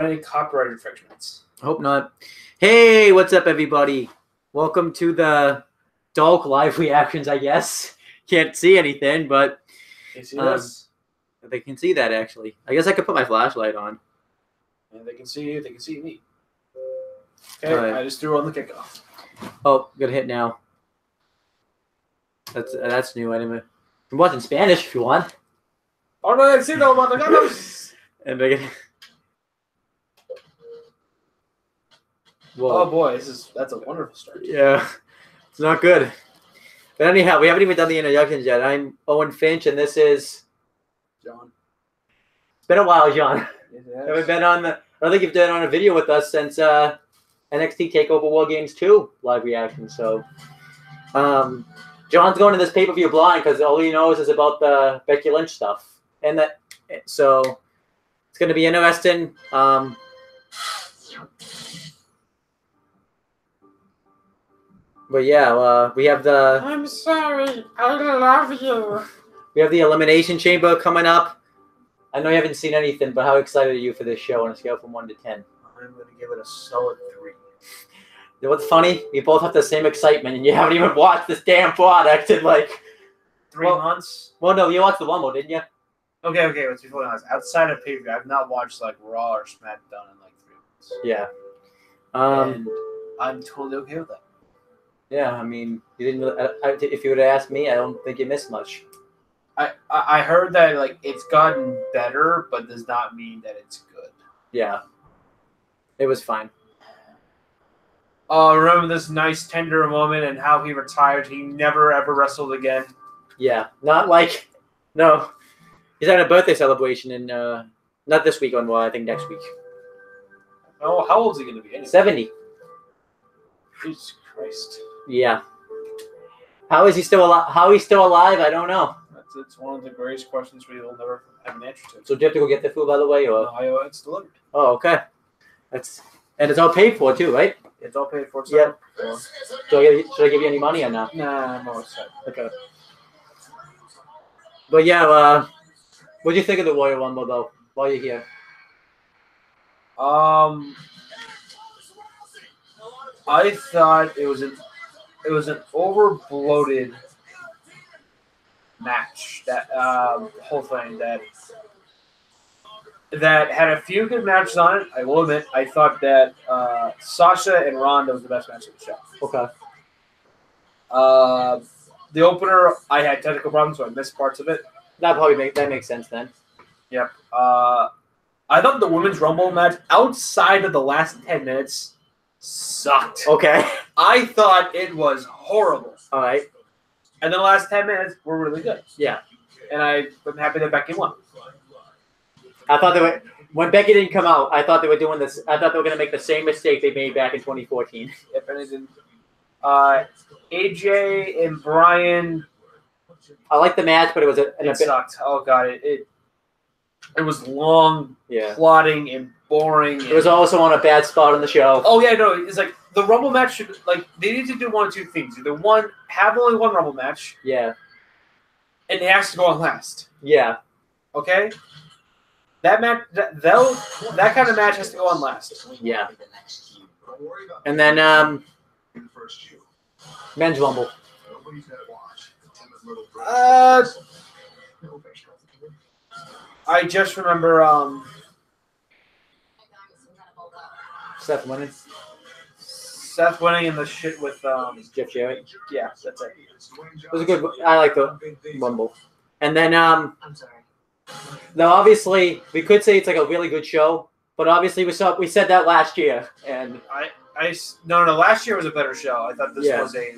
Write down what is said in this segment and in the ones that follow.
any copyright infringements. Hope not. Hey, what's up, everybody? Welcome to the Dolk live reactions, I guess. Can't see anything, but Can you see this? they can see that, actually. I guess I could put my flashlight on. And they can see you. They can see me. Okay, Right. I just threw on the kickoff. Oh, good hit now. That's new. I didn't. You can watch in Spanish if you want. Oh, no, necesito, matacanos! And they get... Whoa. Oh, boy, that's a wonderful start. Yeah, it's not good. But anyhow, we haven't even done the introductions yet. I'm Owen Finch, and this is John. It's been a while, John. Yes. Haven't been on the. I don't think you've done on a video with us since NXT Takeover War Games 2 live reaction. So, John's going to this pay-per-view blind because all he knows is about the Becky Lynch stuff, and so it's going to be interesting. But yeah, we have the. I'm sorry. I love you. We have the Elimination Chamber coming up. I know you haven't seen anything, but how excited are you for this show on a scale from 1 to 10? I'm going to give it a solid 3. You know what's funny? We both have the same excitement, and you haven't even watched this damn product in like 3 months? Well, no, you watched the Rumble, didn't you? Okay, let's be fully honest. Outside of pay-per-view, I've not watched like Raw or SmackDown in like 3 months. Yeah. And I'm totally okay with that. Yeah, I mean, you didn't. If you would have asked me, I don't think you missed much. I heard that like it's gotten better, but does not mean that it's good. Yeah. It was fine. Remember this nice tender moment and how he retired. He never ever wrestled again. Yeah, not like no. He's having a birthday celebration in not this week on Raw. I think next week. Oh, how old is he going to be? Anyway? 70. Jesus Christ. Yeah. How is he still alive? How he's still alive? I don't know. It's one of the greatest questions we will never have an answer to. So do you have to go get the food, by the way, or? No, it's delivered. Oh, okay. And it's all paid for too, right? It's all paid for. Yeah. Should I give you any money or not? Nah, I'm all set. Okay. But yeah, what do you think of the Royal Rumble though? While you're here. I thought it was an over bloated match. That whole thing that had a few good matches on it. I will admit, I thought that Sasha and Ronda was the best match of the show. Okay. The opener, I had technical problems, so I missed parts of it. That makes sense then. Yep. I thought the Women's Rumble match outside of the last 10 minutes sucked. Okay. I thought it was horrible. All right. And then the last 10 minutes were really good. Yeah. And I'm happy that Becky won. I thought when Becky didn't come out, I thought they were doing this. I thought they were going to make the same mistake they made back in 2014. Yep, and it didn't. AJ and Brian. I liked the match, but it was it sucked. Oh god, it was long, yeah, plotting and boring. It was also on a bad spot on the show. Oh yeah, no, it's like the Rumble match should they need to do one of two things. Either have only one Rumble match. Yeah. And it has to go on last. Yeah. Okay. That match, that kind of match has to go on last. Yeah. And then men's Rumble. I just remember Seth winning. Seth winning in the shit with Jeff Jarrett. Yeah, that's it. It was a good. I like the Rumble. And then now obviously we could say it's like a really good show, but obviously we said that last year, and no, last year was a better show. I thought this was a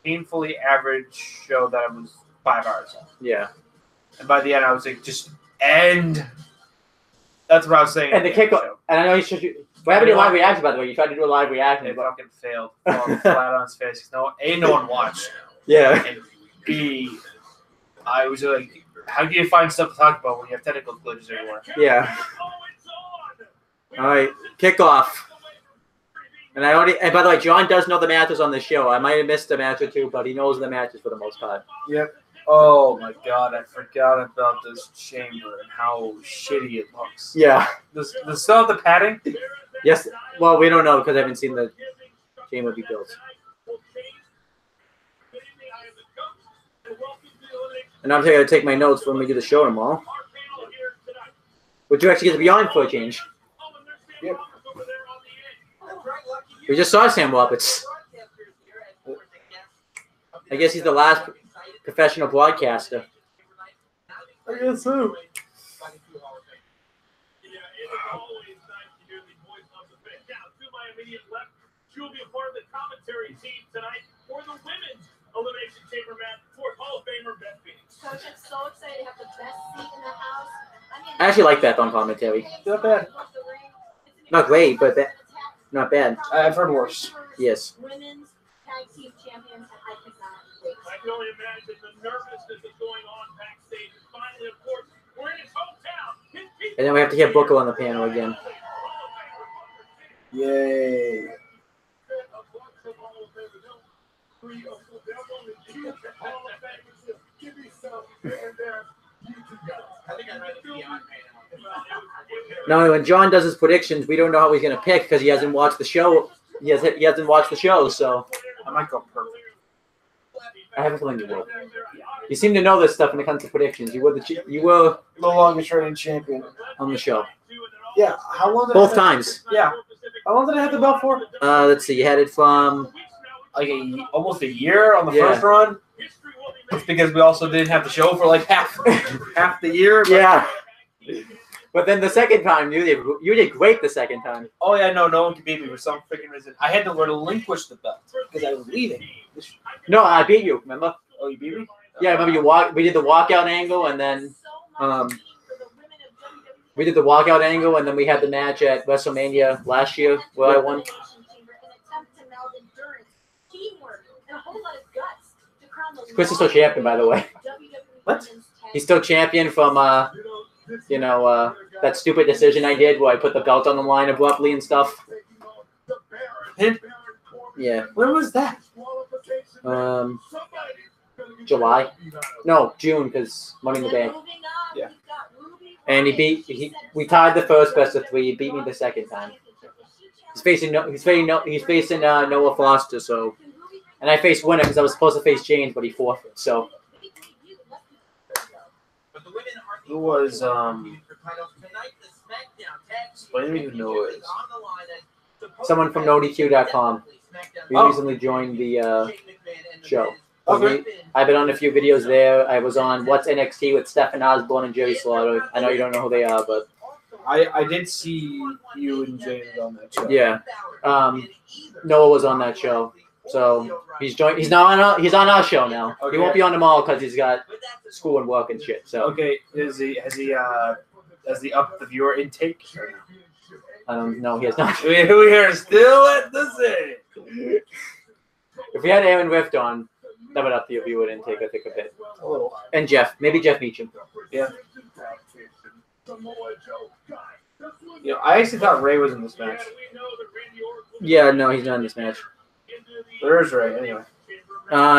painfully average show that was 5 hours long. Yeah. And by the end, I was like, just end. That's what I was saying. And the kickoff. And I know you should. What happened to your live reaction, by the way? You tried to do a live reaction. It fucking failed. Flat on his face. No one watched. Yeah. And B, I was like, how do you find stuff to talk about when you have technical glitches everywhere? Yeah. All right, kickoff. And by the way, John does know the matches on the show. I might have missed a match or two, but he knows the matches for the most part. Yep. Oh my god, I forgot about this chamber and how shitty it looks. Yeah. Does still have the padding? Yes. Well, we don't know because I haven't seen the chamber be built. And I'm going to take my notes when we do the show tomorrow. Which you actually get to be on for a change. Yep. We just saw Sam Roberts. I guess he's the last professional broadcaster. I guess so. She will be a part of the commentary team tonight for the women's Elimination Chamber match for Hall of Famer Beth Phoenix. Coach, I'm so excited to have the best seat in the house. I actually like Beth on commentary. Not bad. Not great, but not bad. I've heard worse. Yes. Women's tag team champions, and I could not wait. I can only imagine the nervousness that's going on backstage. And finally, of course, we're in his hometown. And then we have to hear Booker on the panel again. Yay. Now, when John does his predictions, we don't know how he's going to pick because he hasn't watched the show. He hasn't watched the show, so I might go perfect. I have a feeling you will. You seem to know this stuff when it comes to predictions. You were the longest reigning champion on the show. Yeah. How long? Both times. Yeah. How long did I have the belt for? Let's see. You had it from like almost a year on the first run. It's because we also didn't have the show for like half the year. But yeah. But then the second time, you did great the second time. Oh yeah, no one can beat me for some freaking reason. I had to relinquish the belt because I was leaving. No, I beat you. Remember? Oh, you beat me? Yeah, remember we did the walkout angle, and then we did the walkout angle, and then we had the match at WrestleMania last year where I won. Chris is still champion, by the way. What? He's still champion from that stupid decision I did where I put the belt on the line abruptly and stuff. Yeah. When was that? July. No, June, because Money in the Bank. Yeah. And we tied the first best of three. He beat me the second time. He's facing Noah Foster, so, and I faced winner because I was supposed to face James, but he forfeit. So. Who was I don't even know who it is. Someone from NoDQ.com. We recently joined the show. Okay. I've been on a few videos there. I was on What's NXT with Stephen Osborne and Jerry Slaughter. I know you don't know who they are, but I did see you and James on that show. Yeah. Noah was on that show. So he's on our show now. Okay. He won't be on them all because he's got school and work and shit. So okay, has he upped the viewer intake? I don't know. He has not. We are still at the same. If we had Aaron Rift on, that would up the viewer intake, I think, a bit. A little. And maybe Jeff Meacham. Yeah. I actually thought Ray was in this match. Yeah, no, he's not in this match. There's Ray, anyway.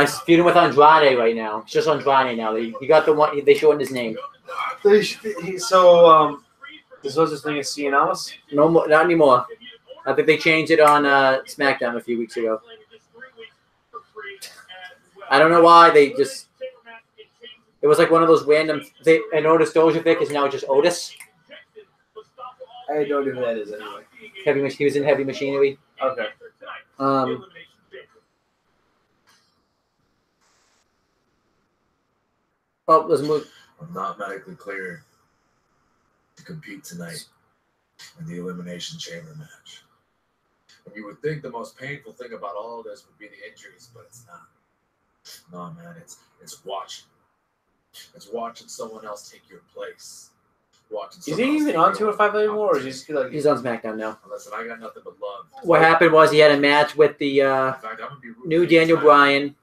He's feuding with Andrade right now. It's just Andrade now. He got the one. They shortened his name. So, this was his thing as Cianalis? No more, not anymore. I think they changed it on SmackDown a few weeks ago. I don't know why they just. It was like one of those random. And Otis Dojovic is now just Otis. I don't know who that is anyway. He was in Heavy Machinery. Okay. Let's move. I'm not medically cleared to compete tonight in the Elimination Chamber match. And you would think the most painful thing about all of this would be the injuries, but it's not. No, man, it's watching. It's watching someone else take your place. Is he even on 205 anymore, or is he like... He's on SmackDown now. Listen, I got nothing but love. What happened was he had a match with the new Daniel Bryan,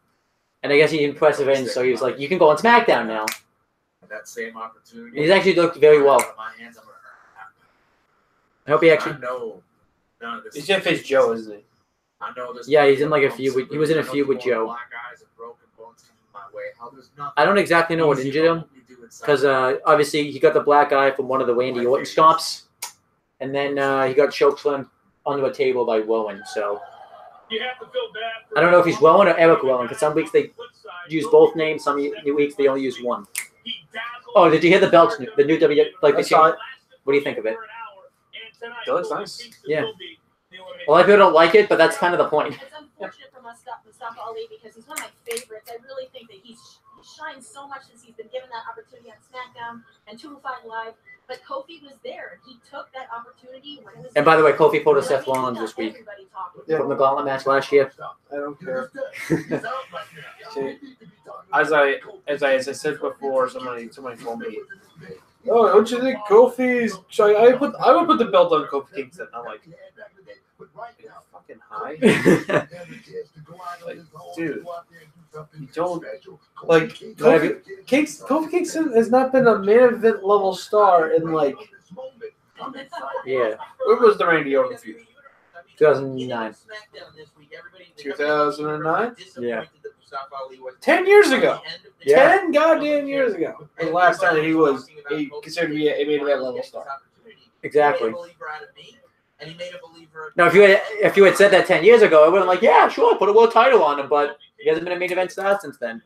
and I guess he impressed him, so he was like, you can go on SmackDown now. And that same opportunity... He's actually looked very well. I hope he actually... He's gonna face Joe, isn't he? I know this. Yeah, he's in like a feud with... He was in a feud with Joe. I don't exactly know what injured him because obviously he got the black eye from one of the Randy Orton stomps, and then he got chokeslammed onto a table by Owen. So I don't know if he's Owen or Eric Owen because some weeks they use both names, some weeks they only use one. Oh, did you hear the belts? The new W like the change? What do you think of it? It looks nice. Yeah. A lot of people don't like it, but that's kind of the point. It's unfortunate for Mustafa Ali because he's one of my favorites. I really think that he shines so much since he's been given that opportunity on SmackDown and 205 Live. But Kofi was there, and he took that opportunity when it was. And by the way, Kofi pulled a Seth Rollins this week from the Gauntlet match last year. I don't care. See, as I said before, somebody told me, "Oh, don't you think Kofi's?" I would put the belt on Kofi Kingston. I'm like, fucking high. Like, dude, you don't like Kofi Kingston has not been a main event level star in like. Yeah. Where was the Randy Orton feud? 2009. 2009? Yeah. 10 years ago. Yeah. 10 goddamn years ago. The last time he was considered to be a main event level star. Exactly. Now, if you had said that 10 years ago, I would have been like, yeah, sure, put a world title on him, but he hasn't been a main event star since then.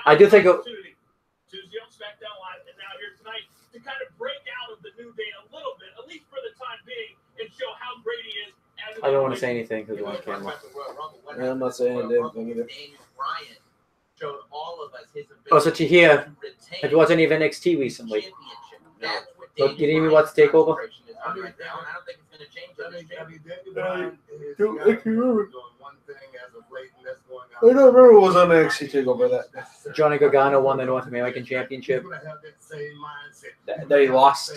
I do think Tuesday on SmackDown Live, and now here tonight to kind of break out of the New Day a little bit, at least for the time being, and show how great he is. I don't want to say anything because we're on camera. Yeah, I'm not saying anything either. Oh, so to hear, have you watched any of NXT recently? No. You didn't even watch TakeOver? I don't remember what was on NXT TakeOver that. Johnny Gargano won the North American Championship. That he lost.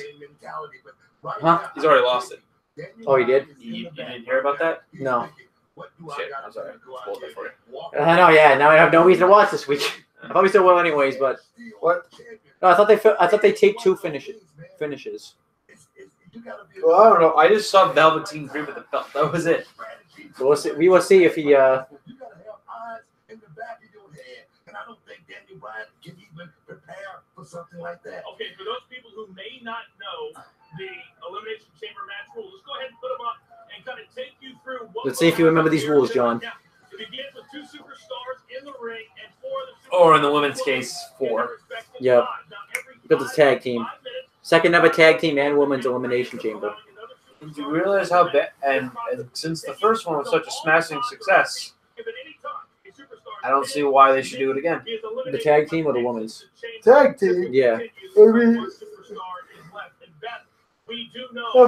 Huh? He's already lost it. Oh, he did? You didn't hear about that? No. Shit, I'm sorry. Spoiled it for you. I know, yeah. Now I have no reason to watch this week. I probably still will anyways, but What? no, I thought they taped 2 finishes. Well, I don't know. I just saw Velveteen Dream with the belt. That was it. So we will see if he Something like that. Okay, for those people who may not know the Elimination Chamber match rules, let's go ahead and put them up and kind of take you through what. Let's see if you remember these rules, John. Now, it begins with 2 superstars in the ring and 4 of the Or in the women's case, 4. Yep. Got the tag team. Second ever tag team and women's elimination chamber. Do you realize how bad? And since the first one was such a smashing success, I don't see why they should do it again. The tag team or the women's? Tag team? Yeah. The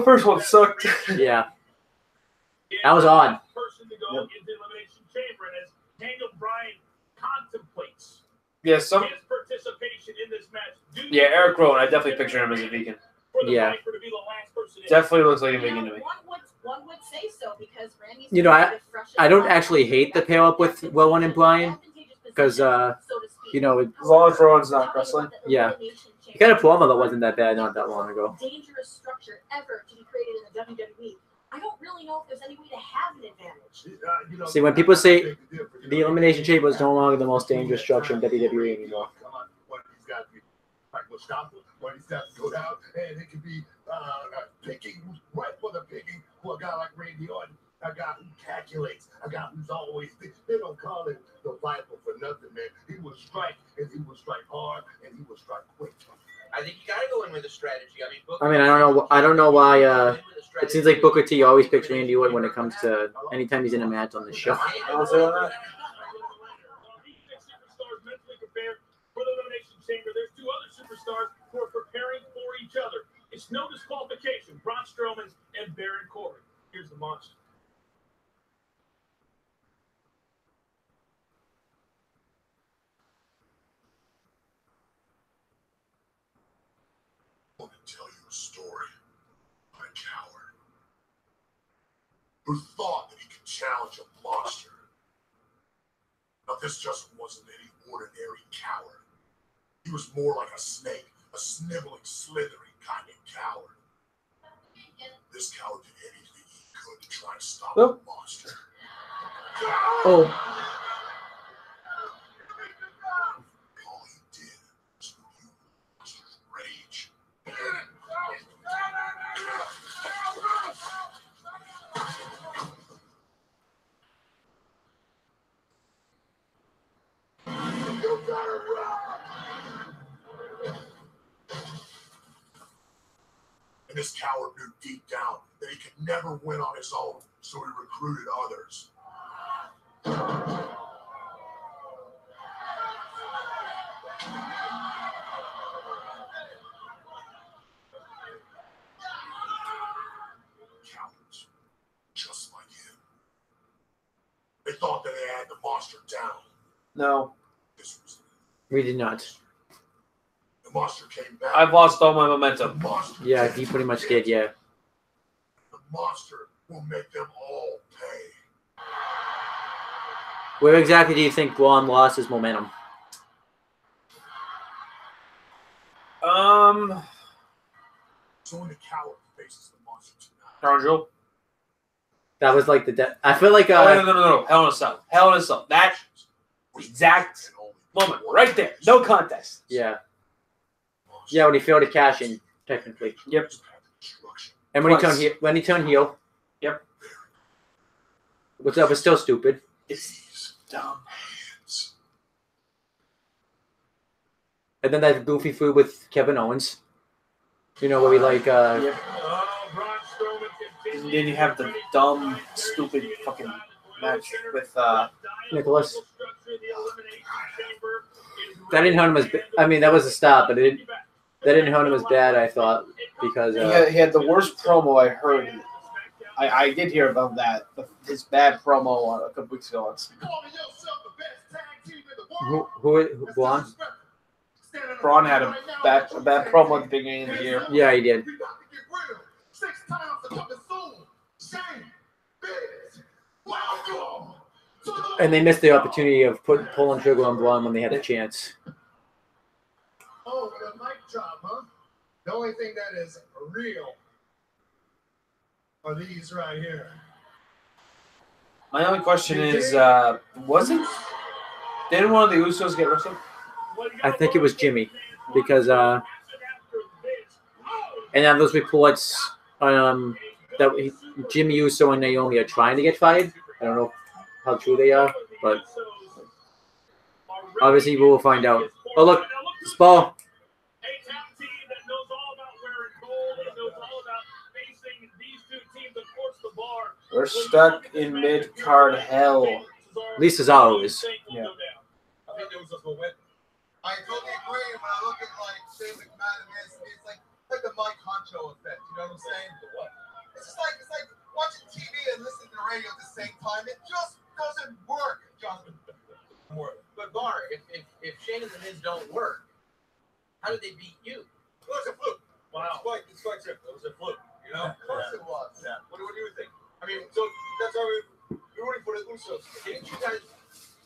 first one sucked. Yeah. That was odd. Yeah, Yeah, Eric Rowan. I definitely picture him as a vegan. Yeah. Definitely looks like a vegan to me. One would say so because Randy's You know, I don't actually hate the pair up with Rowan and Bryan because you know, As long as Rowan's not wrestling. yeah. He got a promo that wasn't that bad not that long ago. Dangerous structure ever to be created in the WWE. I don't really know if there's any way to have an advantage. See, when people say the Elimination Chamber is no longer the most dangerous structure in WWE anymore. When he's got to go down, and it could be picking right for the picking for a guy like Randy Orton, a guy who calculates, a guy who's always they don't call him the Viper for nothing, man. He will strike, and he will strike hard, and he will strike quick. I think you got to go in with a strategy. I don't know why. It seems like Booker T always picks Randy Orton when it comes to anytime he's in a match on the show. Chamber. There's 2 other superstars who are preparing for each other. It's no disqualification. Braun Strowman and Baron Corbin. Here's the monster. I want to tell you a story of a coward who thought that he could challenge a monster. Now, this just wasn't any ordinary coward. He was more like a snake, a sniveling, slithering kind of coward. This coward did anything he could to try to stop the monster. Oh. All he did was use rage. You gotta run! And this coward knew deep down that he could never win on his own, so he recruited others. Cowards, just like him. They thought that they had the monster down. No. This was We did not. the monster came back. I've lost all my The momentum. monster Yeah, he pretty much did, yeah. The monster will make them all pay. Where exactly do you think Braun lost his momentum? So when the coward faces the monster tonight, Crown Jewel. That was like the I feel like Oh, no. Hell in a Cell. Hell in a Cell. That exact moment right there. No contest. yeah. Yeah, when he failed to cash in, technically. Yep. And when Twice. he turned heel. Yep. Which that was still stupid. It's dumb. And then that goofy feud with Kevin Owens. You know, where we like Yep. And then you have the dumb, stupid fucking match with Nicholas. That didn't hurt him as I mean, that was a stop, but that didn't hurt him as bad, I thought, because he had the worst promo I heard. I did hear about that. His bad promo a couple weeks ago. who Braun? Braun had a bad promo at the beginning of the year. Yeah, he did. And they missed the opportunity of pulling trigger on Braun when they had a chance. Oh, the mic job, huh? The only thing that is real are these right here. My only question is, wasn't didn't one of the Usos get wrestled? I think it was Jimmy, because and now those reports that Jimmy Uso and Naomi are trying to get fired. I don't know how true they are, but obviously we will find out. Oh look, it's ball. We're stuck in mid-card hell. At least Cesaro is. Yeah. I totally agree. When I look at like Shane McMahon and this, it's like the Mike Honcho effect. You know what I'm saying? It's just like watching TV and listening to the radio at the same time. It just doesn't work, Jonathan. But Bar, if Shane and the Miz don't work, how did they beat you? Well, it's a fluke. Wow. It's quite simple. It was a fluke. You know? Of course it was. Yeah. What do you think? I mean, so that's how we're rooting for the Usos. Didn't you guys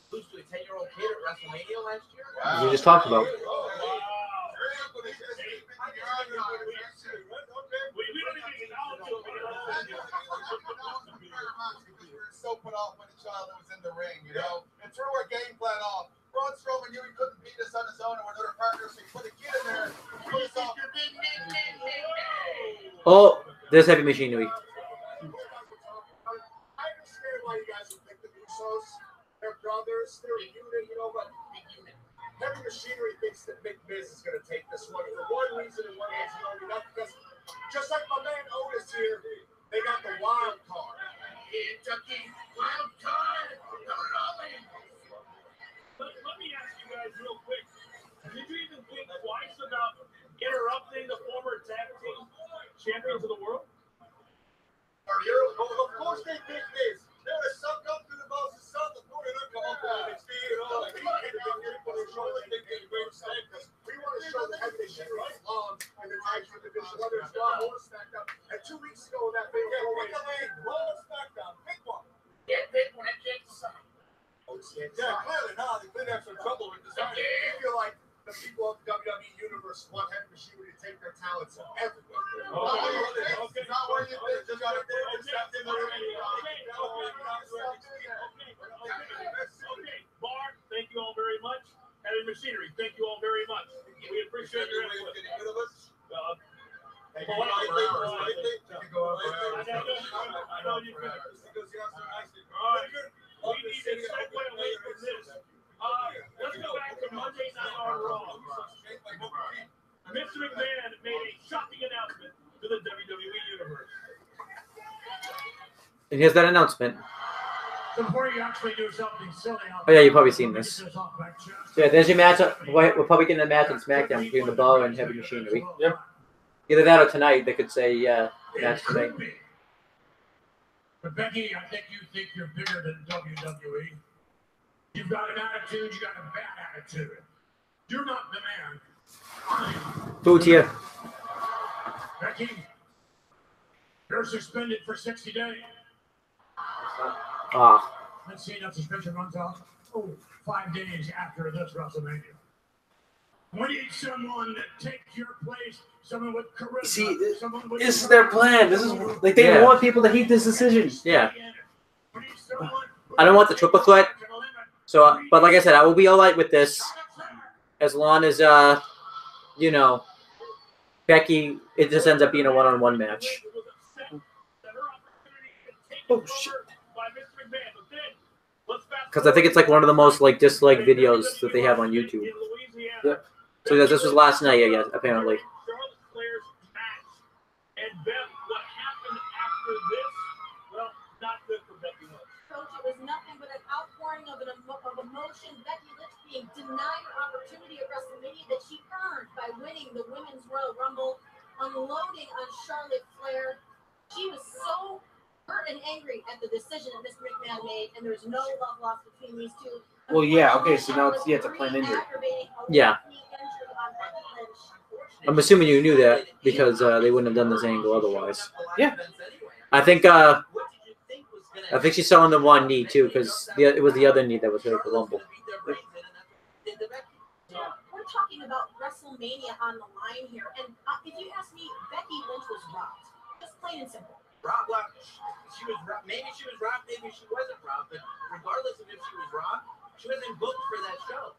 lose to a 10-year-old kid at WrestleMania last year? We just talked about. So put off by the child that was in the ring, you know, and threw our game plan off. Braun Strowman knew he couldn't beat us on his own, and we're another partner, so he put a kid in there. Put us off. Oh, there's heavy machinery. I understand why you guys would pick the Usos. They're brothers, they're a unit, you know, but Heavy Machinery thinks that Mick Miz is going to take this one for one reason and one reason only, not because, just like my man Otis here, they got the wild card. Kentucky wild card. Let me ask you guys real quick. Did you even think twice about interrupting the former tag team champions of the world? Of course they think this. They're going to suck up to the boss's son before they come up with NXT and all. Like, we want to show the Heavy Machinery is on in the tag team division, whether it's Raw or SmackDown. And 2 weeks ago, that big Raw or SmackDown, pick one. Yeah, big one. I can't decide. Yeah, clearly not. They clearly have some trouble with this. I feel like the the people of the WWE Universe want Heavy Machinery to take their talents everywhere. Okay. Not where you think you gotta do it. Okay, Bar, thank you all very much. Heavy Machinery, thank you all very much. We appreciate your input. Hey, you go up for hours, right? You go up for hours. I know you can. All right, we need to segue away from this. Let's go back to Monday Night on Raw. Mr. McMahon made a shocking announcement to the WWE Universe. And here's that announcement. Before you actually do something silly, Oh yeah, you've probably seen this. Yeah, there's your match. We're probably getting a match on SmackDown between the Bar and Heavy Machinery. Yep. Either that or tonight they could say match tonight. But Becky, I think you think you're bigger than WWE. You've got an attitude, you got a bad attitude. You're not the man. Food here. Becky, you're suspended for 60 days. Ah. Let's see that suspension runs off. 5 days after this WrestleMania. We need someone to take your place. Someone with charisma. See, someone with this is their plan. This is like they want people to hate this decision. Yeah. I don't want the triple threat. So, but like I said, I will be alright with this, as long as you know, Becky. It just ends up being a one-on-one match. Oh shit! Because I think it's like one of the most like disliked videos that they have on YouTube. Yep. So this was last night, I guess, apparently. And Beth, what happened after this? Well, not good for Becky Lynch. Coach, it was nothing but an outpouring of emotion. Becky Lynch being denied her opportunity at WrestleMania that she earned by winning the Women's Royal Rumble, unloading on Charlotte Flair. She was so hurt and angry at the decision that Mr. McMahon made, and there's no love lost between these two. Well, yeah, okay, so now it's a planned injury. Yeah. I'm assuming you knew that because they wouldn't have done this angle otherwise. Yeah. I think she's selling the one knee too, because it was the other knee that was hurt at the Rumble. We're talking about WrestleMania on the line here, and if you ask me, Becky Lynch was robbed. Just plain and simple. Robbed, she was robbed. Maybe she was robbed, maybe she wasn't robbed. But regardless of if she was robbed, she wasn't booked for that show.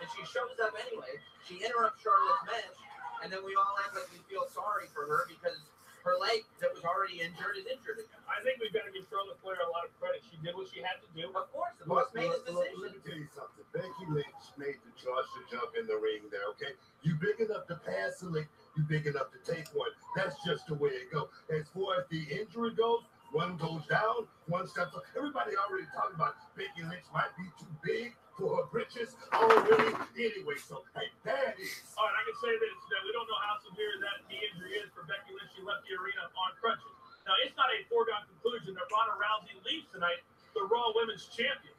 And she shows up anyway. She interrupts Charlotte's match. And then we all act like we feel sorry for her because her leg that was already injured is injured again. I think we've got to give Charlotte Flair a lot of credit. She did what she had to do. Of course, the boss made his decision. Let me tell you something. Becky Lynch made the choice to jump in the ring there, okay? You big enough to pass a lick, you big enough to take one. That's just the way it goes. As far as the injury goes, one goes down, one steps up. Everybody already talking about Becky Lynch might be too big for her britches already. Anyway, so hey, that is. All right, I can say this. That we don't know how severe that knee injury is for Becky Lynch. She left the arena on crutches. Now, it's not a foregone conclusion that Ronda Rousey leaves tonight, the Raw Women's Champion.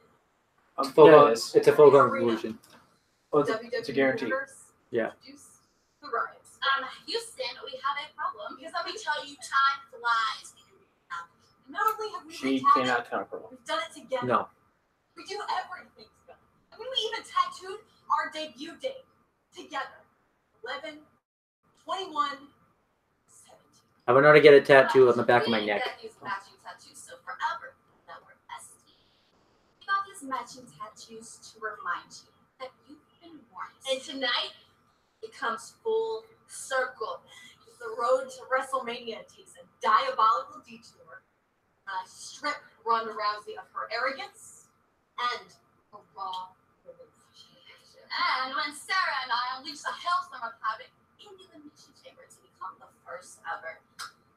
It's a full conclusion. Oh, it's a guarantee. Yeah. The riots. Houston, we have a problem because let me tell you, time flies. Not only have we She cannot compromise. we've done it together. No. We do everything together. When we even tattooed our debut date together. 11, 21, 17. I would not get a tattoo on the back of my neck. These matching tattoos so forever that we're besties. We got these matching tattoos to remind you that you've been warned. And tonight, it comes full circle. The road to WrestleMania takes a diabolical detour. Strip Ronda Rousey of her arrogance and a raw relationship. And when Sarah and I unleash the hailstorm of havoc in the Elimination Chamber to become the first ever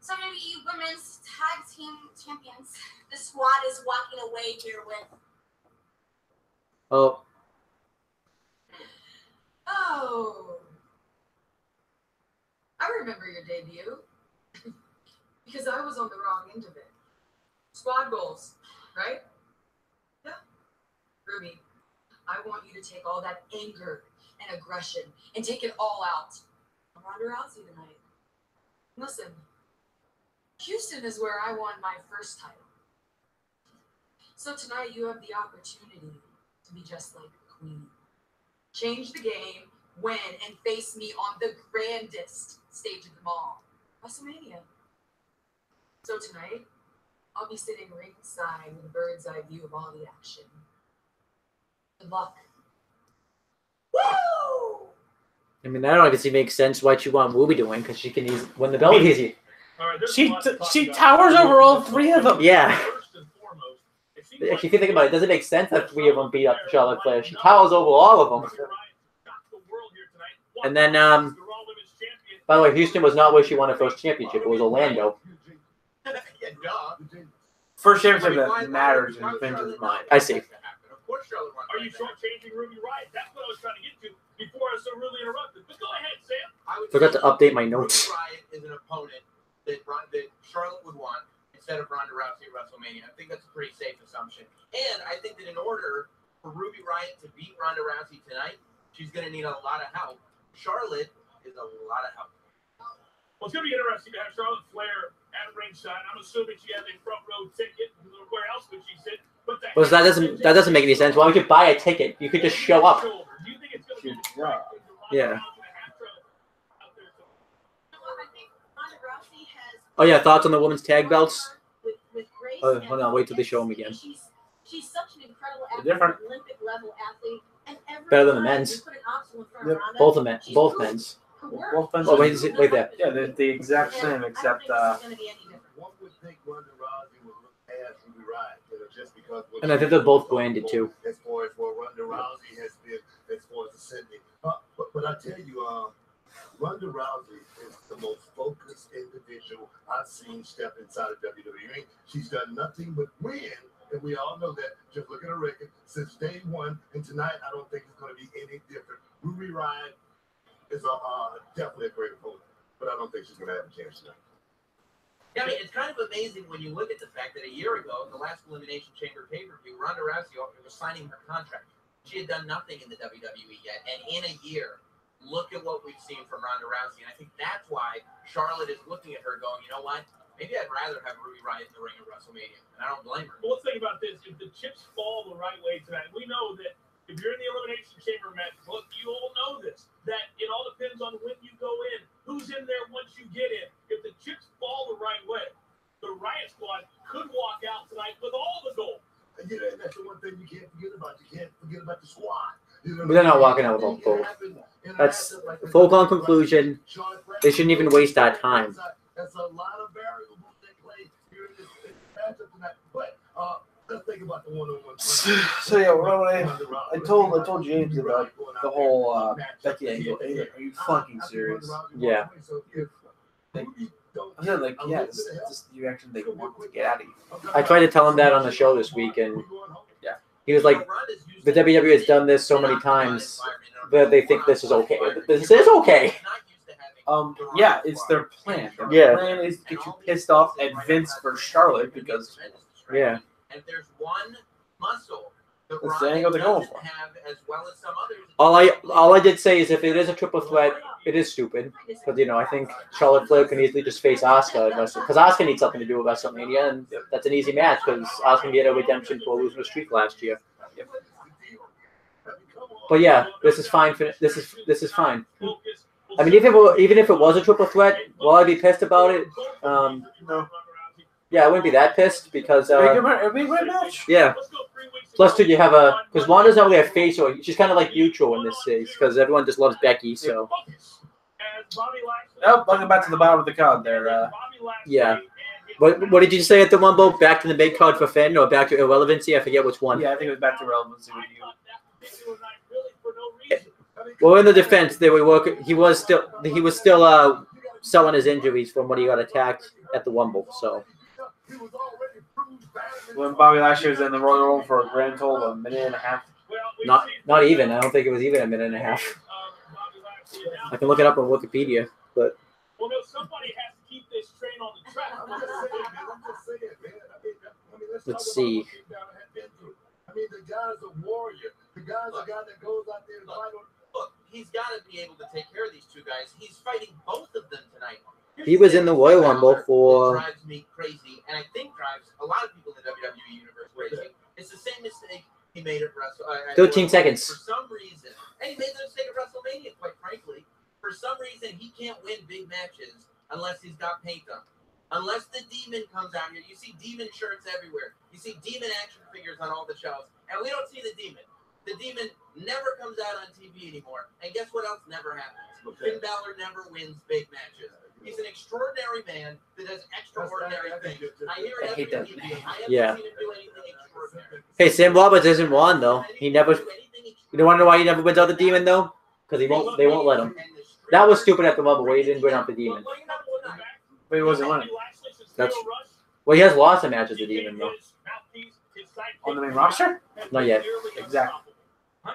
WWE Women's Tag Team Champions, the squad is walking away here with. Oh. Oh. I remember your debut. Because I was on the wrong end of it. Squad goals, right? Yeah. Ruby, I want you to take all that anger and aggression and take it all out on Ronda Rousey tonight. Listen, Houston is where I won my first title. So tonight you have the opportunity to be just like the queen. Change the game, win and face me on the grandest stage of them all, WrestleMania. So tonight, I'll be sitting ringside with a bird's eye view of all the action. Good luck. Woo! I mean, I don't guess it makes sense what you want Ruby to win because she can win the belt easy. She towers over all three of them. Yeah. If you think about it, does it make sense that three of them beat up Charlotte Flair? She towers over all of them. And then, by the way, Houston was not where she won her first championship. It was Orlando. First championship that matters in Finch's mind. I see. Are you shortchanging Ruby Riott? That's what I was trying to get to before I was so rudely interrupted. But go ahead, Sam. Forgot to update my notes. Ruby Riott is an opponent that Charlotte would want instead of Ronda Rousey at WrestleMania. I think that's a pretty safe assumption. And I think that in order for Ruby Riott to beat Ronda Rousey tonight, she's going to need a lot of help. Charlotte is a lot of help. Well, it's going to be interesting to have Charlotte Flair at ringside. I'm assuming she has a front row ticket. Where else would she sit? Well, that doesn't make any sense. Why would you buy a ticket? You could just show up. Yeah. Oh yeah, thoughts on the women's tag belts? Oh, hold on, wait till they show them again. She's such an incredible athlete, different. Olympic level athlete, and every Better than the time men's. you put an obstacle in front of Yep. Ronda, Both men's. her work. Both Finch- Oh wait there. Yeah, they're the exact same, except One would think Ronda Rousey would look past Ruby Riott, just because. And I think they're both branded too. As far as what Ronda Rousey has been, as far as ascending. But I tell you, Ronda Rousey is the most focused individual I've seen step inside of WWE. She's done nothing but win, and we all know that. Just look at her record since day one, and tonight I don't think it's going to be any different. Ruby Riott is definitely a great opponent, but I don't think she's going to have a chance tonight. Yeah, I mean, it's kind of amazing when you look at the fact that a year ago, the last Elimination Chamber pay-per-view, Ronda Rousey was signing her contract. She had done nothing in the WWE yet, and in a year, look at what we've seen from Ronda Rousey. And I think that's why Charlotte is looking at her going, you know what? Maybe I'd rather have Ruby Riott in the ring at WrestleMania. And I don't blame her. Well, let's think about this. If the chips fall the right way tonight, we know that if you're in the Elimination Chamber match, look, you all know this, that it all depends on when you go in, who's in there once you get in. If the chips fall the right way, the Riott Squad could walk out tonight with all the gold. And you know, that's the one thing you can't forget about. You can't forget about the squad. You know, But they're not walking out with all gold. That's a foregone conclusion. They shouldn't even waste our time. That's a lot of variables that play here in this matchup tonight. But let's think about the one-on-one. So yeah, I told James about the whole Becky angle. Hey, are you fucking serious? Yeah. I said like, yeah, this is the reaction they want to get out of you. I tried to tell him that on the show this week, and he was like, the WWE has done this so many times that they think this is okay. This is okay. Yeah, it's their plan. Their plan is to get you pissed off at Vince for Charlotte because Yeah. And there's one muscle that That's the Ronda angle they're going doesn't for. have as well as some others. All I did say is if it is a triple threat, it is stupid. Because, you know, I think Charlotte Flair can easily just face Asuka. Because Asuka needs something to do with WrestleMania, and that's an easy match because Asuka get a redemption for losing a streak last year. But yeah, this is fine. This is fine. I mean, even if it was a triple threat, will I be pissed about it? no. Yeah, I wouldn't be that pissed because It'd be a great match. yeah. Plus, too, you have because Wanda's not really a face, or she's kind of like neutral in this case because everyone just loves Becky. So Oh, welcome back to the bottom of the card there. yeah. What did you say at the Rumble? Back to the big card for Finn or back to irrelevancy? I forget which one. Yeah, I think it was back to relevancy with you. Well, in the defense, they were working. He was still selling his injuries from when he got attacked at the Rumble. So When Bobby Lashley was in the Royal Rumble for a grand total of a minute and a half. not even. I don't think it was even a minute and a half. I can look it up on Wikipedia, but Well, no, somebody has to keep this train on the track. let's see. I mean, the guy's a warrior. The guy's a guy that goes out there and fight on. Look, he's got to be able to take care of these two guys. He's fighting both of them tonight. He was in the Royal Rumble for. Drives me crazy, and I think drives a lot of people in the WWE universe crazy. It's the same mistake he made at Wrestle. 13 seconds. For some reason, And he made the mistake at WrestleMania, quite frankly. For some reason, he can't win big matches unless he's got paint on. Unless the Demon comes out here. You see Demon shirts everywhere. You see Demon action figures on all the shelves. And we don't see the Demon. The Demon never comes out on TV anymore. And guess what else never happens? Finn Balor never wins big matches. He's an extraordinary man that does extraordinary things. I hear it every that. TV. I haven't Yeah. seen him do anything extraordinary. Hey, Sam Roberts isn't one though. He never. You don't wonder why he never wins out the Demon though? Because he won't. They won't let him. That was stupid at the Rumble where he didn't win out the Demon. But he wasn't winning. That's. Well, he has lots of matches with Demon though. On the main roster? Not yet. Exactly. 100%.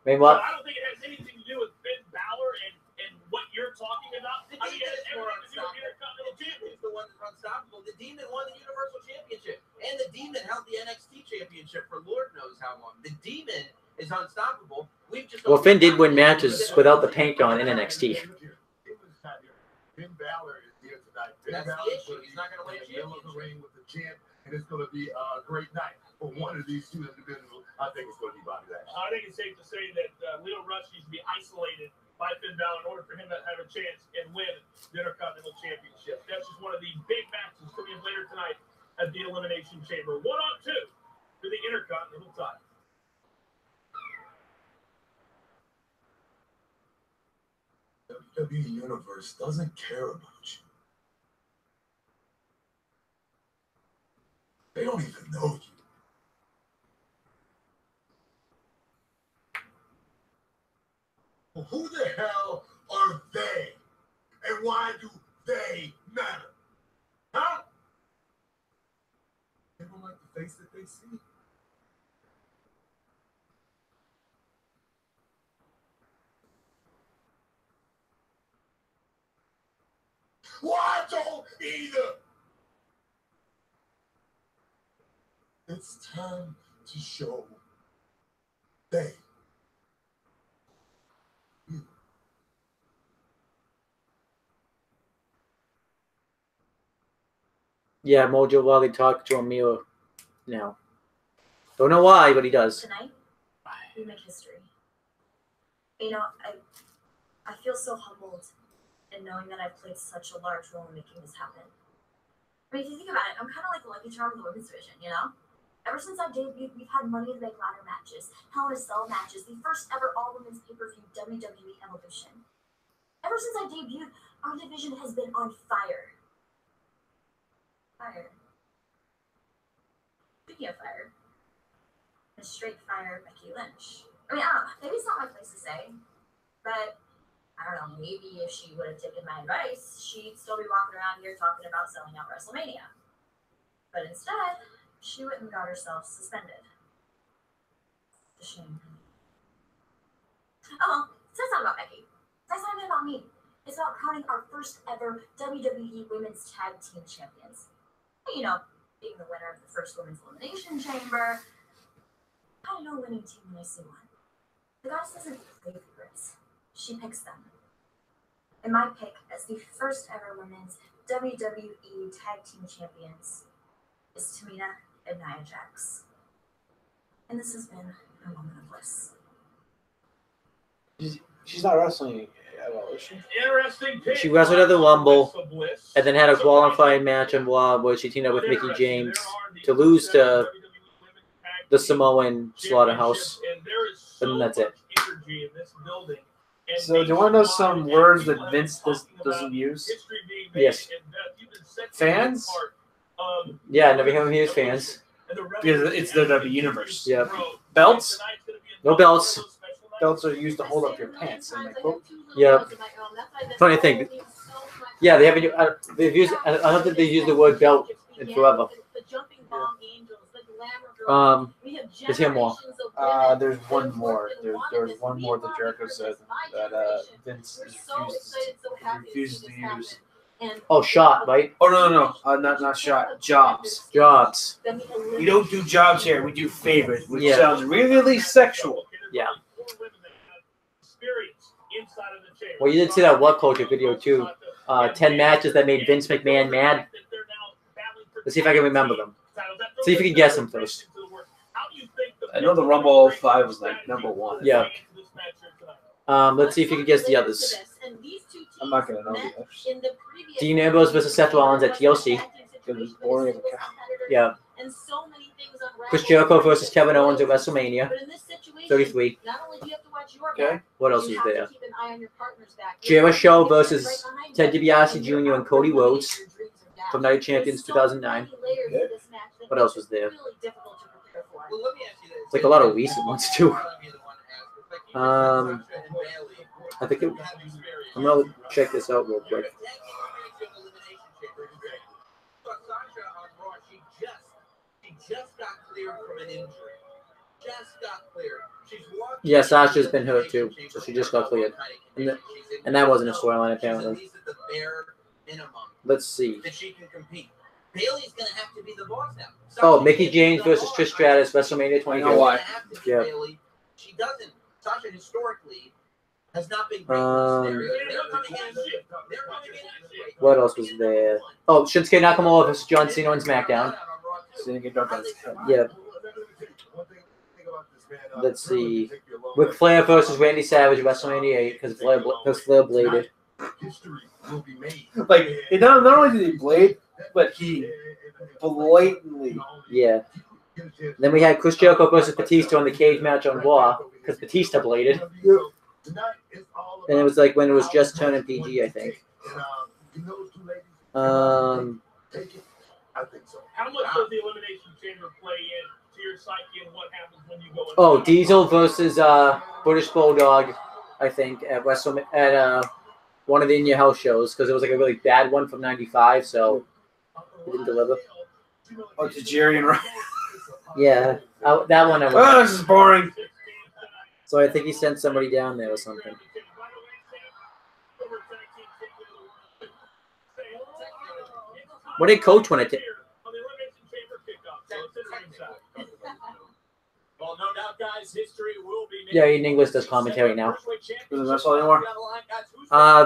Main what? I don't think it has anything to do with Finn Balor and what you're talking about. The I mean, Demon it has is more everything to do with unstoppable. Intercontinental The Champion. Demon is the one that's unstoppable. The Demon won the Universal Championship. And the Demon held the NXT Championship for Lord knows how long. The Demon is unstoppable. We've just Well, Finn did win matches without the paint on in NXT. Finn Balor is here tonight. Finn That's the Balor is issue. going to He's not gonna win a in the middle of the championship. ring with the champ, and it's going to be a great night for one of these two individuals. I think it's going to be Bobby Lashley. I think it's safe to say that Leo Rush needs to be isolated by Finn Balor in order for him to have a chance and win the Intercontinental Championship. That's just one of the big matches coming up later tonight at the Elimination Chamber. 1-on-2 for the Intercontinental title. WWE Universe doesn't care about you. They don't even know you. Well, who the hell are they? And why do they matter? Huh? They don't like the face that they see. Well, I don't either. It's time to show they. Yeah, Mojo Wally talked to Amir now. Don't know why, but he does. Tonight, we make history. You know, I feel so humbled in knowing that I've played such a large role in making this happen. I mean, if you think about it, I'm kind of like the lucky charm of the women's division, you know? Ever since I debuted, we've had Money in the Bank ladder matches, Hell in a Cell matches, the first ever all-women's pay-per-view WWE Evolution. Ever since I debuted, our division has been on fire. Fire. Speaking of fire, a straight fire Becky Lynch. I mean, I don't know, maybe it's not my place to say, but I don't know, maybe if she would have taken my advice, she'd still be walking around here talking about selling out WrestleMania. But instead, she went and got herself suspended. It's a shame. Oh, so it's not about Becky. That's not even about me. It's about crowning our first ever WWE Women's Tag Team Champions. You know, being the winner of the first Women's Elimination Chamber. I know a winning team when I see one. The goddess doesn't play favorites. She picks them. And my pick as the first ever women's WWE Tag Team Champions is Tamina and Nia Jax. And this has been a moment of bliss. She's not wrestling at all, is she? Interesting pick. She wrestled at the Rumble and then had a qualifying match on Raw where she teamed up with Mickie James to lose to the Samoan Slaughterhouse. And that's it. So, do you want to know some words that Vince doesn't use? Yes. Fans? Yeah, never heard him use fans. Because it's the WWE Universe. Yeah. Belts? No belts. Belts are used to hold up your pants. And Yeah. Funny thing. Yeah, they haven't. They've used. I don't think they used the word belt in forever. There's here more. There's one more. There's one more that Jericho said that Vince refuses to use. Oh, shot, right? Oh no, not shot. Jobs. Jobs. We don't do jobs here. We do favors, which Yeah. sounds really sexual. Yeah. Well, you did see that What Culture video too. 10 matches that made Vince McMahon mad. Let's see if I can remember them. See if you can guess them first. I know the Rumble 05 was like number one. Yeah. Let's see if you can guess the others. I'm not gonna know the others. Dean Ambrose versus Seth Rollins at TLC. It was boring as a cow. Yeah. Chris Jericho versus Kevin Owens at WrestleMania 33. Okay. What else is there? Jericho versus Ted DiBiase Jr. and Cody Rhodes from Night of Champions 2009. Okay. What else was there? Well, let me ask you this. It's like a lot of recent ones too. I think I'm gonna check this out real quick. Sasha on Raw, she just got cleared from an injury. Just got cleared. She's walking. Yeah, Sasha's been hurt too, so she just got cleared, and that wasn't a storyline apparently. Let's see. That she can compete. Bailey's gonna have to be the boss now. Oh, Mickey James versus Trish Stratus, WrestleMania I 22. know why. Yeah. Bailey. She doesn't. Sasha historically has not been great in this scenario. They're coming in. What else was there? Oh, Shinsuke Nakamura versus John Cena on SmackDown. Yeah. Let's see. Ric Flair versus Randy Savage at WrestleMania 8 because Flair bladed. Like, not only did he blade, but he blatantly. Yeah. Then we had Chris Jericho versus Batista on the cage match on Raw because Batista bladed. And it was like when it was just turning PG, I think. How much does the Elimination Chamber play into your psyche and what happens when you go? Oh, Diesel versus British Bulldog, I think at one of the In Your House shows because it was like a really bad one from '95, so it didn't deliver. Oh, to Jerry and Ryan. Yeah, that one I Oh, went. this is boring. So I think he sent somebody down there or something. What did Coach want to take? Well, no doubt, guys, history will be made. Yeah, Aiden English does commentary now. Doesn't wrestle anymore?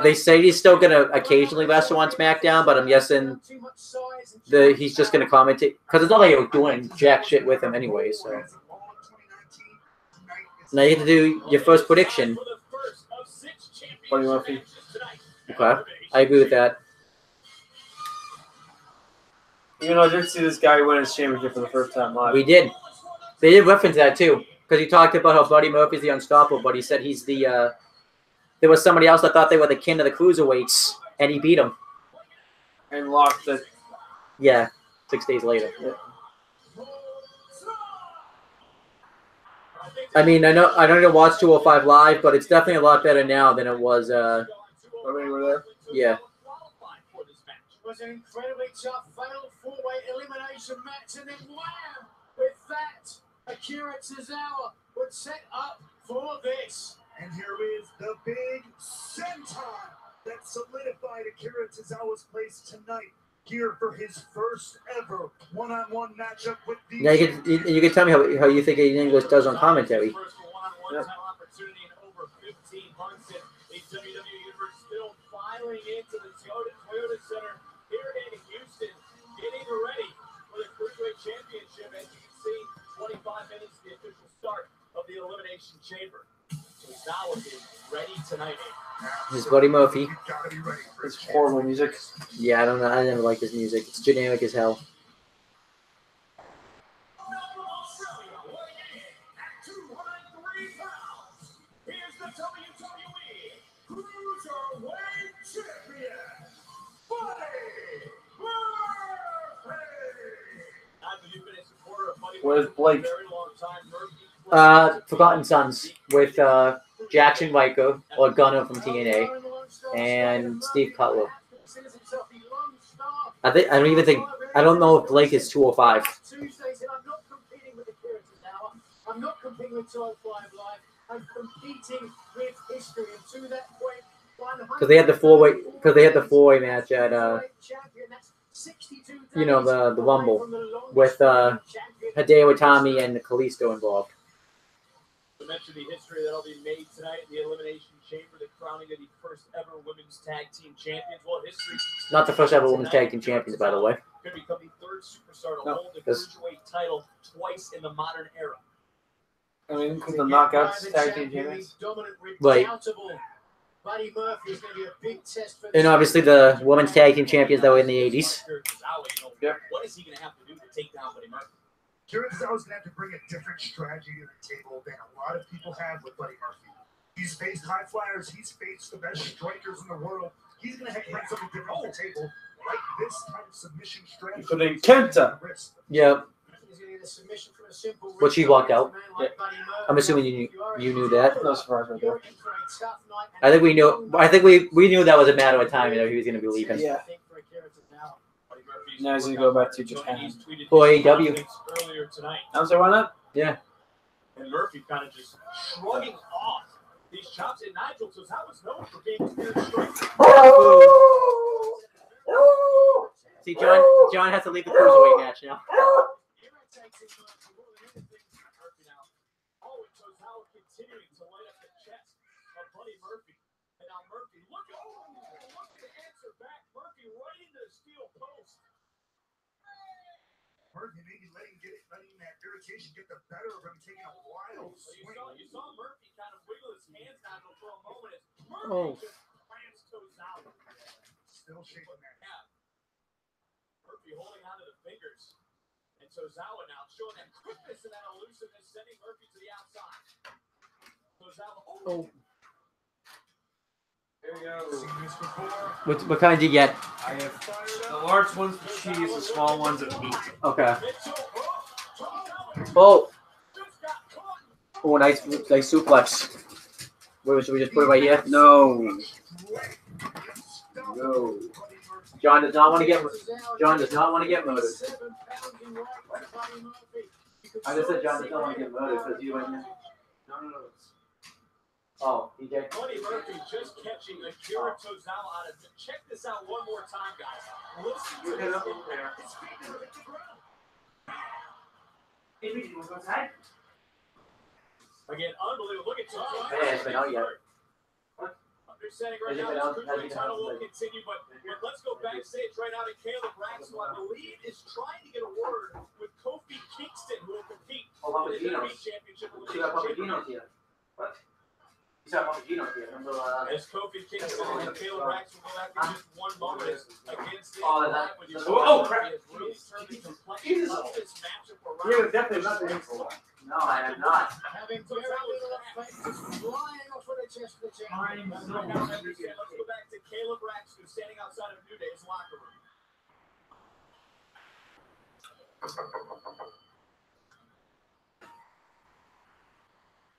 They say he's still gonna occasionally wrestle on SmackDown, but I'm guessing he's just gonna commentate because it's not like you're doing jack shit with him anyway. So now you have to do your first prediction. Buddy Murphy. Okay, I agree with that. Even though I did see this guy win his championship for the first time live. We did. They did reference that too because he talked about how Buddy Murphy's the unstoppable, but he said he's the. There was somebody else that thought they were the king of the cruiserweights, and he beat him. And lost it. Yeah, 6 days later. I mean, I know I don't watch 205 Live, but it's definitely a lot better now than it was. When you were there? Yeah. It was an incredibly tough fatal four-way elimination match, and then wham! With that, Akira Tozawa would set up for this. And here is the big senton that solidified Akira Tozawa's place tonight, here for his first ever one-on-one matchup with the. Now you can tell me how you think Aiden English does on commentary. First one-on-one title opportunity in over 15 months, and a WWE Universe still filing into the Toyota Center here in Houston, getting ready for the Cruiserweight Championship. As you can see, 25 minutes, the official start of the Elimination Chamber. Tozawa is ready tonight. This is Buddy Murphy. It's horrible music. Yeah, I don't know. I never liked his music. It's generic as hell. Here's the WWE Cruiserweight Champion, Buddy Murphy. After you've been a supporter of Buddy Where's Murphy for a Blake? very long time, Murphy Forgotten Sons with Jackson Riker or Gunner from TNA and Steve Cutler. I don't know if Blake is 205. I'm not competing with 205 Live. I'm competing with history. And to that point, Because they had the four-way match at the Rumble with Hideo Itami and Kalisto involved. To mention the history that'll be made tonight in the Elimination Chamber, the crowning of the first ever women's tag team champions. Well, history. Not the first ever women's tag team champions, by the way. Could become the third superstar to No, hold the this- cruiserweight title twice in the modern era. I mean, because the knockouts tag team champions. Right. Buddy Murphy is going to be a big test for And obviously the women's tag team champions that were in the 80s. Yep. What is he going to have to do to take down Buddy Murphy? Kurosawa's going to have to bring a different strategy to the table than a lot of people have with Buddy Murphy. He's faced high flyers. He's faced the best strikers in the world. He's going to have to bring something different to the table, like this type of submission strategy. Including Kenta. Yep. He's going to get a submission from a simple But she walked out. Yeah. I'm assuming you knew that. No surprise right there. I think we knew. I think we knew that was a matter of time. You know, he was going to be leaving. Yeah. Now he's going to go back to Japan. For AEW. Earlier tonight. I'm sorry, why not? Yeah. And Murphy kind of just shrugging off these chops at Nigel, because I was known for being very straight. See, John has to leave the cruiserweight match now. Owen Tozawa continuing to light up the chest of Buddy Murphy. And now Murphy, look at the answer back. Murphy right into the steel post. Murphy maybe letting that irritation get the better of him, taking a wild swing. You saw Murphy kind of wiggle his hands down for a moment as Murphy just plants Tozawa. Still shaking that. Yeah. Murphy holding onto the fingers. And Tozawa now showing that quickness and that elusiveness, sending Murphy to the outside. Tozawa. Oh. There you go. Seen this before. What kind did you get? I have the large ones with cheese, the small ones of meat. Okay. Oh. Oh, nice suplex. Where should we just put it right here? No. No. John does not want to get murdered. I just said John does not want to get murdered because you went. No. Oh, DJ. Buddy Murphy just catching Akira Tozawa out of it. Check this out one more time, guys. Listen to this. Again, unbelievable. Look at Tozawa. Yeah, it's been out yet. Understanding right now, this cruiserweight title will continue, but let's go backstage right now to Caleb Rax, who I believe is trying to get a word with Kofi Kingston, who will compete in the WWE Championship. What? You saw Papagino here. Remember? As Kofi Kingston and Caleb Rax will go after just one moment against the crap. has really turned the complexion of this matchup around. Yeah, definitely not the info. No, I am not. Having very little fight, just flying off with a chest for the champion. Let's go back to Caleb Rax, who's standing outside of New Day's locker room.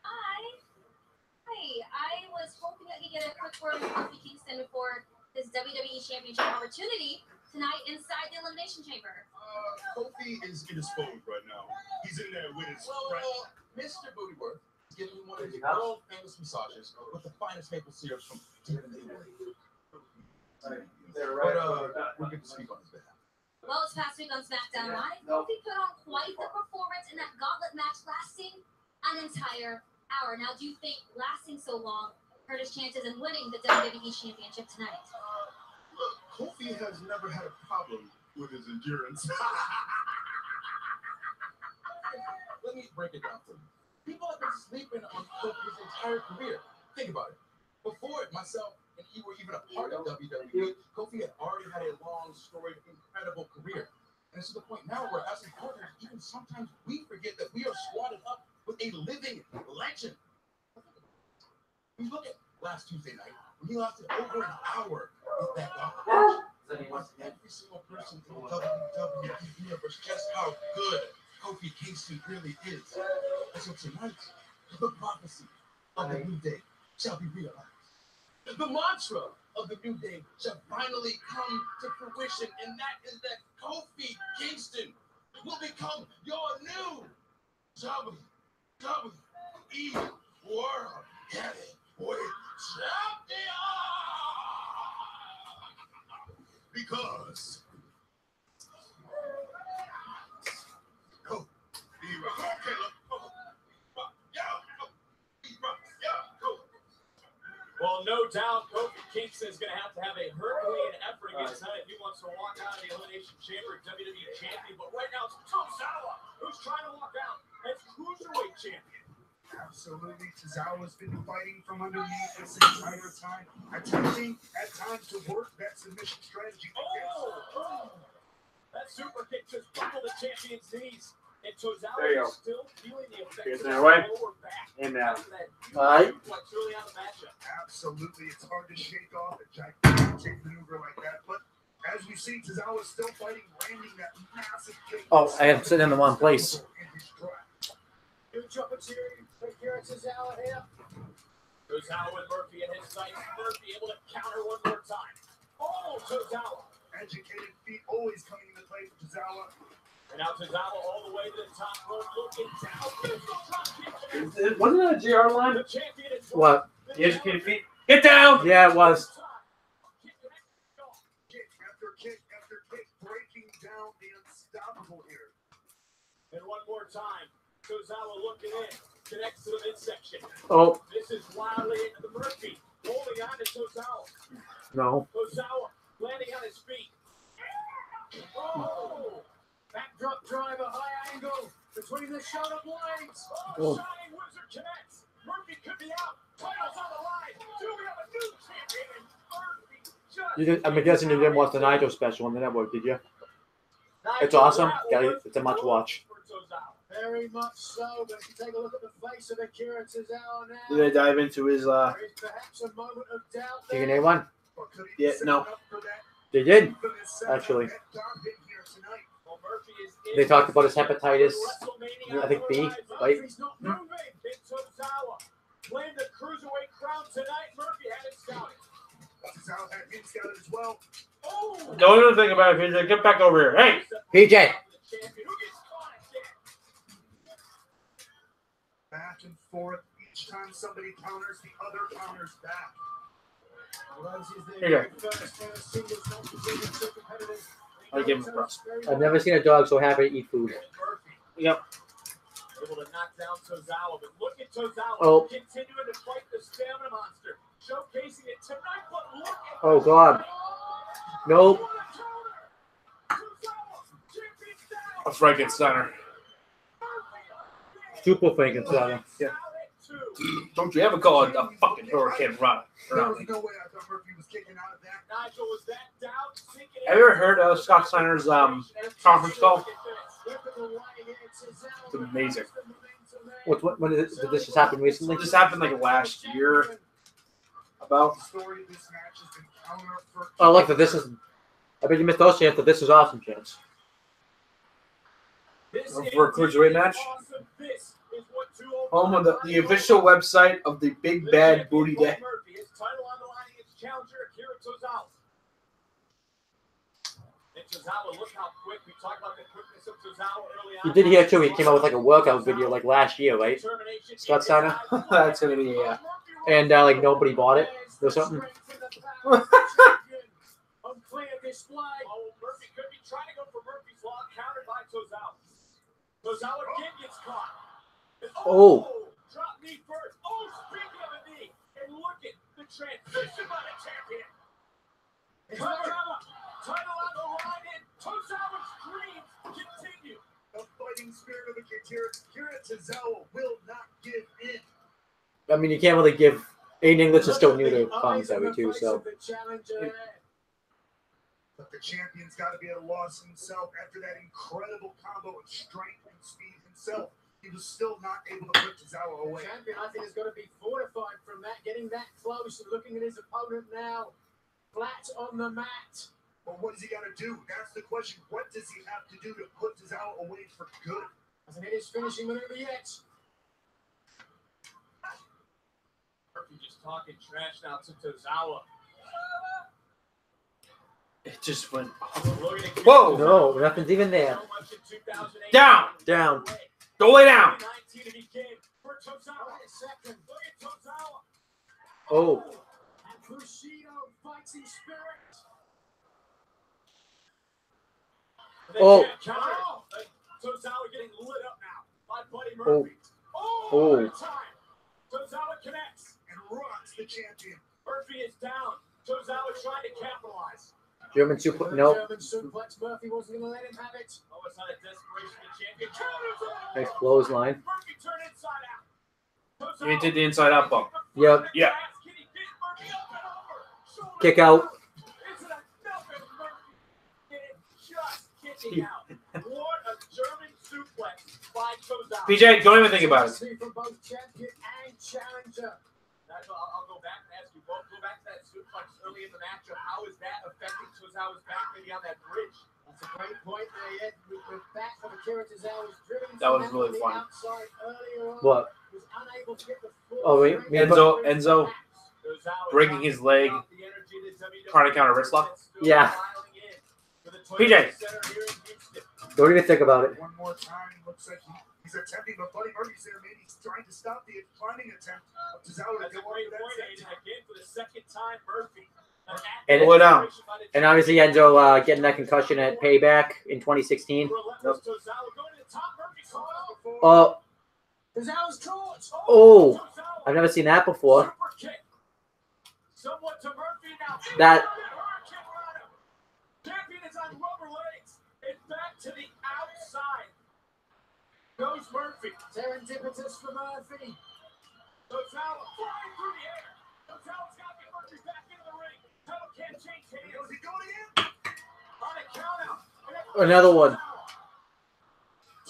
Hi, I was hoping I could get a quick word with Kofi Kingston before his WWE Championship opportunity tonight inside the Elimination Chamber. Kofi is indisposed right now. He's in there with his Mr. Bootyworth is giving him one of his world famous massages with the finest maple syrup from deep in the England. But we're good to speak on his behalf. Well, this past week on SmackDown Live, Kofi put on quite the performance in that gauntlet match lasting an entire hour. Now, do you think lasting so long hurt his chances in winning the WWE Championship tonight? Look, Kofi has never had a problem with his endurance. Let me break it down for you. People have been sleeping on Kofi's entire career. Think about it. Before it, myself and he were even a part of WWE, Kofi had already had a long, storied, incredible career. And it's to the point now where, as partners, even sometimes we forget that we are squatted up with a living legend. We look at last Tuesday night, when he lasted over an hour with that match. Every single person in the WWE universe just how good Kofi Kingston really is. And so tonight, the prophecy of the New Day shall be realized. The mantra of the New Day shall finally come to fruition, and that is that Kofi Kingston will become your new WWE World Heavyweight Champion. Because Well, no doubt, Kofi Kingston is going to have a Herculean effort against tonight if he wants to walk out of the Elimination Chamber WWE champion. But right now, it's Tozawa who's trying to walk out as Cruiserweight champion. Tozawa's been fighting from underneath this entire time, attempting at times to work that submission strategy. That super kick just buckled the champion's knees. And Tozawa There you go. is still feeling the effects Here's of their that way. lower back. And now. After that huge All right. suplex early on the matchup. Absolutely, it's hard to shake off a gigantic maneuver like that, but as we see, Tozawa still fighting, landing that massive kick. Oh, I am sitting in the wrong place. Huge opportunity for Kira Tozawa here. Tozawa with Murphy at his sights. Murphy able to counter one more time. Oh, Tozawa. Educated feet always coming into play for Tozawa. And now Tozawa all the way to the top rope, looking down. Beautiful drop kick. Wasn't that a GR line? The champion is What? The educated feet. Get down! Yeah, it was. Kick after kick after kick, breaking down the unstoppable here. And one more time. Tozawa looking in. Connects to the midsection. Oh, This is wildly into the Murphy. Holding on to Tozawa. no. Tozawa landing on his feet. Oh! Backdrop driver, high angle between the shoulder blades. Oh. Shining Wizard connects. Murphy could be out. Titles on the line. Do we have a new champion? Murphy just. You did, I'm guessing you didn't watch the Nitro special on the network, did you? It's awesome. It's a must watch. Very much so, but if you take a look at the face of Akira Tozawa now, Did they dive into his there is perhaps a moment of doubt Do you there. name one? But could he Yeah, set no. up for that They did. infamous set Actually. that got him here tonight? Well, Murphy is in They talked about his hepatitis. WrestleMania I think B, arrives. right? Murphy's not moving. Big Tozawa claimed the cruiserweight crown tonight. Murphy had it scouted. Tozawa had him scouted as well. Oh! The only other thing about it is get back over here. Hey! PJ. The champion who gets caught again. Back and forth. Each time somebody counters, the other counters back. Here you I give him props. I've never seen a dog so happy to eat food. Yep. Able to knock down Tozawa, but look at Tozawa Oh. continuing to fight the stamina monster, showcasing it tonight. But look at Oh, God. Nope. A Frankensteiner. Super Frankenstein. Yeah. Don't you ever call it a fucking hurricane run There around was me. no way I thought Murphy was kicking out of that. Nigel, was that doubt sinking in? Have you ever heard of Scott Steiner's conference call? It's amazing. When did this just happen recently? This happened like last year. About The story of this match has been counter for Oh, look, this is. I bet you missed those chance, but this is awesome chance. For a cruiserweight match? Home of the official website of the Big Bad Booty Day. You did hear too. He came out with like a workout video like last year, right? Scott Steiner. That's gonna be And like nobody bought it or something. Unclear display. Oh, Murphy could be trying to go for Murphy's Law, countered by Tozawa. Tozawa again gets caught. Oh. Drop knee first. Oh, speaking of a knee. And look at the transition by the champion. Tozawa, title on the line, and Tozawa's dreams continue. the fighting spirit of Akira Tozawa will not give in. I mean, you can't really give. Aiden English is still new to commentary too, so. But the champion's got to be at a loss himself after that incredible combo of strength and speed himself. He was still not able to put Tozawa away. Champion, I think, is going to be fortified from that, getting that close and looking at his opponent now, flat on the mat. But what does he got to do? That's the question. What does he have to do to put Tozawa away for good? Hasn't hit his finishing maneuver yet. Murphy just talking trash now to Tozawa. It just went. Whoa! No, nothing's even there. Down! Down. Go lay down! Oh. Oh. Tozawa getting lit up now by Buddy Oh. Murphy. Oh. Tozawa connects And rocks the champion. Murphy is down. Tozawa trying to capitalize. German super. No. German suplex. Murphy wasn't going to let him have it. Oh, it's not a desperation. The champion counters it. Nice clothesline. Murphy turned inside out. You did the inside out bump. Yep. Yeah. Kick out. PJ, don't even think about it. I'll go back and ask you both. Go back to that suplex early in the matchup. How is that affecting Tozawa's back maybe on that bridge? That's a great point there. With back from Akira Tozawa's driven. That was really fun. What? Was unable to get the full Oh, wait. Enzo breaking his leg, trying to counter wrist lock. Yeah. PJ. Don't even think about it. One more time. Looks like he's attempting, but Buddy Murphy's there. Maybe he's trying to stop the climbing attempt of Tozawa to go over that again for the second time, Murphy. And pull it down. And obviously Enzo getting that concussion at Payback in 2016. Oh. Oh. I've never seen that before. That. Champion is on rubber legs. It's back to the outside. Goes Murphy. Serendipitous for Murphy. Tozawa flying through the air. Tozawa's got to get Murphy back into the ring. Title can't change hands. Is he going in? On a count out. Another one.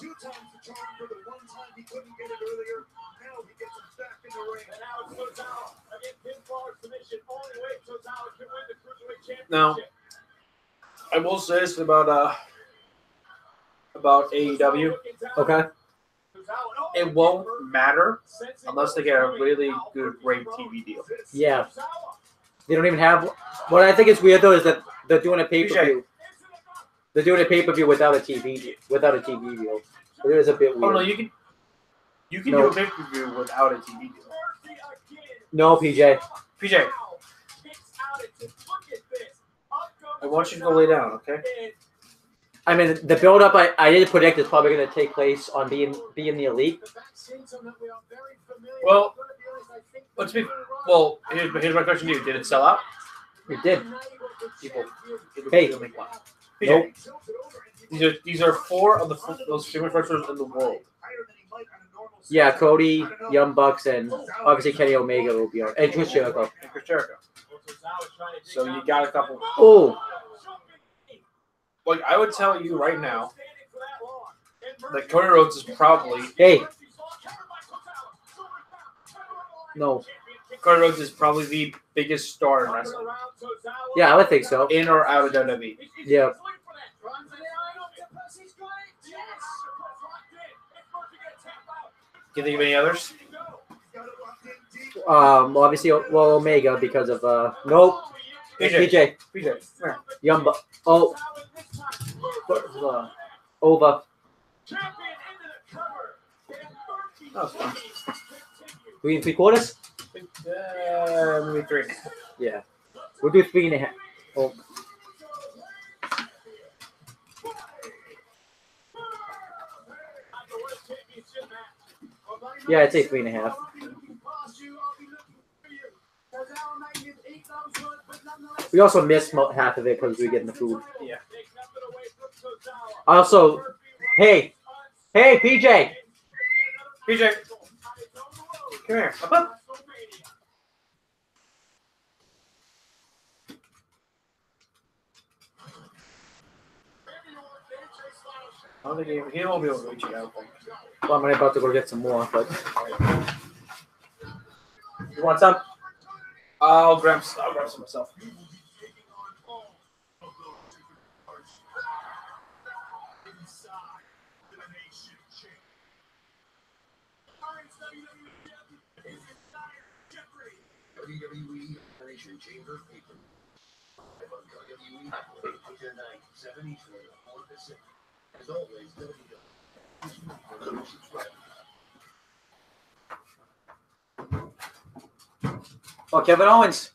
2 times the charm for the 1 time he couldn't get it earlier. Now he gets him back in the ring. And now it's Tozawa. Again, pinfall or submission. Only way Tozawa can win the Cruiserweight Championship. No. I will say this about AEW. Okay. It won't matter unless they get a really good, great TV deal. Yeah. They don't even have. What I think is weird though is that they're doing a pay-per-view. They're doing a pay-per-view without a TV deal. It is a bit weird. Oh no, you can do a pay-per-view without a TV deal. No, PJ. PJ, I want you to go lay down, okay? I mean, the build-up I did predict is probably going to take place on being the Elite. Well, here's my question to you: did it sell out? It did. People Hey. make money. Nope. These are 4 of the most famous wrestlers in the world. Yeah, Cody, Young Bucks, and obviously Kenny Omega will be on, and Chris Jericho. And Chris Jericho. So you got a couple. Oh, Like I would tell you right now that Cody Rhodes is probably no. Cody Rhodes is probably the biggest star in wrestling. Yeah, I would think so. In or out of WWE. Yeah. Can you think of any others? Obviously, well, Omega because of nope. PJ. Young Bucks. Oh. Over. That was fun. 3 3/4? Maybe 3. Yeah. We'll do 3.5. Oh. Yeah, I'd say 3.5. We also missed half of it because we were getting the food. Yeah. Also, hey, PJ. PJ, come here. Up, up. I don't think he won't be able to reach you. I don't think. Well, I'm about to go get some more, but you want some? I'll grab some myself. WWE Elimination Chamber Paper. WWE tonight, 74%. As always, Oh, Kevin Owens.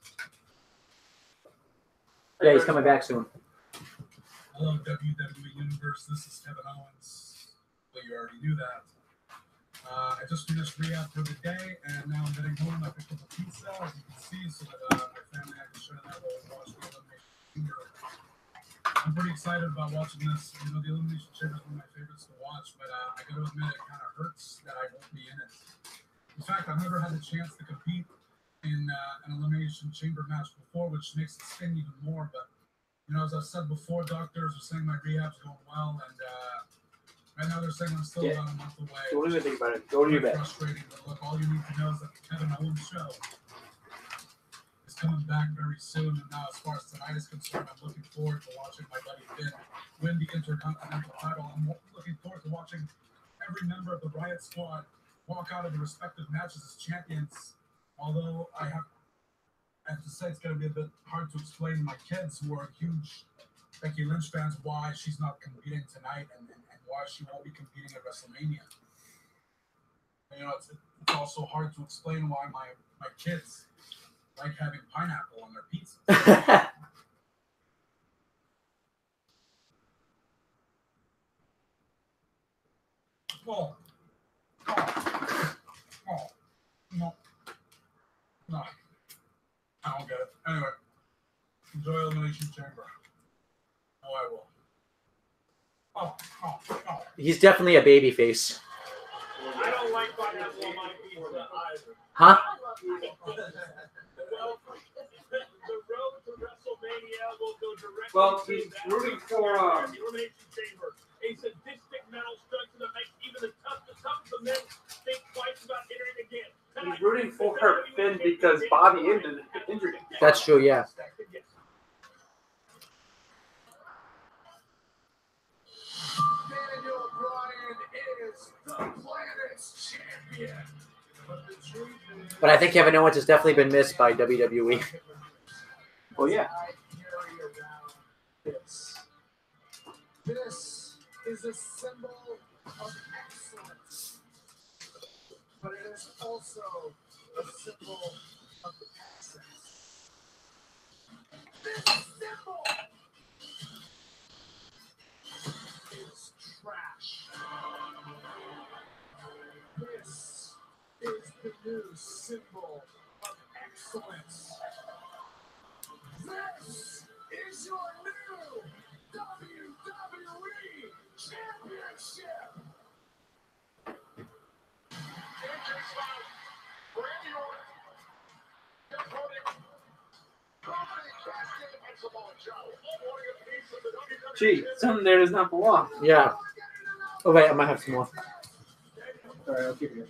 Yeah, he's coming back soon. Hello, WWE Universe. This is Kevin Owens. Well, you already knew that. I just finished rehab for the day, and now I'm getting home. I picked up a pizza, as you can see, so that my family I can share that while we watch the Elimination Chamber. I'm pretty excited about watching this. You know, the Elimination Chamber is one of my favorites to watch, but I got to admit, it kind of hurts that I won't be in it. In fact, I've never had the chance to compete in an Elimination Chamber match before, which makes it sting even more. But, you know, as I've said before, doctors are saying my rehab's going well, and right now they're saying I'm still about a month away. Don't even think about it. Go to your bed. Frustrating, but look, all you need to know is that the Kevin Owen show is coming back very soon. And now, as far as tonight is concerned, I'm looking forward to watching my buddy Finch win the Intercontinental title. I'm looking forward to watching every member of the Riot Squad walk out of the respective matches as champions. Although I have to say it's going to be a bit hard to explain to my kids who are huge Becky Lynch fans why she's not competing tonight and why she won't be competing at WrestleMania. And, you know, it's also hard to explain why my kids like having pineapple on their pizzas. Oh, no. I don't get it. Anyway, enjoy Elimination Chamber. Oh, I will. Oh. He's definitely a baby face. I don't like pineapple on my pizza either. Huh? Well, the road to WrestleMania will go directly Well, to he's that rooting for the Elimination Chamber. A sadistic metal structure that makes even the toughest of men think twice about entering again. He's rooting for Finn because Bobby injured him. That's true, yeah. Daniel Bryan is the planet's champion. But the truth is, But I think Kevin Owens has definitely been missed by WWE. Oh, yeah. I carry around this. This is a symbol of excellence, but it is also a symbol of access. This symbol is trash. This is the new symbol of excellence. This is your new WWE Championship. Gee, something there does not belong. Yeah. Oh, wait, I might have some more. All right, I'll keep it.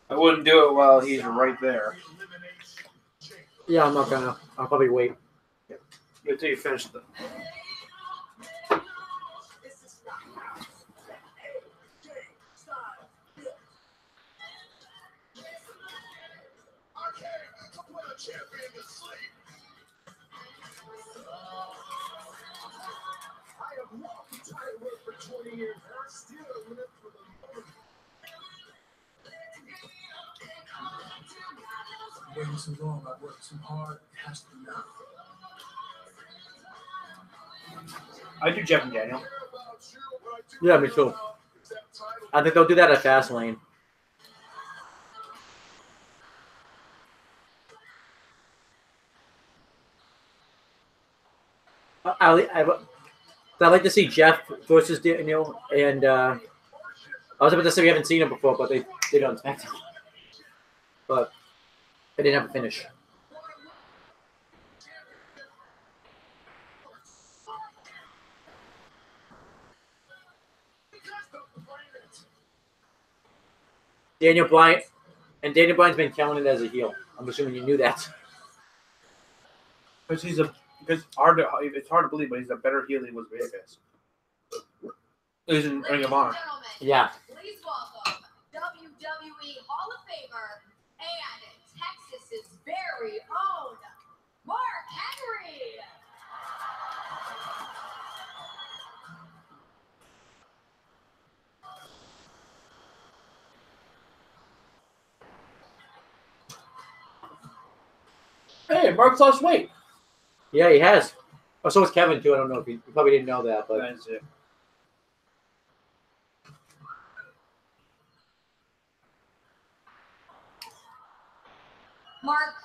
I wouldn't do it while he's right there. Yeah, I'm not gonna. I'll probably wait. Until you finish the. I have walked the tightrope for 20 years, and I still live for the moment. Waiting too long, I've worked too hard, it has to be now. I do Jeff and Daniel. Yeah, me too. I think they'll do that at Fastlane. I'd like to see Jeff versus Daniel, and I was about to say we haven't seen it before, but they did it on SmackDown. But they didn't have a finish. Daniel Bryan's been killing it as a heel. I'm assuming you knew that. Because it's hard to believe, but he's a better heel than he was Vegas. He's in Ring of Honor. Yeah. Please welcome WWE Hall of Famer and Texas's very own Mark Henry. Hey, Mark's lost weight. Yeah, he has. Oh, so is Kevin too. I don't know if you probably didn't know that, but That's it. Mark,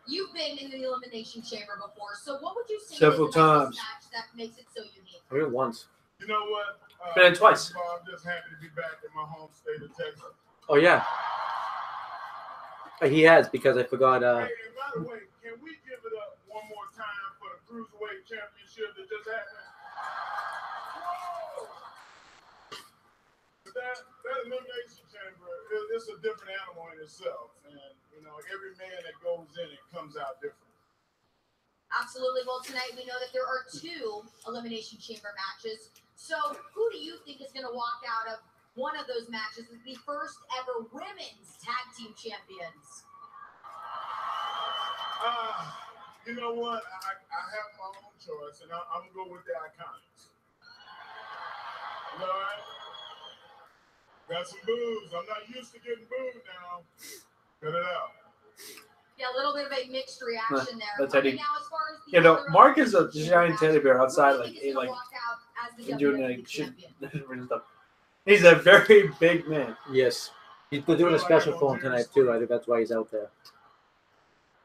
you've been in the Elimination Chamber before, so what would you say Several is about times. this match that makes it so unique? I mean once. You know what? Been in twice. I'm just happy to be back in my home state of Texas. Oh yeah. He has because I forgot. Hey, and by the way, can we give it up one more time for the Cruiserweight Championship that just happened? Whoa! That Elimination Chamber, it's a different animal in itself. And, you know, every man that goes in it comes out different. Absolutely. Well, tonight we know that there are 2 Elimination Chamber matches. So who do you think is going to walk out of one of those matches as the first ever women's tag team champions? You know what? I have my own choice, and I'm going to go with the Iconics. All right? Got some boos. I'm not used to getting booed now. Cut it out. Yeah, a little bit of a mixed reaction there. That's Eddie. Now, as far as the You know, other Mark is a Elimination giant Chamber teddy bear match, outside, who do like you think is gonna like walk out as the doing WWE like shit. champion? He's a very big man. Yes. He's been doing a special for him tonight too. I think that's why he's out there.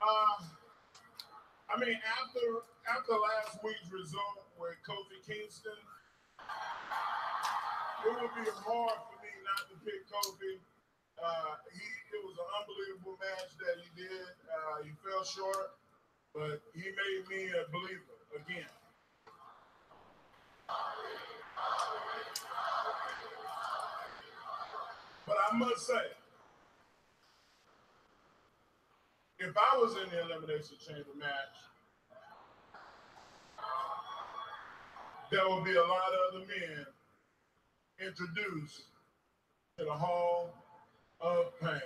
I mean, after last week's result with Kofi Kingston, it would be hard for me not to pick Kofi. It was an unbelievable match that he did. He fell short, but he made me a believer again. But I must say, if I was in the Elimination Chamber match, there would be a lot of other men introduced to the Hall of Pain.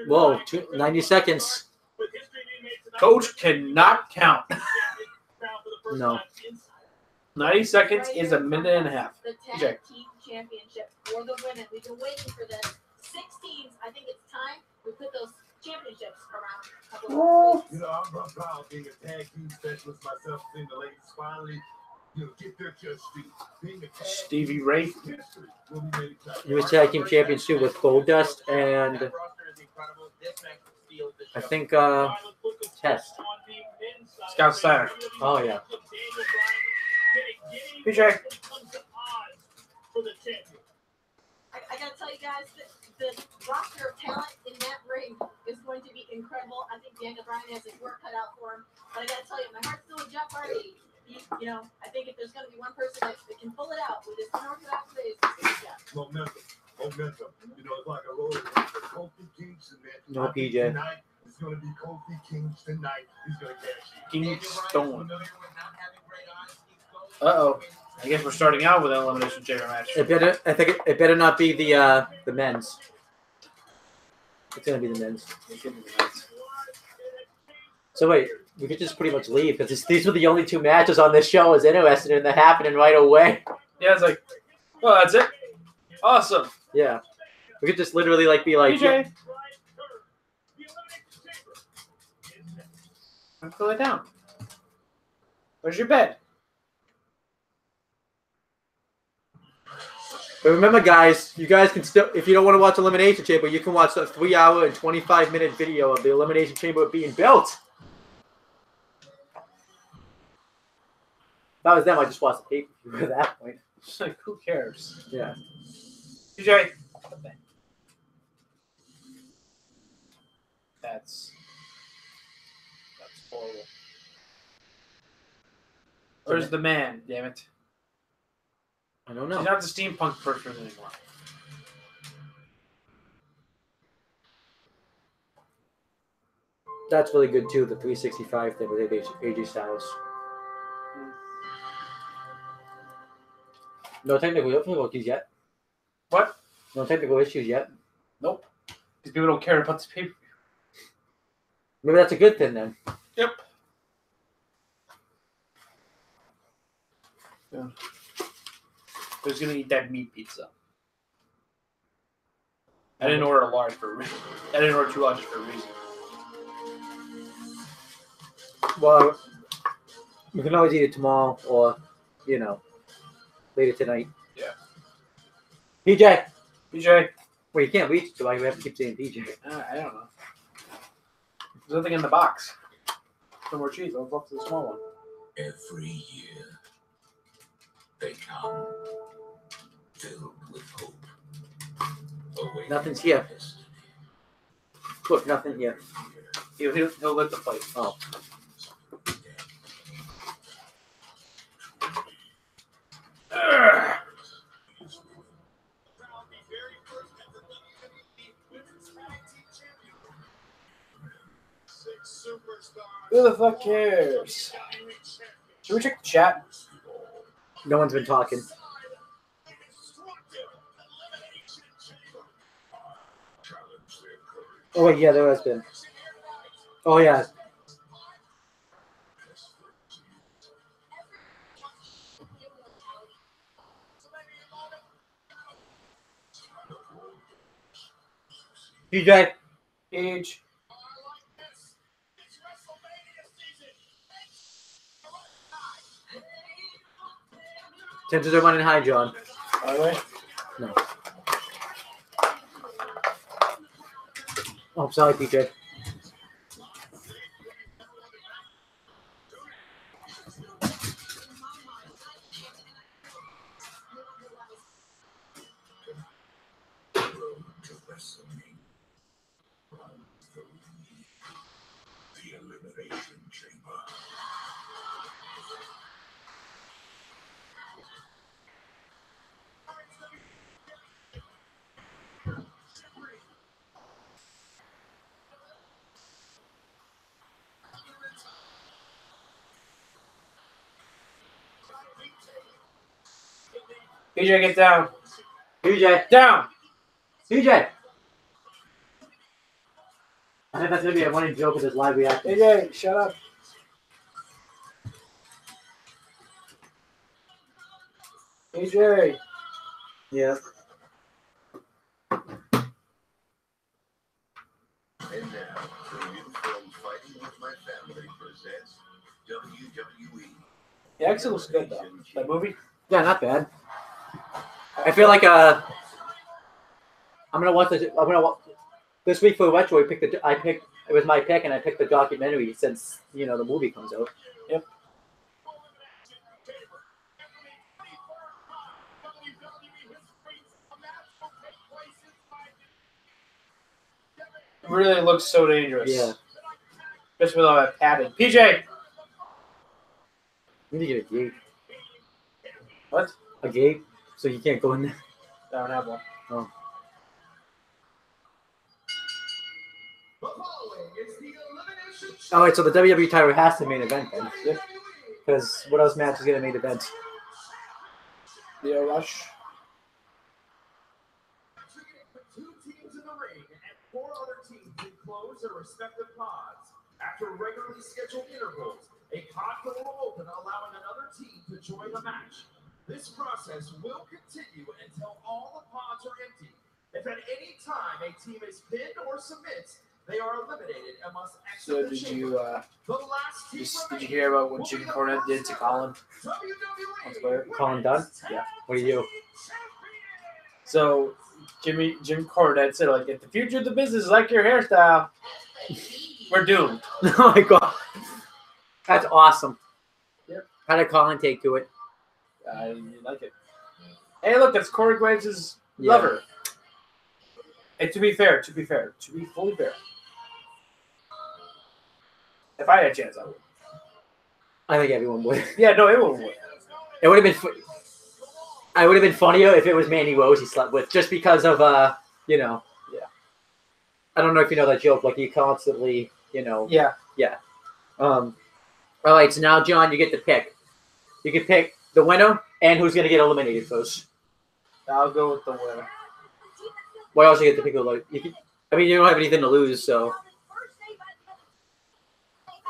Whoa, 90 seconds. Coach cannot count. No. 90 seconds is a minute and a half. The tag team championship for the women. We've been waiting for this. 6 teams. I think it's time we put those championships around a couple of weeks. You know, I'm proud of being a tag team specialist myself, seeing the ladies finally, get their just due. Being a tag Stevie Ray. history will be made. He was tag team champion too with Goldust and I think Test. Scott Steiner. Oh yeah. PJ. I gotta tell you guys, the roster of talent in that ring is going to be incredible. I think Daniel Bryan has his work cut out for him. But I gotta tell you, my heart's still with Jeff Hardy. I think if there's gonna be one person that can pull it out with his unorthodox ways, it's Jeff. Momentum. It's like a roller coaster. Kofi Kingston, man. No PJ. Tonight, it's going to be Kofi Kingston night. He's going to cash in. Kingston. Uh-oh. I guess we're starting out with an Elimination Chamber match. I think it better not be the men's. It's gonna be the men's. So wait, we could just pretty much leave because these were the only 2 matches on this show I was interested in. They're happening right away. Yeah, it's like, oh, that's it. Awesome. Yeah, we could just literally be like. PJ. I'm going down. Where's your bed? But remember, guys, you guys can still, if you don't want to watch Elimination Chamber, you can watch a 3-hour and 25-minute video of the Elimination Chamber being built. If I was them, I just watched the pay-per-view at that point. It's like, who cares? Yeah. PJ. That's horrible. Where's the man, damn it? I don't know. He's not the steampunk person anymore. That's really good too, the 365 thing with AJ Styles. No technical difficulties yet. What? No technical issues yet. Nope. Because people don't care about this paper. Maybe that's a good thing then. Yep. Yeah. Who's gonna eat that meat pizza? I didn't order a large for a reason. I didn't order 2 larges for a reason. Well, we can always eat it tomorrow or, you know, later tonight. Yeah. PJ. PJ. Well, you can't reach, so I have to keep saying PJ. I don't know. There's nothing in the box. No more cheese. I'll go up to the small one. Every year, they come filled with hope. Awaiting Nothing's here. destiny. Look, nothing here. He'll lift the plate. Oh. Who the fuck cares? Should we check the chat? No one's been talking. Oh, wait, yeah, there has been. Oh, yeah. PJ. Age. Tensions are running high, John. Are they? No. Oh, sorry, PJ. The Elimination Chamber. PJ, get down. PJ. Down. PJ. I think that's going to be a running joke with this live reaction. PJ, shut up. PJ. Yeah. And now, the new film Fighting With My Family presents WWE. The accent looks good though. That movie. Yeah, not bad. I feel like I'm gonna watch this. I'm gonna watch this week for retro. It was my pick, and I picked the documentary since the movie comes out. Yep. It really looks so dangerous. Yeah. Especially with all that padding. PJ. You need to get a gate. What? A gate, so you can't go in there. I don't have one. Oh. All right, so the WWE title has to main event then. Yep. Because what else match is gonna main event? Leo Rush. Two teams in the ring and 4 other teams enclose their respective pods. After regularly scheduled intervals, a pod will open, allowing another team to join the match. This process will continue until all the pods are empty. If at any time a team is pinned or submits, they are eliminated and must exit So the did chamber. you The last team did you hear about what Jim Cornette did to Colin? That's weird. Colin Dunn? Yeah. What do you do? So Jim Cornette said, like, if the future of the business is like your hairstyle, we're doomed. Oh my god. That's awesome. Yep. How did Colin take to it? I like it. Hey, look, it's Corey Graves' Yeah. lover. And to be fully fair, if I had a chance, I would. I think everyone would. Yeah, no, it would. It would have been. I would have been funnier if it was Mandy Rose he slept with, just because of Yeah. I don't know if you know that joke. Like you constantly, Yeah. All right, so now John, you get to pick. You can pick the winner and who's gonna get eliminated first. I'll go with the winner. Why else you get to pick a load? You don't have anything to lose, so.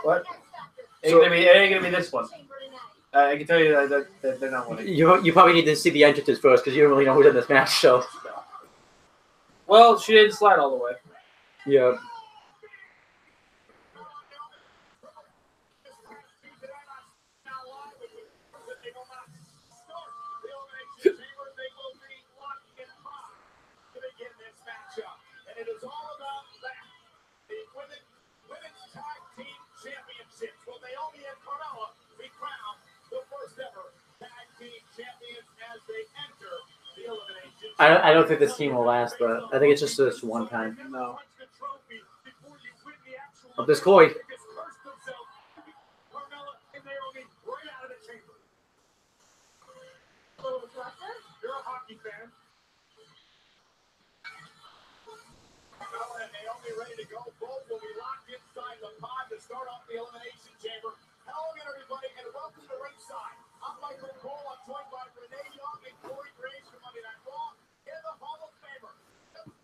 What? It ain't gonna be this one. I can tell you that they're not winning. You probably need to see the entrances first because you don't really know who's in this match. So. Well, she didn't slide all the way. Yeah. I don't think this team will last, but I think it's just this one time. No. Of this Koi. You're a hockey fan. Carmella and Naomi ready to go. Both will be locked inside the pod to start off the Elimination Chamber. Hello again, everybody, and welcome to ringside. I'm Michael Cole. I'm joined by Renee Young and Corey Graves from Monday Night Raw and the Hall of Famer.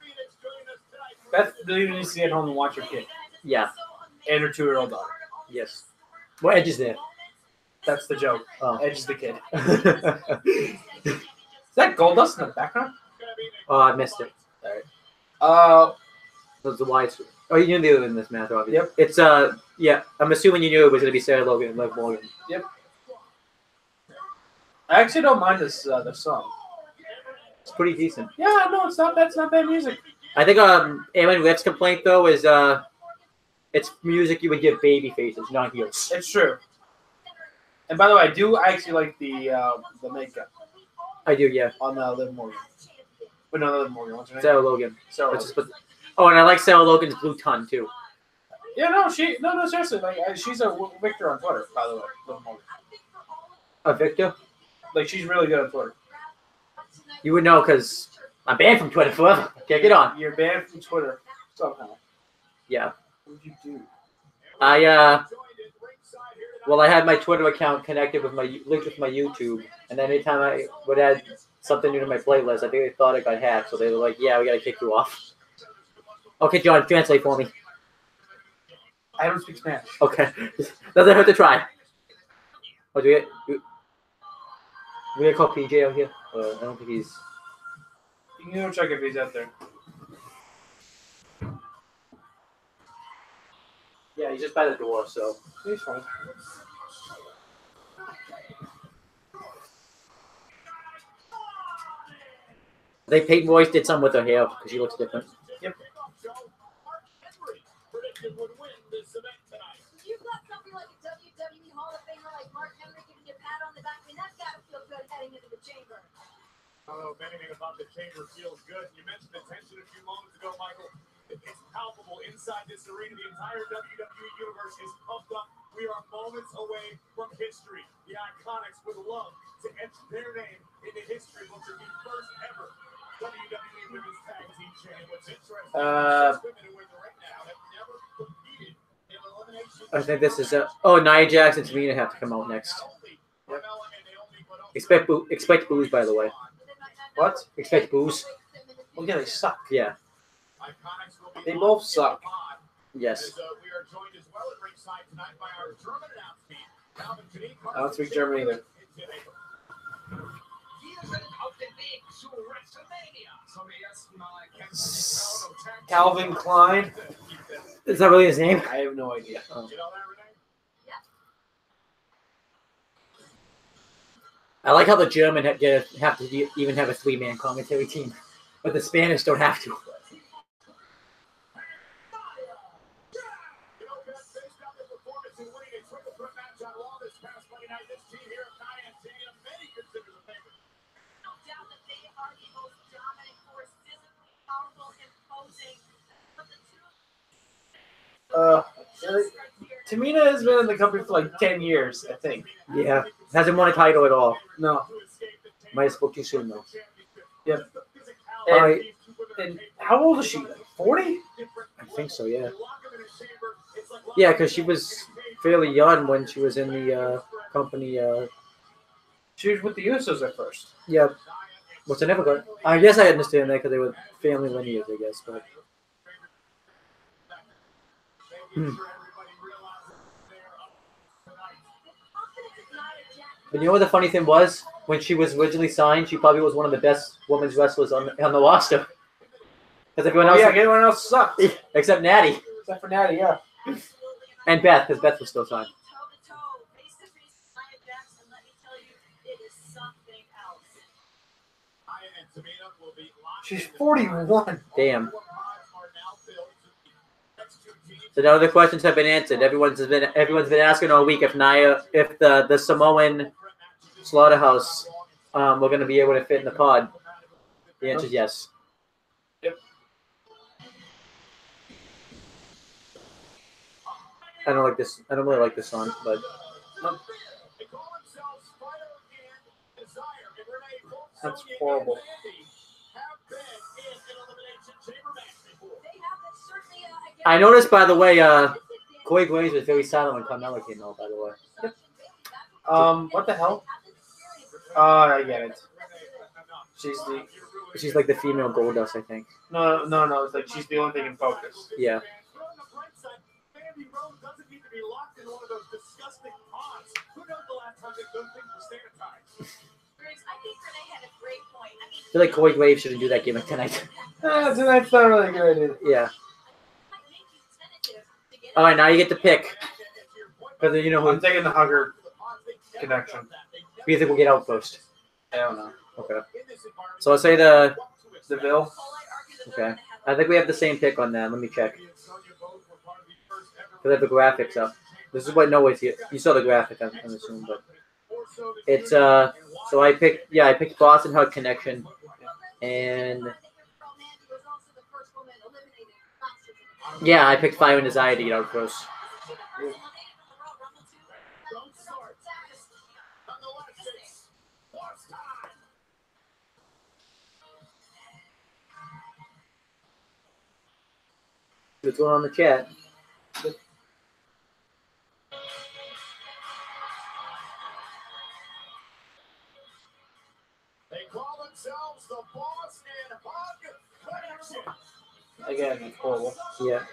Phoenix joining us tonight. Beth really needs to get home and watch her kid. Yeah. And her 2-year-old daughter. Yes. What Edge is there? That's the joke. Oh. Edge is the kid. Is that Goldust in the background? Oh, I missed it. Sorry. That's the wide. Oh, you knew the other in this match, obviously. Yep. It's yeah. I'm assuming you knew it was gonna be Sarah Logan and Liv Morgan. Yep. I actually don't mind this the song. It's pretty decent. Yeah, no, it's not. That's not bad music. I think Eamon Liv's complaint though is it's music you would give baby faces, not heels. It's true. And by the way, I do actually like the makeup I do, yeah. on Liv Morgan. But no, Liv Morgan. What's her name? Sarah Logan. Sarah Let's Logan. just put, and I like Sarah Logan's blue tongue too. Yeah, no, seriously, like she's a Victor on Twitter, by the way. Liv Morgan. A Victor? Like she's really good on Twitter. You would know because I'm banned from Twitter forever. Can't get on. You're banned from Twitter somehow. Yeah. What did you do? Well, I had my Twitter account connected with linked with my YouTube, and anytime I would add something new to my playlist, I think they thought it got hacked, so they were like, "Yeah, we gotta kick you off." Okay, John, translate for me. I don't speak Spanish. Okay, doesn't hurt to try. Oh, do we gotta call PJ out here? I don't think he's. You can go check if he's out there. Yeah, he's just by the door, so. He's fine. I think Peyton Royce did something with her hair because she looks different. Yep. You've got something like a WWE Hall of Famer like Mark Henry giving you a pat on the back. I mean, that's got to feel good heading into the chamber. I don't know if anything about the chamber feels good. You mentioned the tension a few moments ago, Michael. It's palpable inside this arena. The entire WWE universe is pumped up. We are moments away from history. The Iconics would love to etch their name into history books of the first ever WWE Women's Tag Team Champion. What's interesting is women who win the ring now have never competed in elimination. I think this is Nia Jax and Tamina have to come out next. Yep. Expect booze, by the way. What? Expect booze. Well, yeah, they suck. Yeah. They both suck. Yes. We are joined as well at ringside tonight by our German announce team. I don't speak German either. Calvin Klein. Is that really his name? I have no idea. Oh. I like how the German have to even have a 3-man commentary team, but the Spanish don't have to. Tamina has been in the company for like 10 years, I think. Yeah. Hasn't won a title at all. No. Might have spoke too soon, though. Yep. All right. And how old is she? 40? I think so, yeah. Yeah, because she was fairly young when she was in the company. She was with the Usos at first. Yeah. What's I never got? I guess I understand that because they were family lineage, I guess, but. But you know what the funny thing was? When she was originally signed, she probably was one of the best women's wrestlers on the roster. Because everyone else, everyone else sucked. except Natty Except for Natty, yeah. and Beth, because Beth was still fine. She's 41. Damn. So now the questions have been answered. Everyone's been asking all week if the Samoan slaughterhouse we're gonna be able to fit in the pod. The answer is yes. Yep. I don't like this. I don't really like this song, but That's horrible. I noticed, by the way, Corey Graves was very silent when Carmella came out. By the way. What the hell? I get it. She's like the female Goldust, I think. No. It's like she's the only thing in focus. Yeah. I feel like Corey Graves shouldn't do that gimmick tonight. That's not really good. Yeah. All right, now you get to pick. Because you know who I'm taking the hugger connection. Who you think will get out first? I don't know. Okay. So I'll say the Bill. Okay. I think we have the same pick on that. Let me check. Because I have the graphics up. This is what Noah's here. You saw the graphic, I'm assuming, but it's so I picked Boston Hug Connection, and yeah, I picked Fire and Desire to get out first. What's going on in the chat? They call themselves the Boss and Hug Connection. Again, it's horrible. Yeah.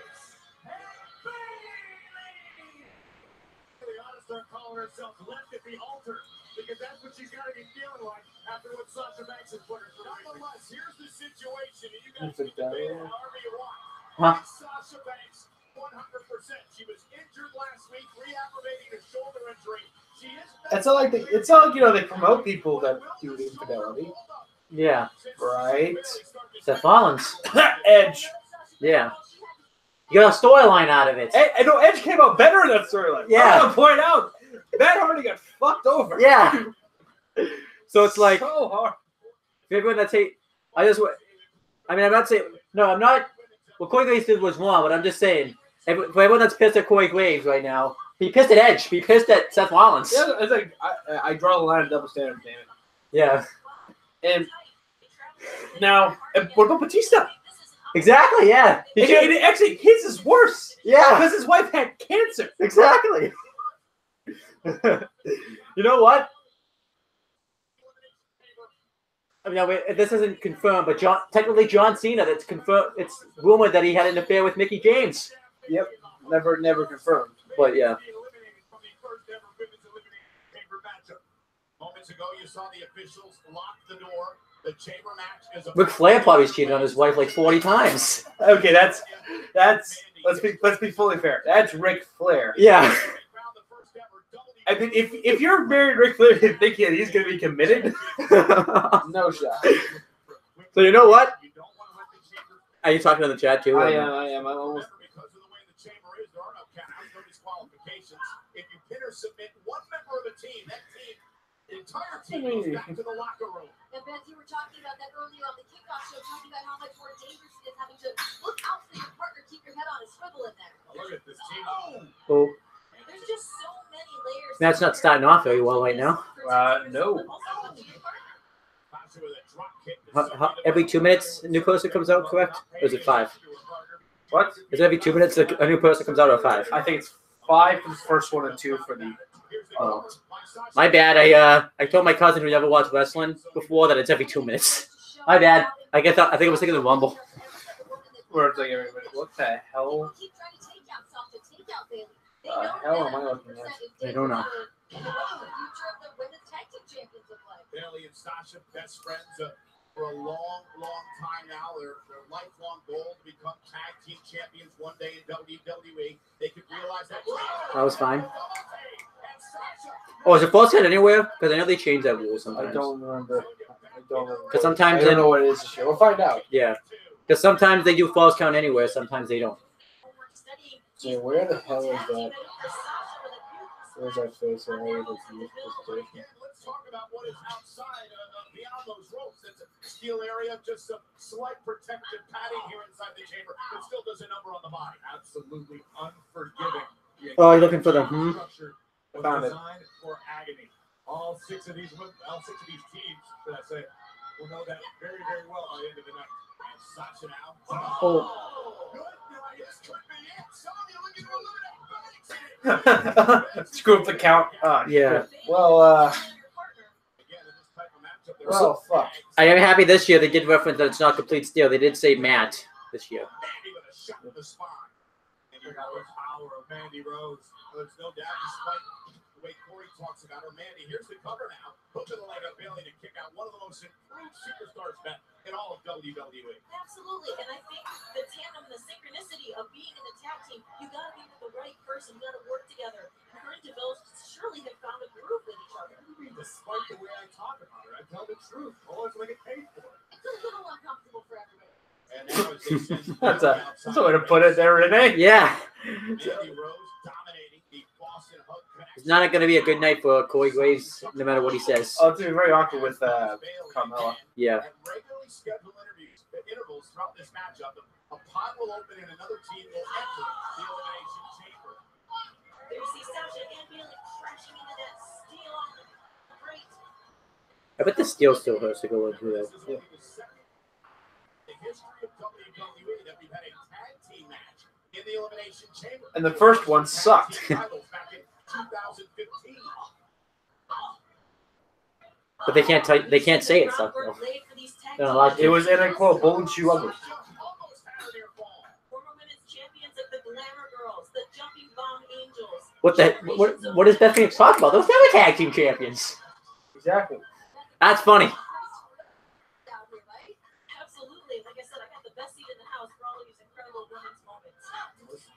They're calling herself Left at the Altar because that's what she's got to be feeling like after what Sasha Banks has put her through. Nonetheless, here's the situation. You guys can debate it however you want. Sasha Banks, 100%. She was injured last week, reaggravating a shoulder injury. It's not like they promote people that do infidelity. Yeah. Right. Seth Rollins. Edge. Yeah. You got a storyline out of it. I know Edge came out better in that storyline. Yeah. I want to point out Matt Hardy got fucked over. Yeah. So it's like so hard. everyone that's I'm not saying no. I'm not. What Corey Graves did was wrong, but I'm just saying for everyone that's pissed at Corey Graves right now, be pissed at Edge. Be pissed at Seth Rollins. Yeah, it's like I draw the line of double standard, damn it. Yeah. And now, what about Batista? Exactly, yeah. Actually, his is worse. Yeah. Because his wife had cancer. Exactly. You know what? I mean, this isn't confirmed, but technically John Cena, that's confirmed. It's rumored that he had an affair with Mickie James. Yep. Never confirmed. But yeah. Moments ago, you saw the officials lock the door. The chamber match is Ric Flair probably cheated on his wife like 40 times. Okay, that's let's be fully fair. That's Ric Flair. Yeah. I mean, if you're married Ric Flair and thinking he's gonna be committed, no shot. So you know what? Are you talking in the chat too? I am. I'm almost. If you pin or submit one member of the team, that team, the entire team goes back to the locker room. And Beth, you were talking about that earlier on the kickoff show, talking about how much more dangerous it is having to look out for your partner, keep your head on a swivel in there. Look at this team. Oh. There's just so many layers. That's not starting off very well right now. No. Every 2 minutes, a new person comes out, correct? Or is it 5? What? Is it every 2 minutes a new person comes out, or 5? I think it's 5 for the first one and 2 for the. Oh. My bad. I told my cousin who never watched wrestling before that it's every 2 minutes. My bad. I think I was thinking of the Rumble. Where it's like everybody. What the hell? Hell am I looking at? I don't know. Bailey and Sasha, best friends. For a long, long time now, their lifelong goal to become tag team champions one day in WWE. They could realize that. That was fine. Oh, is it false count anywhere? Because I know they change that rule I sometimes. don't remember. Because sometimes I don't know what it is this year. We'll find out. Yeah. Because sometimes they do false count anywhere, sometimes they don't. Yeah, where the hell is that? Where's that face? I know Let's talk about what is outside beyond those ropes. It's a steel area, just some slight protective padding here inside the chamber. It still does a number on the body. Absolutely unforgiving. Oh, you're looking for the Structure was Found it. designed for agony. All six of these teams, should I say, will know that very, very well by the end of the night. And Sasha now. Oh. This could be it. Sonya looking to eliminate. Screw up the count. Yeah. Well, Again, in this type of matchup, there well, fuck. I am happy this year they did reference that it's not complete steel. They did say matte this year. Mandy with a shot in the spine. And you got the power of Mandy Rose. There's no doubt, despite the way Corey talks about her, Mandy. Here's the cover now. Hook to the leg of Bailey to kick out one of the most improved superstars in all of WWE. Absolutely, and I think the tandem, the synchronicity of being in the tag team, you gotta be with the right person, you gotta work together. And her and DeVille surely have found a groove with each other. Despite the way I talk about her, I tell the truth. Always want to get paid for it. It's a little uncomfortable for everybody. And now as they send That's a way to put it there, Renee. Yeah. Mandy Rose dominating the Boston Hug Connection. It's not going to be a good night for Corey Graves, no matter what he says. Oh, it's gonna be very awkward with Carmella. Yeah. At regularly scheduled intervals throughout this matchup, a pot will open and another team will enter the elimination chamber. There you see Sasha and Bailey crashing into that steel. Great. I bet the steel still hurts to go into This that. is only the second in the history of WWE that we've had a tag team match in the elimination chamber. And the first one sucked. Titles back in 2015. But they can't say it sucked though. They're not allowed to. It was in a quote, "Bull and shoe ugly." Former women's champions of the Glamour Girls, the Jumping Bomb Angels. What is Beth Phoenix talking about? Those never tag team champions. Exactly. That's funny. Absolutely. Like I said, I got the best seat in the house for all of these incredible women's moments. Much as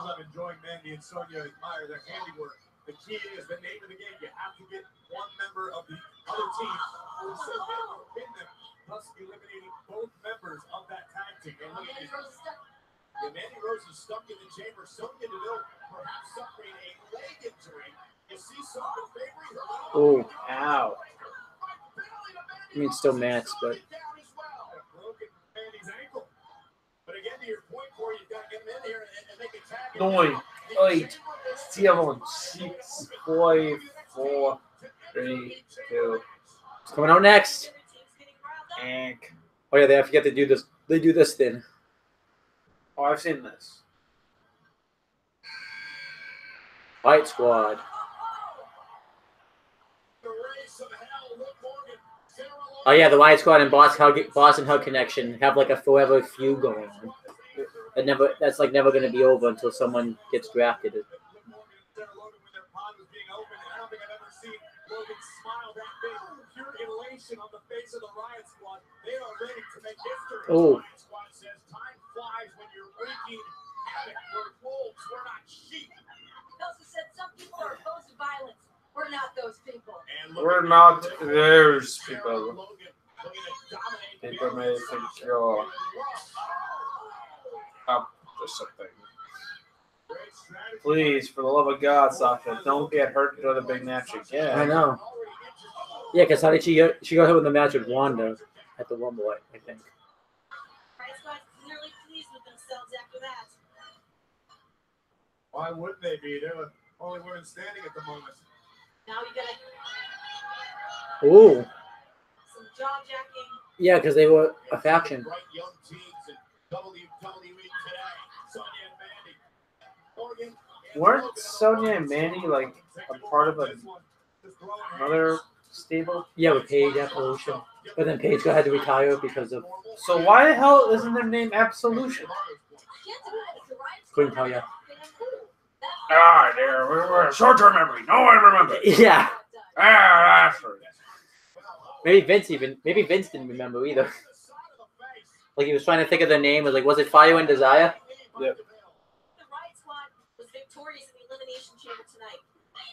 I'm enjoying Mandy and Sonya admire their handiwork, the key is the name of the game. You have to get one member of the other team to submit or pin them, thus eliminating both members of that tag team. And look at these. Yeah, Mandy Rose is stuck in the chamber. Sonya Deville perhaps suffering a leg injury. You see Sonya favoring her. Oh, Ow. I mean, still Matt's, but Broken Mandy's ankle. But again, to your point, Corey, you've got to get them in here and make a tag. 9, 8, 7, 6, 5, 4, 3, 2. it's coming out next. And Oh yeah, I forget to do this. They do this thing. oh, I've seen this. Fight Squad. Oh yeah, the Wyatt Squad and Boston Hug Connection have like a forever feud going on. That's like never going to be over until someone gets drafted. Oh. Kelsey said some people are opposed to violence. We're not those people. We're not those people. People may think you're up to something. Please, for the love of God, Sasha, don't get hurt in another big match again. I know. Yeah, because how did she got hit with the match with Wanda at the Rumble, I think. Riot Squad's clearly pleased with themselves after that. Why wouldn't they be? They're the only women standing at the moment. Now you got Ooh. some jaw jacking. Yeah, because they were a faction. Bright young teams in WWE today. Sonya and Mandy. Morgan. Weren't Sonya and Mandy like a part of another stable? Yeah, with Paige Absolution. But then Paige had to retire because of... So why the hell isn't their name Absolution? Couldn't tell you. Ah, there, we're short-term memory. No one remembers. Yeah. Ah, that's right. Maybe Vince didn't remember either. Like he was trying to think of the name. Was it Fire and Desire? Yep. The Riot Squad was victorious in the Elimination Chamber tonight.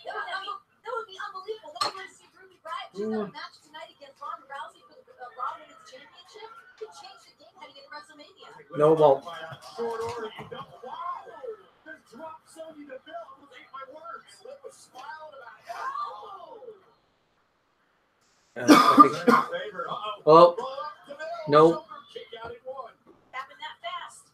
That would be unbelievable. Don't you want to see Ruby Riot choose a match tonight against Ronda Rousey for the Raw Women's Championship? Could change the game heading into WrestleMania. No, it won't. Short order, you don't. Wow! Just drop Sonya Deville. Almost ate my words. Lip was smiling about it. Oh, no. Happened that fast.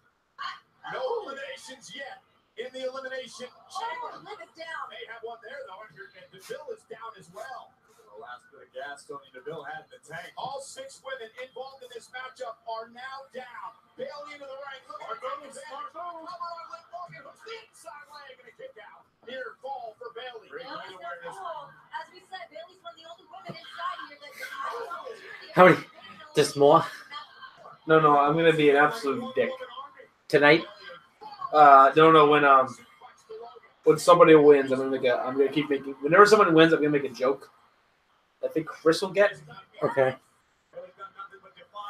No eliminations yet in the Elimination Chamber. Limit down. They have one there, though, and Deville is down as well. The last bit of gas Sonya Deville had in the tank. All 6 women involved in this matchup are now down. Bailey into the ring. Look at Bailey. Hooks the inside leg and a kick out. Near fall for Bailey. As we said, Bailey's one of the only women inside here that has the opportunity. How many? Just more No, I'm gonna be an absolute dick. tonight? No. When somebody wins, I'm gonna keep making. Whenever someone wins, I'm gonna make a joke. I think Chris will get. Okay.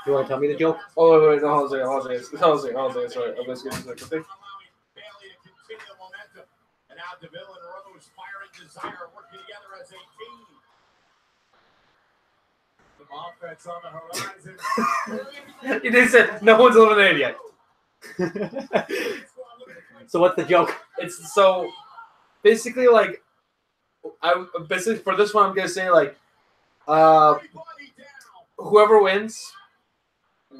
You want to tell me the joke? Oh wait, no, hold on a second. Sorry, I'm just getting the thing. Bailey to continue the momentum. And now Deville and Rose, Fire and Desire working together as a team. Some offense on the horizon. You did said no one's eliminated yet. So what's the joke? It's so basically like basically for this one I'm gonna say like whoever wins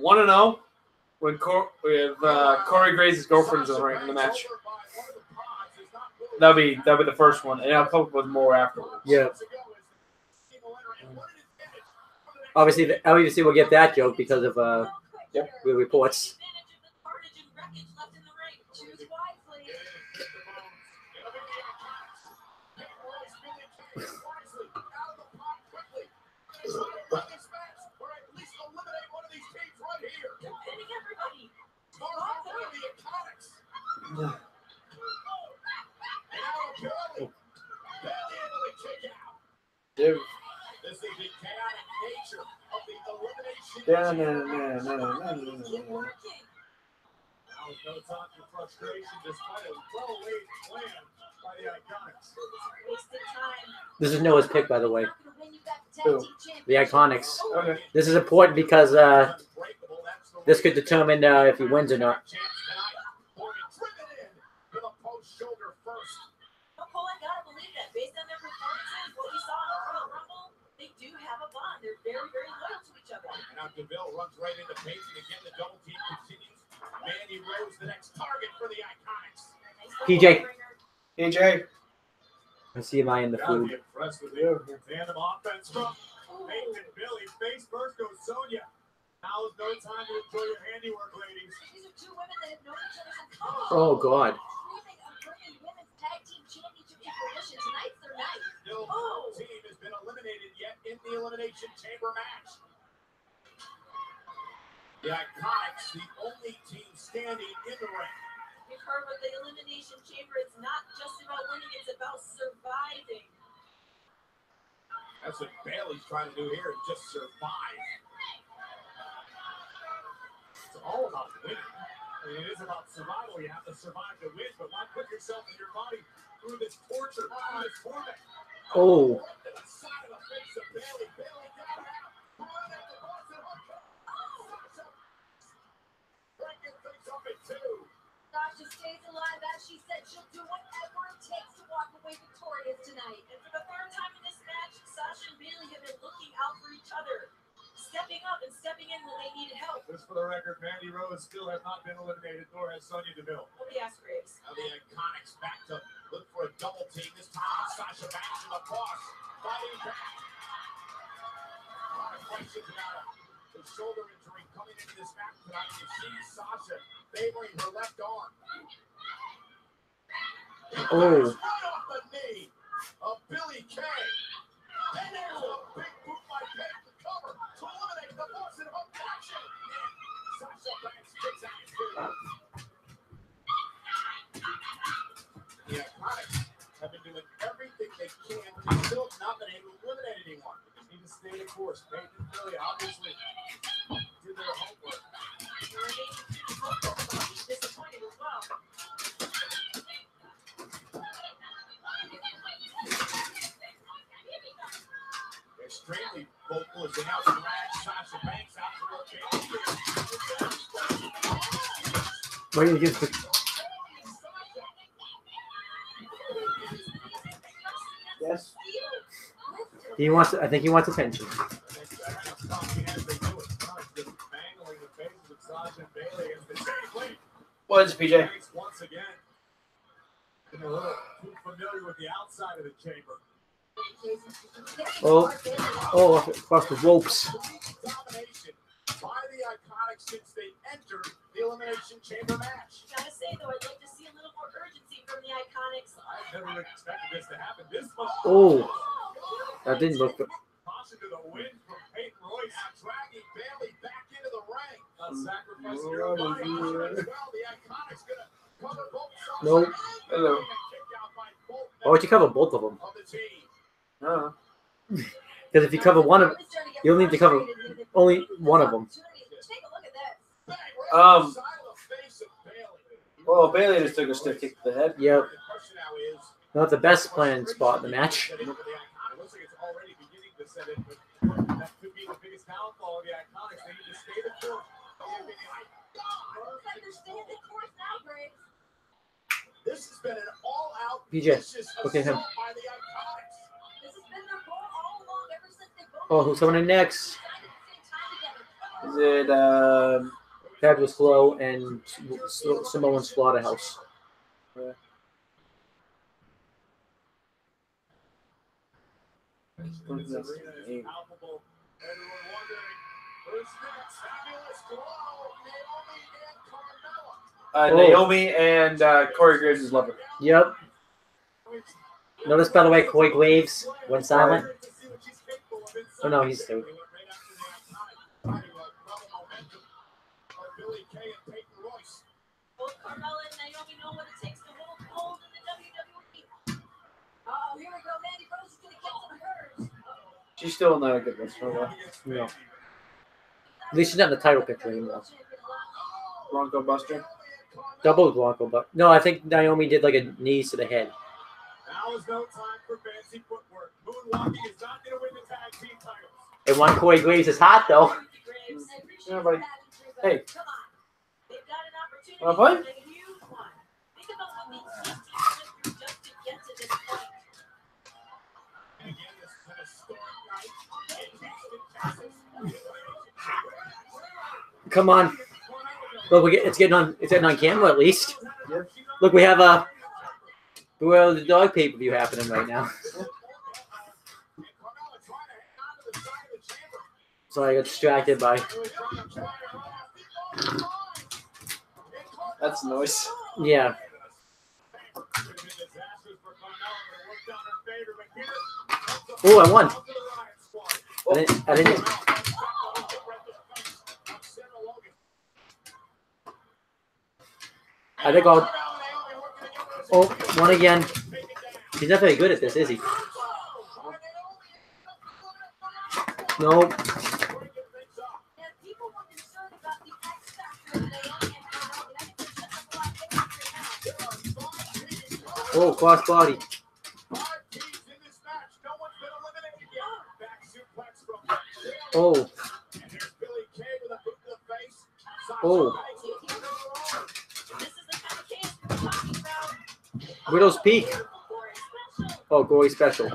1-0 when Corey Graves' girlfriend's in the match. That'll be the first one, and I'll come up with more afterwards. Yeah. Obviously we'll get that joke because of the reports. Dude. This is the chaotic nature of the elimination. No. Now with no time for frustration, despite a well-laid plan by the Iconics. This is Noah's pick, by the way. Who? The Iconics. Okay. This is important because this could determine if he wins or not. I gotta believe that. Based on their performances, what we saw in the Royal Rumble, they do have a bond. They're very, very loyal to each other. And now Deville runs right into Page, and again the double team continues. Mandy Rose, the next target for the Iconics. PJ. I see him eyeing the Gotta food. be impressed with you. Tandem offense from Page and Billy. Face first goes Sonya. Now is no time to enjoy your handiwork, ladies. These are two women that have known each other since Oh, God. Dreaming of bringing women's tag team championship to fruition. Tonight's their night. Still no team has been eliminated yet in the Elimination Chamber match. The Iconics, the only team standing in the ring. You've heard with the Elimination Chamber, it's not just about winning, it's about surviving. That's what Bailey's trying to do here, is just survive. It's all about winning. I mean, it is about survival. You have to survive to win, but why put yourself and your body through this torture, through this torment? Oh. To the side of the face of Bailey. Bailey down out. Run at the Boston Sasha. Breaking things up in two. Sasha stays alive, as she said, she'll do whatever it takes to walk away victorious tonight. And for the third time in this match, Sasha and Bailey have been looking out for each other, stepping up and stepping in when they needed help. Just for the record, Mandy Rose still has not been eliminated, nor has Sonya Deville. Nobody asked Graves. Now the Iconics back to look for a double team. This time Sasha back to the cross. Fighting back. A lot of questions about the shoulder injury coming into this match tonight. You see Sasha favoring her left arm. Oh. Right off the knee of Billy Kay. And there's a big boot by Kay to cover to eliminate the Boston Hub action. Sasha Banks kicks out his foot. The Iconics have been doing everything they can to still not been able to eliminate anyone. They just need to stayed the course. Peyton and Philly obviously did their homework. Disappointed as well. Extremely vocal as they now drag Sasha Banks out to Where you just Yes. he wants. I think he wants attention. What is it, PJ? Once again, a little too familiar with the outside of the chamber. Oh, across the ropes. Domination by the Iconics since they entered the Elimination Chamber match. Gotta say though, I'd like to see a little more urgency from the Iconics. I never expected this to happen this much. Oh, that didn't look good. Caution to the wind from Peyton Royce, dragging Bailey back into the ring. Sacrificing your own body as well. The Iconics gonna cover both sides. Nope. Hello. Why would you cover both of them? Of the team. Because if you cover one of, you'll need to cover only one of them. Take a look at this. Well, Bailey just took a stiff kick to the head. Yep. Not the best planned spot in the match. It looks like it's already beginning to set in, but that could be the biggest downfall of the Iconics. They need to stay the course. Looks like they're staying the course now, Graves. This has been an all-out PJ, vicious look at him. assault by the Iconics. This has been their goal all along, ever since they both Oh, who's coming in next? decided to same time together. Is it Fabulous Glow and Samoan Slaughterhouse. Palpable. Everyone wondering who's next. Fabulous Glow, Naomi and Carmella. Naomi and Corey Graves' lover? Yep. Notice, by the way, Corey Graves went silent. Oh no, he's still. Both Carmella and Naomi know what it takes to hold gold in the WWE. Oh, here we go. Mandy Rose is going to get some hers. She's still not a good wrestler. No. At least she's not in the title picture anymore. Bronco Buster. Double Blanco, but no, I think Naomi did like a knees to the head. Now is no time for fancy footwork. Moonwalking is not going to win the tag team titles. And one Corey Graves is hot though. Yeah, buddy. Hey. Come on. They've got an opportunity Wanna play? to win a huge one. Think about what these teams went through just to get to this point. And again, this is an historic night in Houston, Texas. Come on. Look, it's getting on camera at least. Yeah. Look, we have the dog pay-per-view happening right now. So I got distracted by. That's noise. Yeah. Oh, I won. I didn't. I think I'll. Oh, one again. He's not very good at this, is he? Nope. Oh, cross body. Oh. Oh. Widow's Peak. Oh, Gory Special.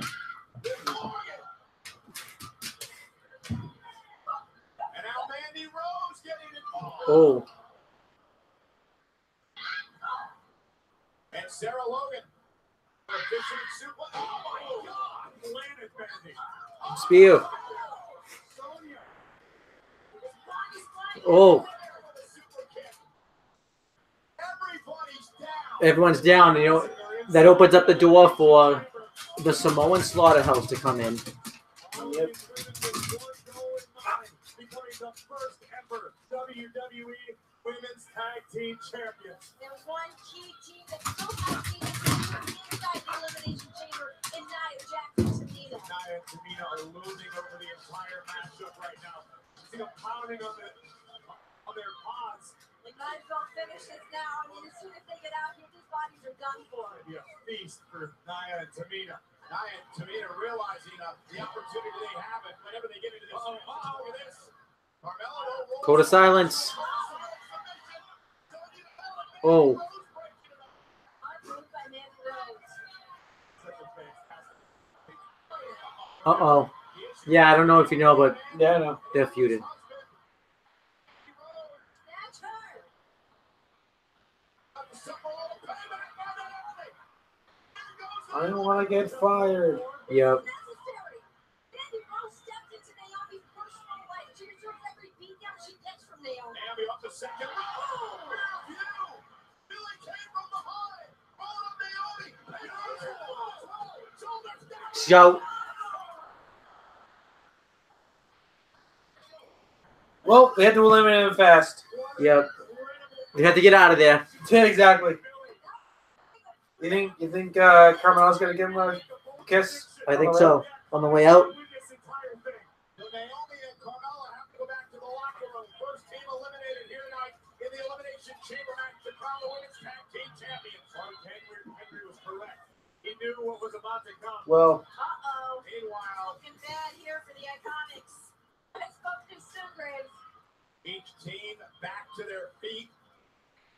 Oh. And Sarah Logan. Oh my God! Landed Mandy. Spear. Oh. Everyone's down. You know, that opens up the door for the Samoan Slaughterhouse to come in. Yep. Becoming the first ever WWE Women's Tag Team Champions. There's one key team that still has seen inside the Elimination Chamber in Nia Jax and Tamina. Nia and Tamina Tamina are losing over the entire matchup right now. You see them pounding on their pods. They might as well finish this now. I mean, as soon as they get out here, these bodies are done for. It'll be a feast for Nia and Tamina. Nia and Tamina realizing the opportunity they have it whenever they get into this. Over this. Carmelo Code of silence. Oh. Uh-oh. Yeah, I don't know if you know, but Yeah, I know. they're feuding. I don't want to get fired. Yep. Naomi up the second. Show. Well, they had to eliminate him fast. Yep. They had to get out of there. Yeah, exactly. You think Carmelo's gonna give him a kiss? I think so. On the way out. Naomi and Carmella have to go back to the locker room. First team eliminated here tonight in the Elimination Chamber match to crown the women's tag team champions. Henry was correct. He knew what was about to come. Well. Meanwhile, looking bad here for the Iconics. I spoke to Silgraves. Each team back to their feet,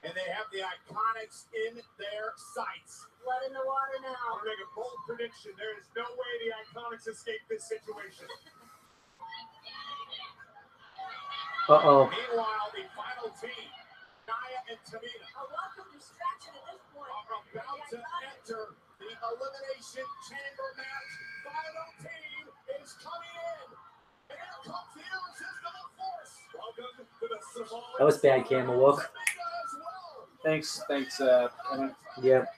and they have the Iconics in their sights. Blood in the water now. I'm going to make a bold prediction. There is no way the Iconics escape this situation. Uh-oh. Meanwhile, the final team, Nia and Tamina, A welcome distraction at this point. are about to enter the Elimination Chamber match. Final team is coming in. And here comes the irresistible force. Welcome to the Samoan. That was bad camera work. Thanks, Kevin. Yep.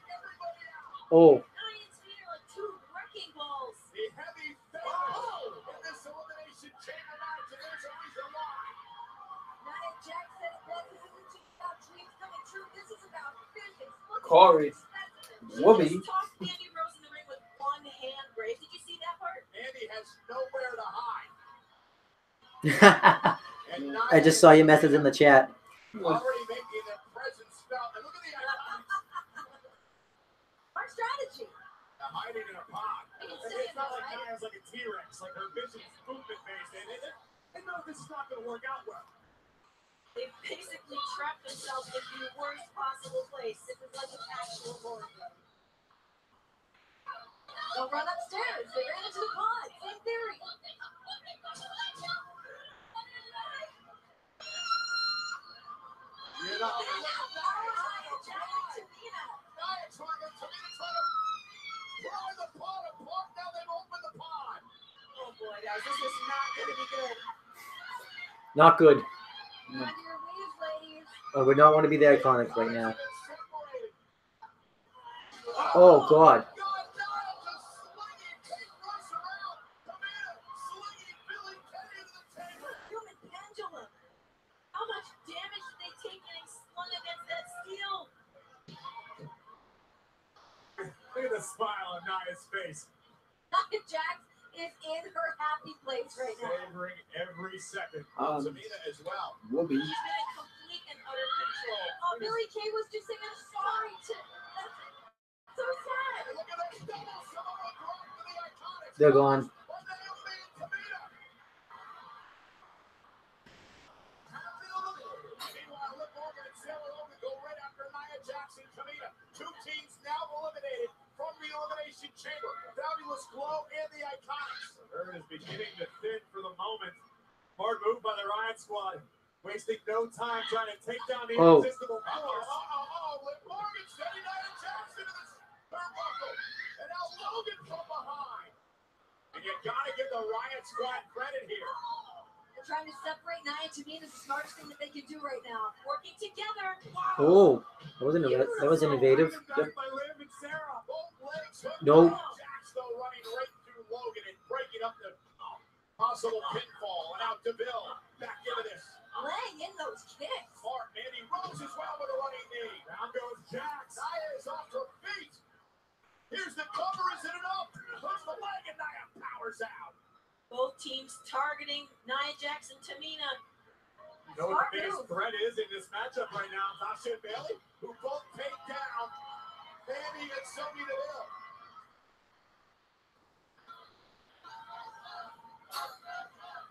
Oh. Giants feel like two wrecking balls. The heavy favorite in this Elimination Chamber match, and there's a reason why. Nia Jax says that this isn't just about dreams coming true. This is about physics. Corey. Whoopi. She just tossed Mandy Rose in the ring with one hand, Graves. Did you see that part? Andy has nowhere to hide. I just saw your message in the chat. Already making their presence felt. And look at the Our strategy. hiding in a pod. It's not like Nia's like a T-Rex, like her vision is movement based. They know this is not going to work out well. They basically trapped themselves in the worst possible place. This is like an actual horror movie. They'll run upstairs. They ran into the pod. Same theory. You know, Oh boy, guys, this is not going to be good. Not good. On your leaves, ladies. Oh, we don't want to be the Iconics right now. Oh, God. Human pendulum. How much damage did they take getting slung against that steel? Look at the smile on Nia's face. Nia Jax is in her happy place right now. Savoring every second. Tamina as well. Whoopi. She's been in complete and utter control. Oh, Billy Kay was just saying I'm sorry to. That's so sad. Look at those doubles. Someone drop for the Iconics. They're gone. Meanwhile, Liv Morgan and Sarah Logan go right after Nia Jax and Tamina. Two teams now eliminated from the Elimination Chamber. Fabulous Glow and the Iconics. The herd is beginning to thin for the moment. Hard move by the Riot Squad. Wasting no time trying to take down the irresistible force. Liv Morgan sending Nia Jax into the turnbuckle. And now Logan from behind. And you gotta give the Riot Squad credit here. They're trying to separate Nia and Tamina is the smartest thing that they can do right now. Working together. Oh, that was innovative. Yep. By Liv and Sarah. Both legs hooked Nope. up. Jax though running right through Logan and breaking up the possible pinfall. And out to Bill. Back into this. Laying in those kicks. Smart. Mandy Rose as well with a running knee. Down goes Jax. Nia is off her feet. Here's the cover. Is it enough? Puts the leg and Nia powers out. teams targeting Nia Jax and Tamina. You know what the biggest threat is in this matchup right now? Sasha and Bayley, who both take down Mandy and Sonya Deville.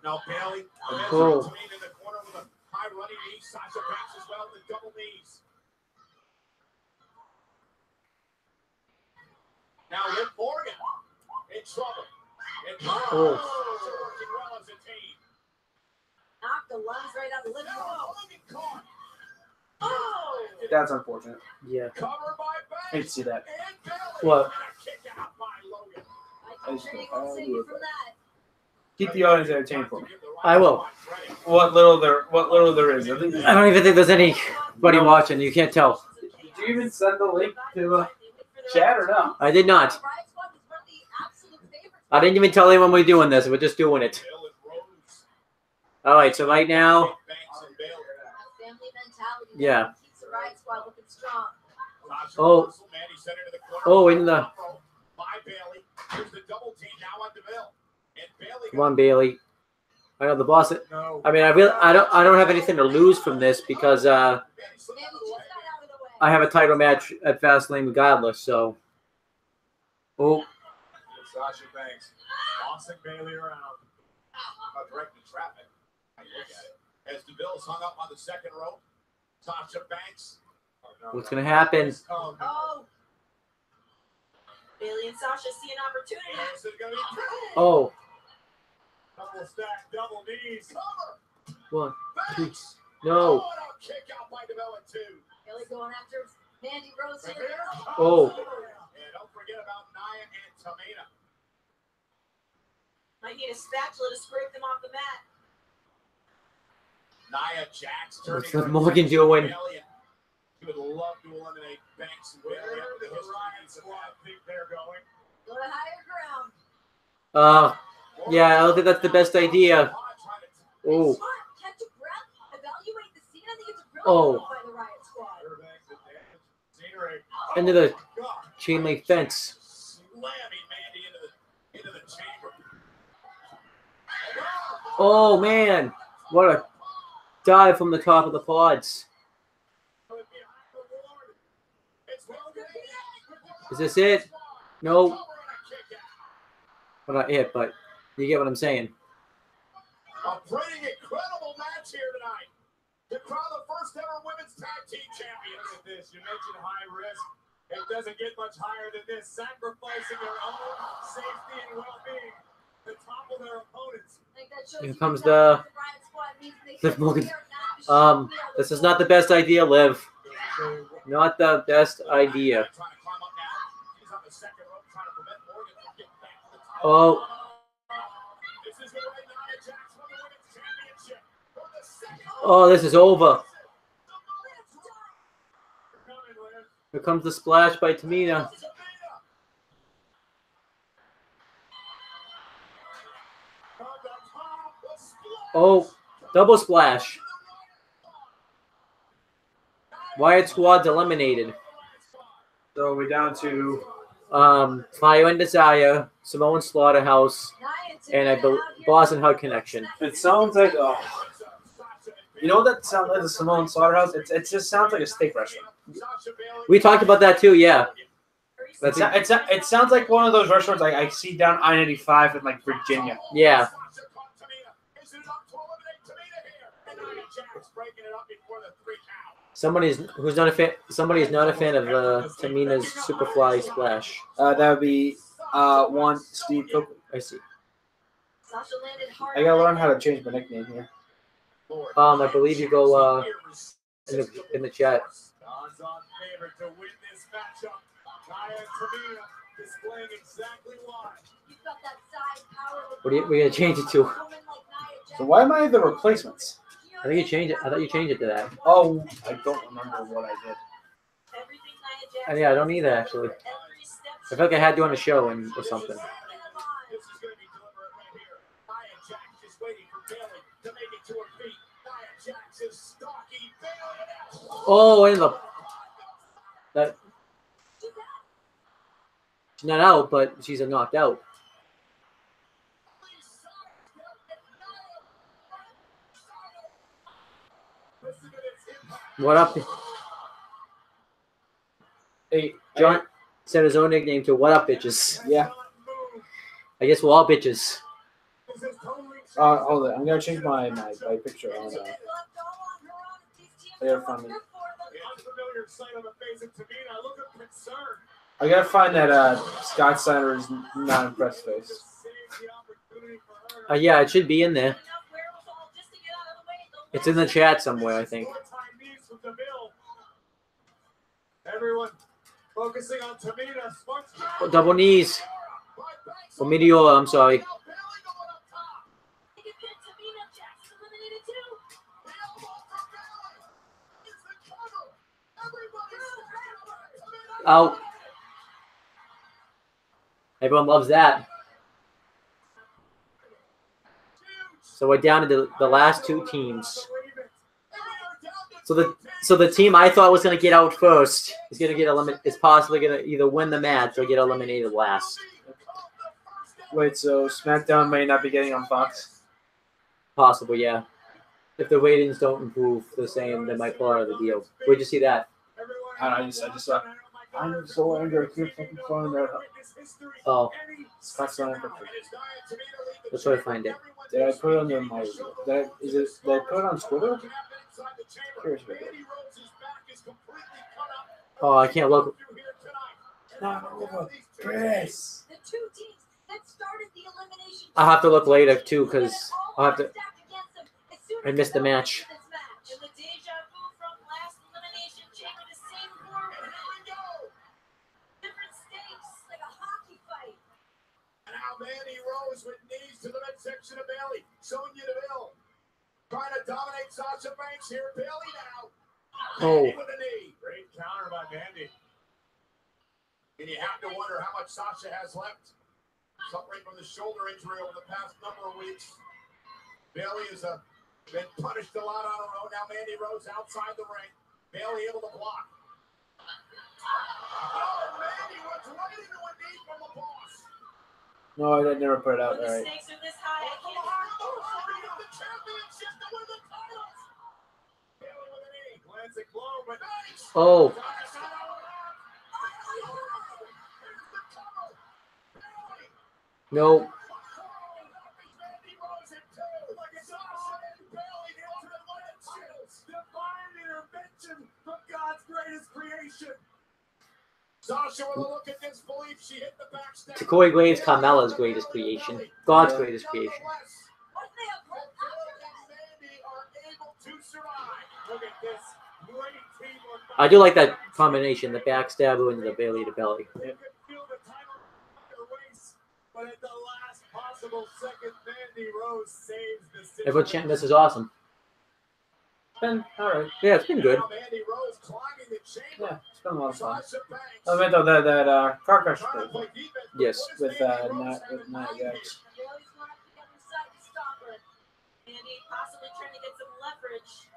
Now Bayley, Tamina in the corner with a high running knee. Sasha Banks as well with double knees. Now Liv Morgan in trouble. Working well as a team. Knocked the lungs right out of Liv. That's unfortunate. Yeah. Cover by Banks. I hate to see that. And Bayley. What? And a kick out by Logan. Keep the audience entertained for me. I will. What little there is. I don't even think there's anybody watching. You can't tell. Did you even send the link to chat or no? I did not. I didn't even tell anyone we're doing this. We're just doing it. All right. So right now, yeah. Oh, in the. Come on, Bailey. I know the boss. I mean, I don't have anything to lose from this because I have a title match at Fastlane regardless. So, Sasha Banks tossing Bayley around. Directing traffic. I look at it. As DeVille's hung up on the second rope. Sasha Banks. What's gonna happen? Oh. Bayley and Sasha see an opportunity. Oh. Double stack, double knees. 1, 2. No. Kick out by DeVille at 2. Bayley going after Mandy Rose here. Oh. And don't forget about Nia and Tamina. Might need a spatula to scrape them off the mat. Nia Jax What's Liv Morgan doing? She would love to eliminate Banks and Bayley after the history squad think they're going. Go to higher ground. Yeah, I don't think that's the best idea. Oh. Catch your breath. Evaluate the scene. I think it's a Oh. by the Riot Squad. Into the chain link fence. Slamming Mandy into the chamber. Oh man, what a dive from the top of the pods. Is this it? No. Well, not it, but you get what I'm saying. A pretty incredible match here tonight. To crown the first ever women's tag team champions. Look at this. You mentioned high risk. It doesn't get much higher than this. Sacrificing their own safety and well-being to topple their opponents. Here comes the Liv Morgan. This is not the best idea, Liv. Not the best idea. Oh. Oh, this is over. Here comes the splash by Tamina. Oh, double splash. Wyatt Squad's eliminated. So we're down to Fire and Desire, Samoan Slaughterhouse, and I believe Boston Hug Connection. It sounds like you know what that sounds like, the Samoan Slaughterhouse? It just sounds like a steak restaurant. We talked about that too, yeah. It sounds like one of those restaurants I see down I-95 in like Virginia. Yeah. Somebody is not a fan of Tamina's Superfly Splash. That would be one Steve Cook. I see. I gotta learn how to change my nickname here. I believe you go in the chat. What are we gonna change it to? So why am I the replacements? I think you changed it. I thought you changed it to that. Oh, I don't remember what I did. Yeah, I don't either actually. I feel like I had you on the show or something. Oh, in the that she's not out, but she's knocked out. What up? Hey, John said his own nickname to what up, bitches. Yeah. I guess we're all bitches. Hold on. I'm gonna change my picture on. I gotta find it. I gotta find that Scott Steiner's not impressed face. Yeah, it should be in there. It's in the chat somewhere, I think. Everyone focusing on Tamina. Oh, double knees. Or Meteor, I'm sorry. Out. Everyone loves that. So we're down to the last two teams. So the team I thought was going to get out first is going to get eliminated. Is possibly going to either win the match or get eliminated last. Wait, so SmackDown may not be getting on Fox? Possible, yeah. If the ratings don't improve the same, they might pull out of the deal. Where'd you see that? I just saw. I'm so angry. I can't fucking find that. Oh, Scott Steiner. let's try to find it. Did I put it under my? Did I put it on Twitter? Curious about it. Oh, I can't look. Chris. I'll have to look later too, because I'll have to. I missed the match. Mandy Rose with knees to the midsection of Bailey. Sonya Deville trying to dominate Sasha Banks here. Bailey now. Oh. With a knee. Great counter by Mandy. And you have to wonder how much Sasha has left. Suffering from the shoulder injury over the past number of weeks. Bailey has been punished a lot on her own. Now Mandy Rose outside the ring. Bailey able to block. Oh, Mandy runs right into a knee from the boss. No, I never put it out. All right. Stakes are this high. I can't Oh. No. Takoi Graves, Carmella's greatest creation. God's greatest creation. I do like that combination, the backstabber into the Bailey to belly. But at the last possible second, Mandy Rose saves the situation. Everyone chanting, this is awesome. Been all right. Yeah, it's been good. Yeah, it's been a lot of fun. I meant though that car crash thing. Yes. With Nia Jax. Mandy possibly trying to get some leverage.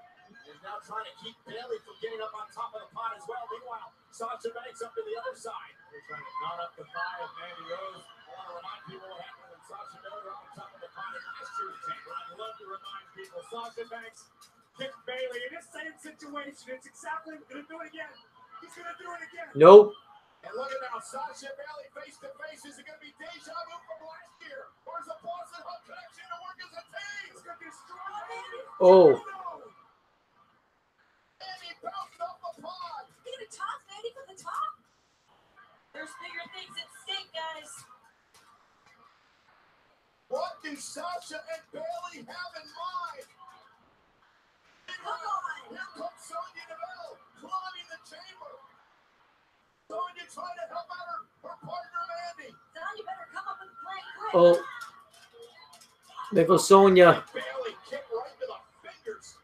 He's now trying to keep Bailey from getting up on top of the pot as well. Meanwhile, Sasha Banks up to the other side. They're trying to knot up the thigh of Mandy Rose. I want to remind people what happened when Sasha Banks up on top of the pot in last year's chamber. I'd love to remind people. Sasha Banks kicked Bailey in this same situation. It's exactly going to do it again. He's going to do it again. Nope. And look at now, Sasha Bailey face to face. Is it going to be deja vu from last year? Or is the Boston Hub connection to work as a team? It's going to destroy Mandy. Oh. Mandy bounced off the pod. He's going to toss Mandy from the top. There's bigger things at stake, guys. What do Sasha and Bailey have in mind? Come on. Here comes Sonya Deville climbing the chamber. Sonya trying to help out her partner Mandy. Sonya better come up with a plan quick. Oh. There goes Sonya. Bailey kicked right to the fingers.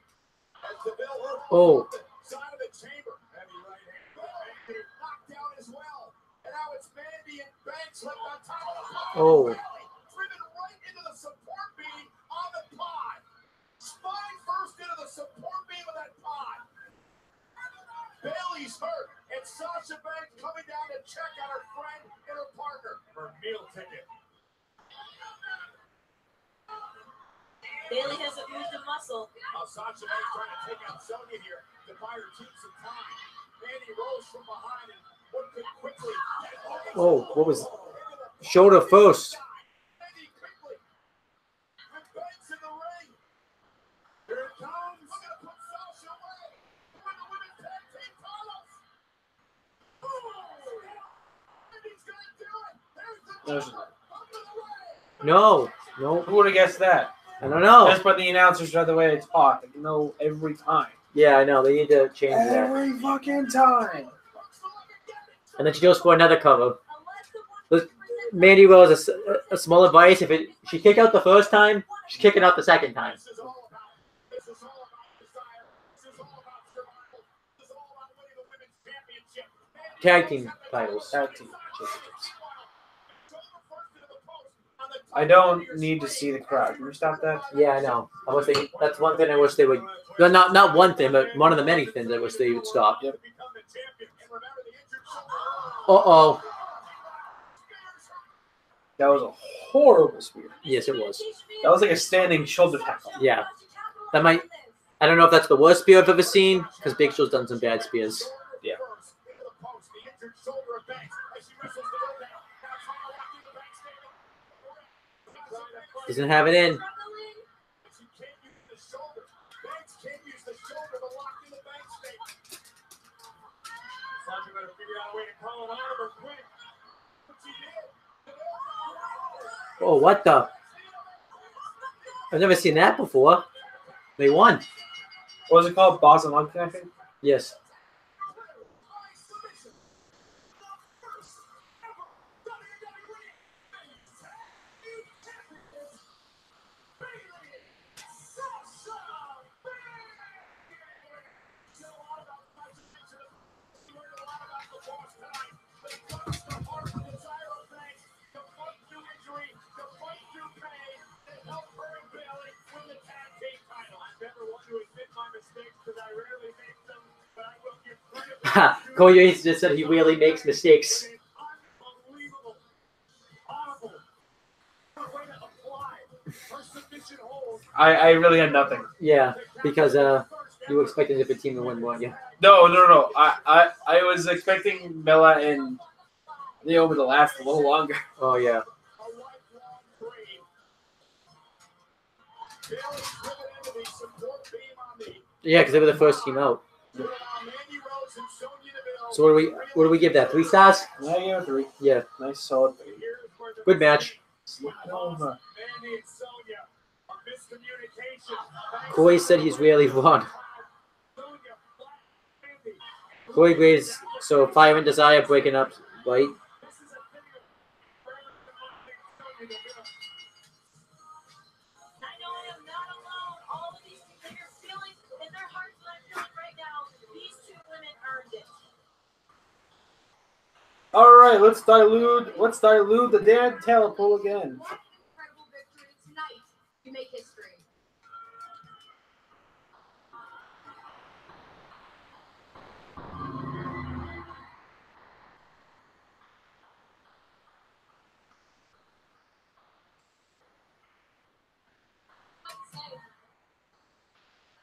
As Deville Oh. the side of the chamber. Heavy right hand. Mandy knocked down as well. And now it's Mandy and Banks left on top of the pod. Oh. Bailey driven right into the support beam on the pod. Spine first into the support beam of that pod. Bailey's hurt, and Sasha Banks coming down to check on her friend and her partner. Her meal ticket. Bailey hasn't moved a muscle. Sasha Banks trying to take out Sonya here. to buy her team some time. Mandy rose from behind and worked it quickly. Oh, what was shoulder first? Mandy quickly. And banks in the ring. Here it comes. We're going to put Sasha away. Win the women's tag team titles. Oh! Mandy's going to do it. There's the No, no, Who would have guessed that? I don't know. Just by the announcers are the way it's taught. They know every time. Yeah, I know. They need to change that. Every fucking time. And then she goes for another cover. Mandy Rose, a small advice: if she kick out the first time, she's kicking out the second time. This is all about desire. This is all about survival. This is all about winning the women's championship. Tag team titles. Tag team championships. I don't need to see the crowd. Can you stop that? Yeah, I know. I wish they. That's one thing I wish they would. Well, not one thing, but one of the many things I wish they would stop. Yep. Uh-oh. That was a horrible spear. Yes, it was. That was like a standing shoulder tackle. Yeah. That might. I don't know if that's the worst spear I've ever seen, because Big Show's done some bad spears. Yeah. Doesn't have it in. Oh, what the? I've never seen that before. They won. What was it called? Boss and Lug Connection? Yes. Cole Yates just said he really makes mistakes. I really had nothing. Yeah, because you were expecting a different team to win, weren't you? No. I was expecting Bella and Naomi to last a little longer. Oh, yeah. Yeah, because they were the first team out. So what do we give that? 3 stars? I gave it 3. Yeah. Nice solid. Good match. Corey said he's really won. Corey Graves, so Fire and Desire breaking up, right? All right, let's dilute the damn talent pool again. Incredible victory tonight. You make history.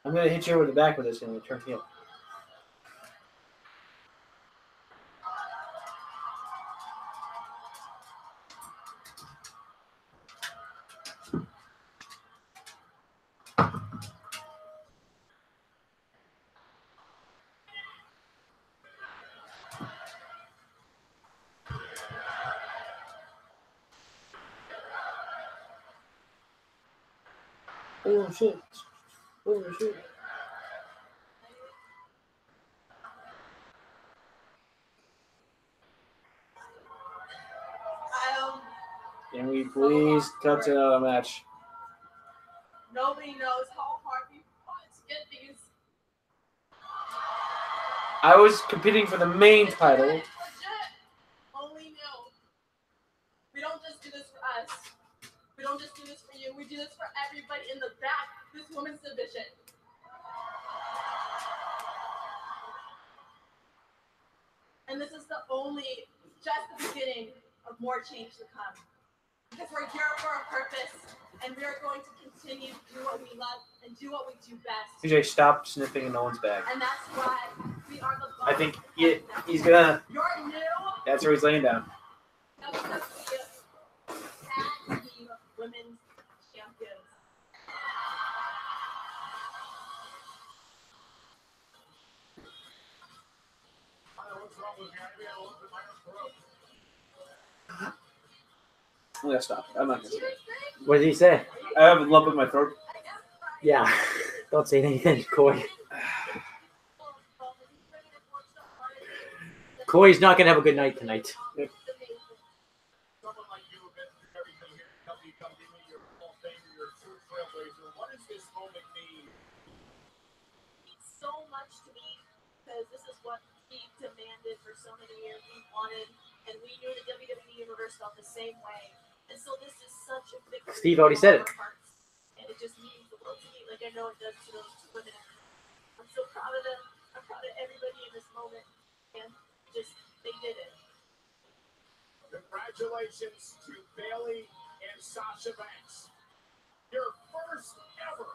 I'm gonna hit you over the back with this and it'll turn heel. Oh shit. Oh shit. Can we please cut to another match? Nobody knows how hard we fought to get these. I was competing for the main title. Legit. Only knew. We don't just do this for us. We don't just do this for you. We do this for everybody in the back. This women's division. And this is just the beginning of more change to come. Because we're here for a purpose. And we are going to continue to do what we love and do what we do best. CJ, stop sniffing in Owen's back. And that's why we are the I think he's gonna. Your new That's where he's laying down. WWE Tag Team Women's Champions. I'm gonna stop. I'm not gonna say it. What did he say? I have a lump in my throat. Yeah. Don't say anything, Corey. Corey's not gonna have a good night tonight. Someone like you have been through everything here at WWE, you're a Hall of Famer, you're a true trailblazer. What does this moment mean? It means so much to me because this is what he demanded for so many years. We wanted, and we knew the WWE Universe felt the same way. And so this is such a victory. Steve already said it. And it just means the world to me, like I know it does to those women. I'm so proud of them. I'm proud of everybody in this moment. And just, they did it. Congratulations to Bayley and Sasha Banks. Your first ever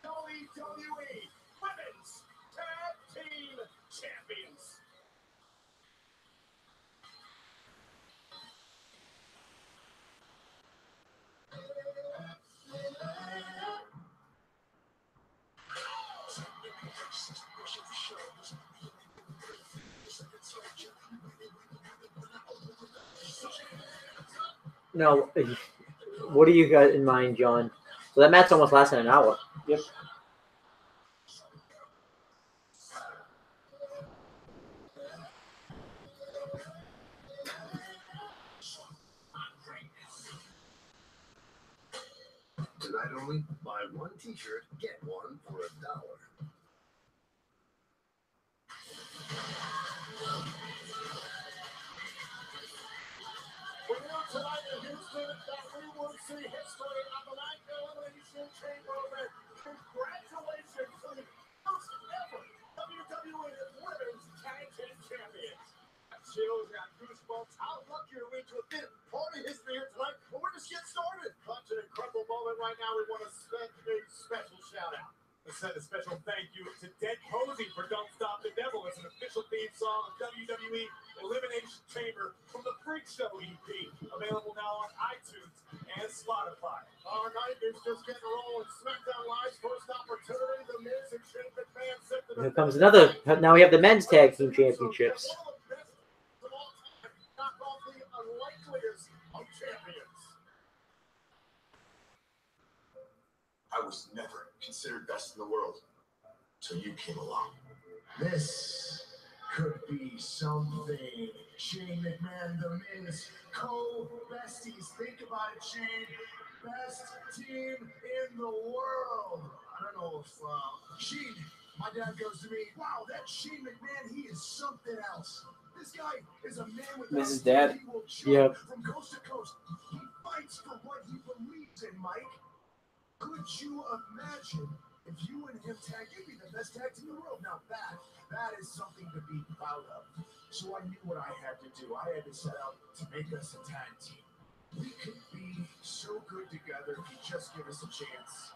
WWE Women's Tag Team Champions. No, what do you got in mind, John? So that match almost lasted an hour. Yep. Tonight only, buy one t-shirt, get one for $1. We knew tonight in Houston that we would see history on the night Elimination Chamber event. Congratulations to the first ever WWE Women's Tag Team Champions. Got chills, got goosebumps. How lucky are we to have been part of history here tonight? But we're just getting started. Such an incredible moment right now. We want to send a special shout out. Let's send a special thank you to Dead Posey for Don't Stop the Devil. It's an official theme song of WWE Elimination Chamber from the Freak Show EP. Available now on iTunes and Spotify. Our night is just getting rolling. SmackDown Live's first opportunity. The Miz and Shane McMahon set the... Here comes another. Now we have the men's tag team championships. One of the best of all time. Knock off the unlikeliest of champions. I was never considered best in the world till you came along. This could be something. Shane McMahon, the Miz, co-besties. Think about it, Shane. Best team in the world. I don't know if Shane, my dad goes to me, wow, that Shane McMahon, he is something else. This guy is a man with Mrs. Dad. Yep. From coast to coast. He fights for what he believes in, Mike. Could you imagine if you and him tag? You'd be the best tag team in the world. Now that is something to be proud of. So I knew what I had to do. I had to set out to make us a tag team. We could be so good together if you just give us a chance.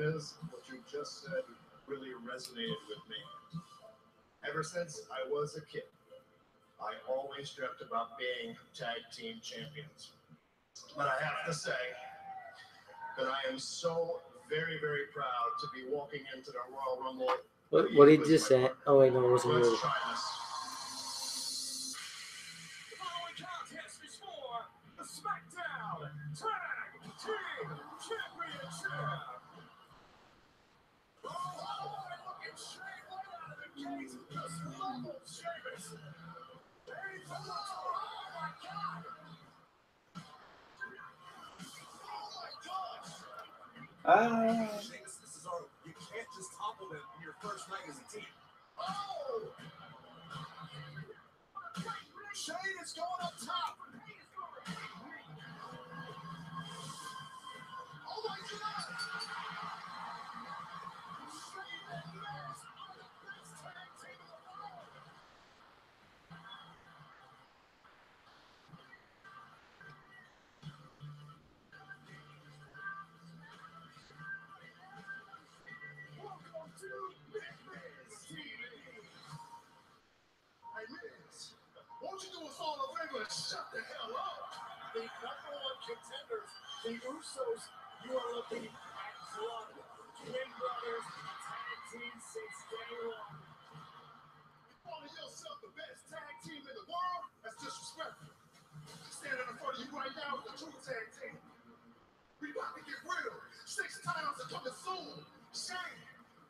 Liz, what you just said really resonated with me. Ever since I was a kid, I always dreamt about being tag team champions. But I have to say that I am so very, very proud to be walking into the Royal Rumble. What did you just say? Oh wait, no, it wasn't Let's you. try this. The following contest is for the SmackDown Tag Team Championship. Oh, look at Shane right out of the gate. Just level Sheamus. He's oh my God. Oh my gosh. Sheamus, this is our, you can't just topple them in your first night as a team. Oh! Shane is going up top. Oh my God! Shane and Miz are the best tag team in the world. fall away, but shut the hell up. The #1 contenders, the Usos, you are looking at blood. Twin brothers, tag team since day one. You calling yourself the best tag team in the world? That's disrespectful. Standing in front of you right now with the true tag team. We about to get real. 6 times are coming soon. Shane,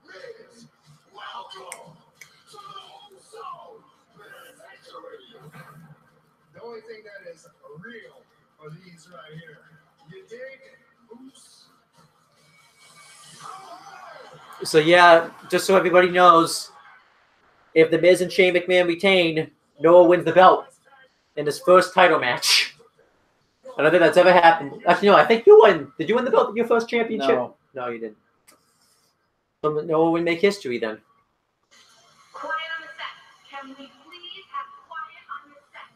Miz, welcome to the Uso Penitentiary. The only thing that is real are these right here. You dig? Oops. So yeah, just so everybody knows, if the Miz and Shane McMahon retain, Noah wins the belt in his first title match. I don't think that's ever happened. Actually, no, I think you won. Did you win the belt in your first championship? No, you didn't. So Noah would make history then. Quiet on the set. Can we please have quiet on the set?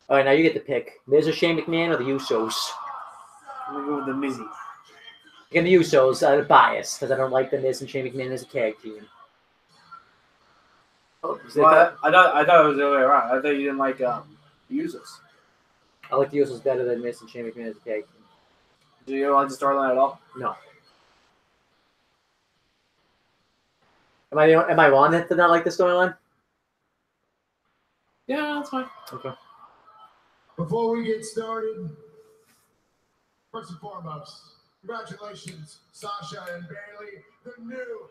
All right, now you get the pick. Miz or Shane McMahon or the Usos? I'm gonna go with the Mizzy. Again, the Usos out of bias because I don't like the Miz and Shane McMahon as a tag team. Well, I thought it was the other way around. I thought you didn't like the Usos. I like the Usos better than Miz and Shane McMahon as a tag team. Do you like the storyline at all? No. Am I wrong to not like the storyline? Yeah, that's fine. Okay. Before we get started, first and foremost, congratulations, Sasha and Bailey, the new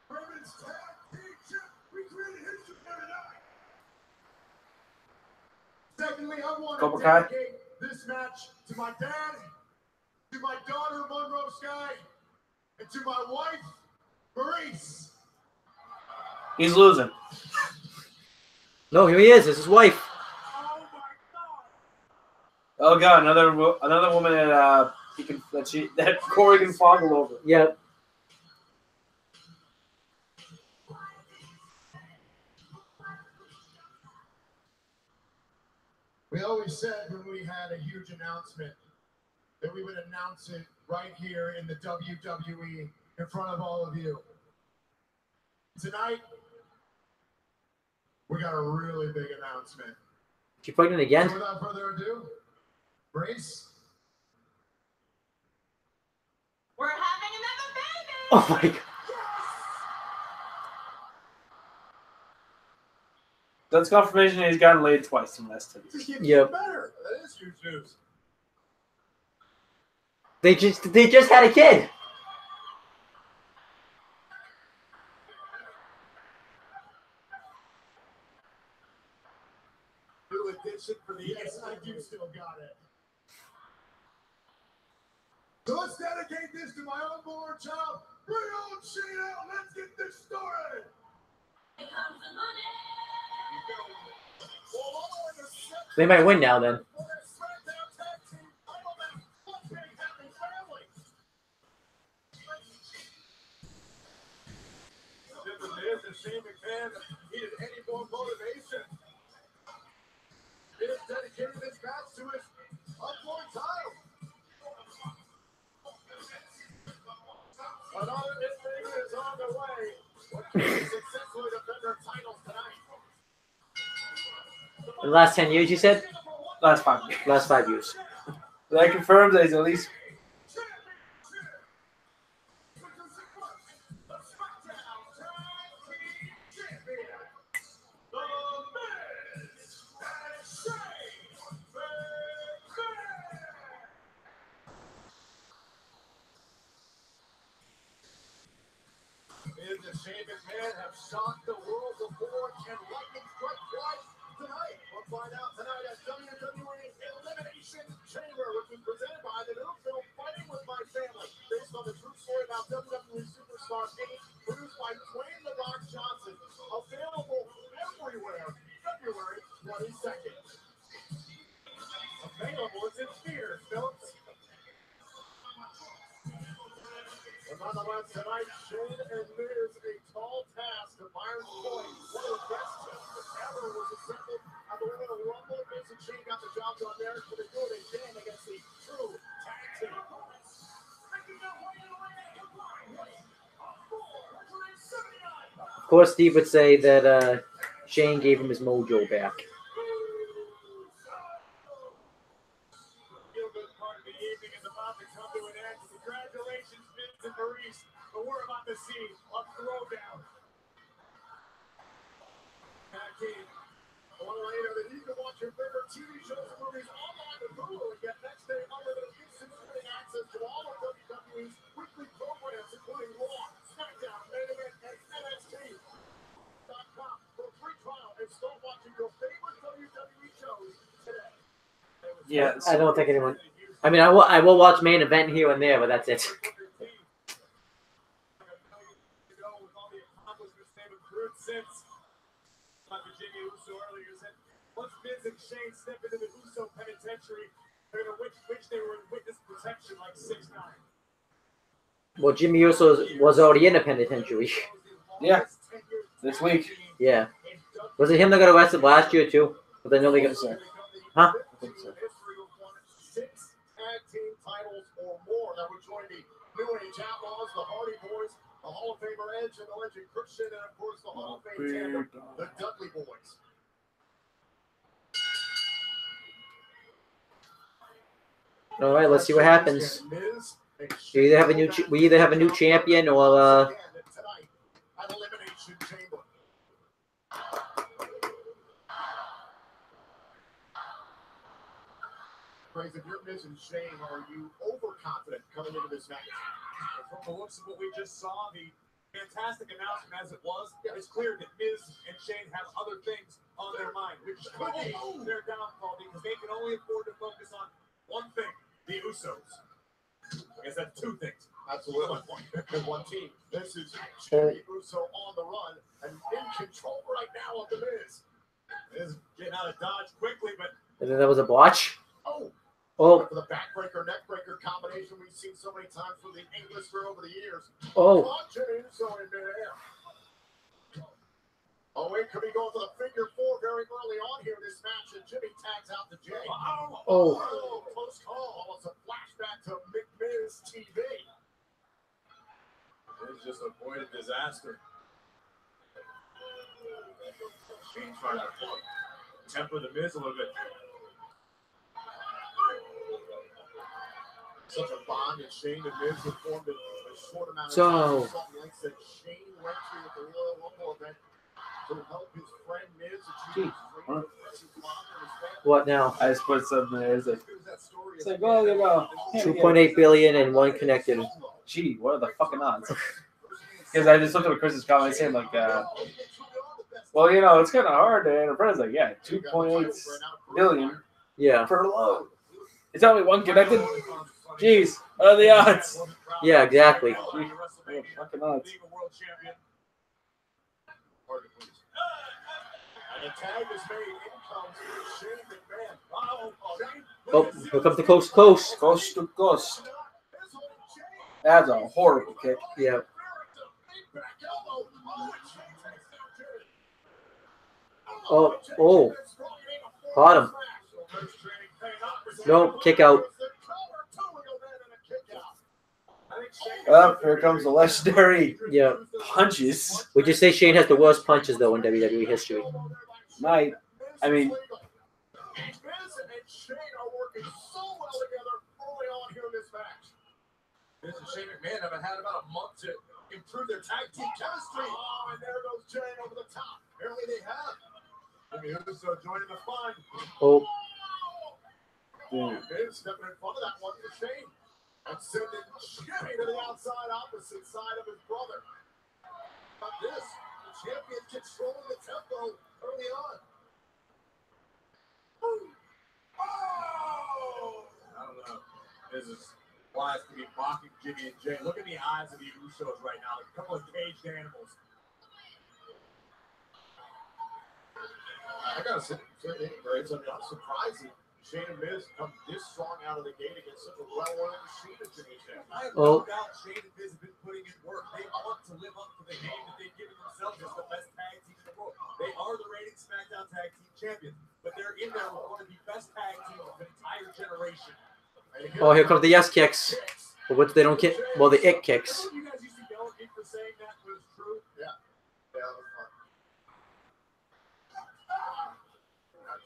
women's tag team champ. We created history tonight. Secondly, I want to dedicate this match to my dad, to my daughter, Monroe Sky, and to my wife, Maurice. He's losing. No, here he is. It's his wife. Oh god, another woman that Corey can foggle over. Yep. We always said when we had a huge announcement that we would announce it right here in the WWE in front of all of you. Tonight, we got a really big announcement. She pregnant again? So without further ado, Grace. We're having another baby! Oh my god. That's confirmation that he's gotten laid twice in less than. Yep. Better. That is huge news. They just had a kid. New addition for the yes, I do still got it. So let's dedicate this to my unborn child. Bring on Shane out. Let's get this started. Here comes the money. They might win now then. If the Miz and Shane McMahon needed any more motivation, he has dedicated this match to his unborn child. Another invader is on the way. What can successfully defend their titles tonight? The last 10 years, you said? Last 5 years. Last 5 years. That confirms that he's at least. Shane McMahon have shocked the world before and lightning struck twice tonight. We'll find out tonight at WWE Elimination Chamber, which was presented by the new film Fighting With My Family, based on the true story about WWE superstar Paige, produced by Dwayne "The Rock" Johnson. Available everywhere, February 22nd. Available in theaters, folks. Nonetheless, tonight, Shane and Miz, a tall task of Iron Point. One of the best teams ever was assembled at the Royal Rumble. Miz and Shane got the job done there, but they do it again against the true tag team. course, Steve would say that Shane gave him his mojo back. Feel-good part of the evening is about to come to an end. Congratulations, Vince and Maurice. But we're about to see a throwdown. Tag team. A little later that you can watch your favorite TV shows and movies online with Hulu and get next day unlimited instant access to all of WWE's weekly programs, including Raw, SmackDown, Main Event, and NXT.com for a free trial and start watching your favorite WWE shows today. Yeah, I don't think anyone. I mean, I will watch Main Event here and there, but that's it. Jimmy Uso earlier said, once Vince and Shane step into the Uso penitentiary, they're going to wish they were in witness protection like 6'9". Well, Jimmy Uso was already in a penitentiary. Yeah, this week. Yeah. Was it him that got arrested last year, too? But I know they got... Huh? I think so. 6 tag team titles or more that would join the New Age Outlaws, the Hardy Boys, the Hall of Famer Edge, and the legend Christian, and of course the Hall of Fame tandem, the Dudley Boys. All right, let's see what happens. We either have a new champion or Tonight at Elimination Chamber. Praise, if you're missing Shane, are you overconfident coming into this match? From the looks of what we just saw, the fantastic announcement as it was, it's clear that Miz and Shane have other things on their mind, which could be their downfall because they can only afford to focus on one thing, the Usos. I guess that's 2 things. Absolutely. One team. This is Jimmy Uso on the run and in control right now of the Miz. Miz getting out of dodge quickly, but... And then that was a botch. For the backbreaker, neckbreaker combination we've seen so many times from the A-lister over the years. Jimmy Uso in midair. Owen could be going for the figure 4 very early on here in this match, and Jimmy tags out to Jay. Close call. Almost a flashback to McMiz TV. It's just avoided disaster. Shane's trying to temper the Miz a little bit. Such a bond, and Shane and Miz have formed a short amount of time. Something like that Shane went to at the Royal Rumble event to help his friend Miz achieve his dream of impressive father and his family. What now? I just put something there. It's like, well, you know, 2.8 billion and 1 connected. Gee, what are the fucking odds? Because I just looked at Chris's comment saying, like, well, you know, it's kind of hard to enter. It's like, yeah, 2.8 billion per load. It's only 1 connected. Jeez, what are the odds? Yeah, exactly. Fucking odds. Oh, here comes the coast to coast. Coast to coast. That's a horrible kick. Yeah. Oh. Caught him. No, kick out. Oh, here comes the legendary punches. Would you say Shane has the worst punches, though, in WWE history? Might. I mean... Miz and Shane are working so well together early on here in this match. Miz and Shane McMahon have had about a month to improve their tag team chemistry. Oh, and there goes Shane over the top. Apparently they have. Jimmy Uso joining the fun. Oh. Miz stepping in front of that one for Shane. And sending Jimmy to the outside opposite side of his brother. But this, the champion controlling the tempo early on. Oh! I don't know. This is wise to be mocking Jimmy and Jay. Look at the eyes of the Usos right now. Like a couple of caged animals. I gotta say, it's not surprising. Shane and Miz come this strong out of the gate against such a well-oiled machine as Jimmy Jay. I have no doubt Shane and Miz have been putting in work. They want to live up to the name that they've given themselves as the best tag team in the world. They are the reigning SmackDown Tag Team Champions, but they're in there with one of the best tag teams of an entire generation. Oh, here comes the yes kicks. But which they don't get. Well, the it kicks. You guys used to yell at me for saying that was true. Yeah.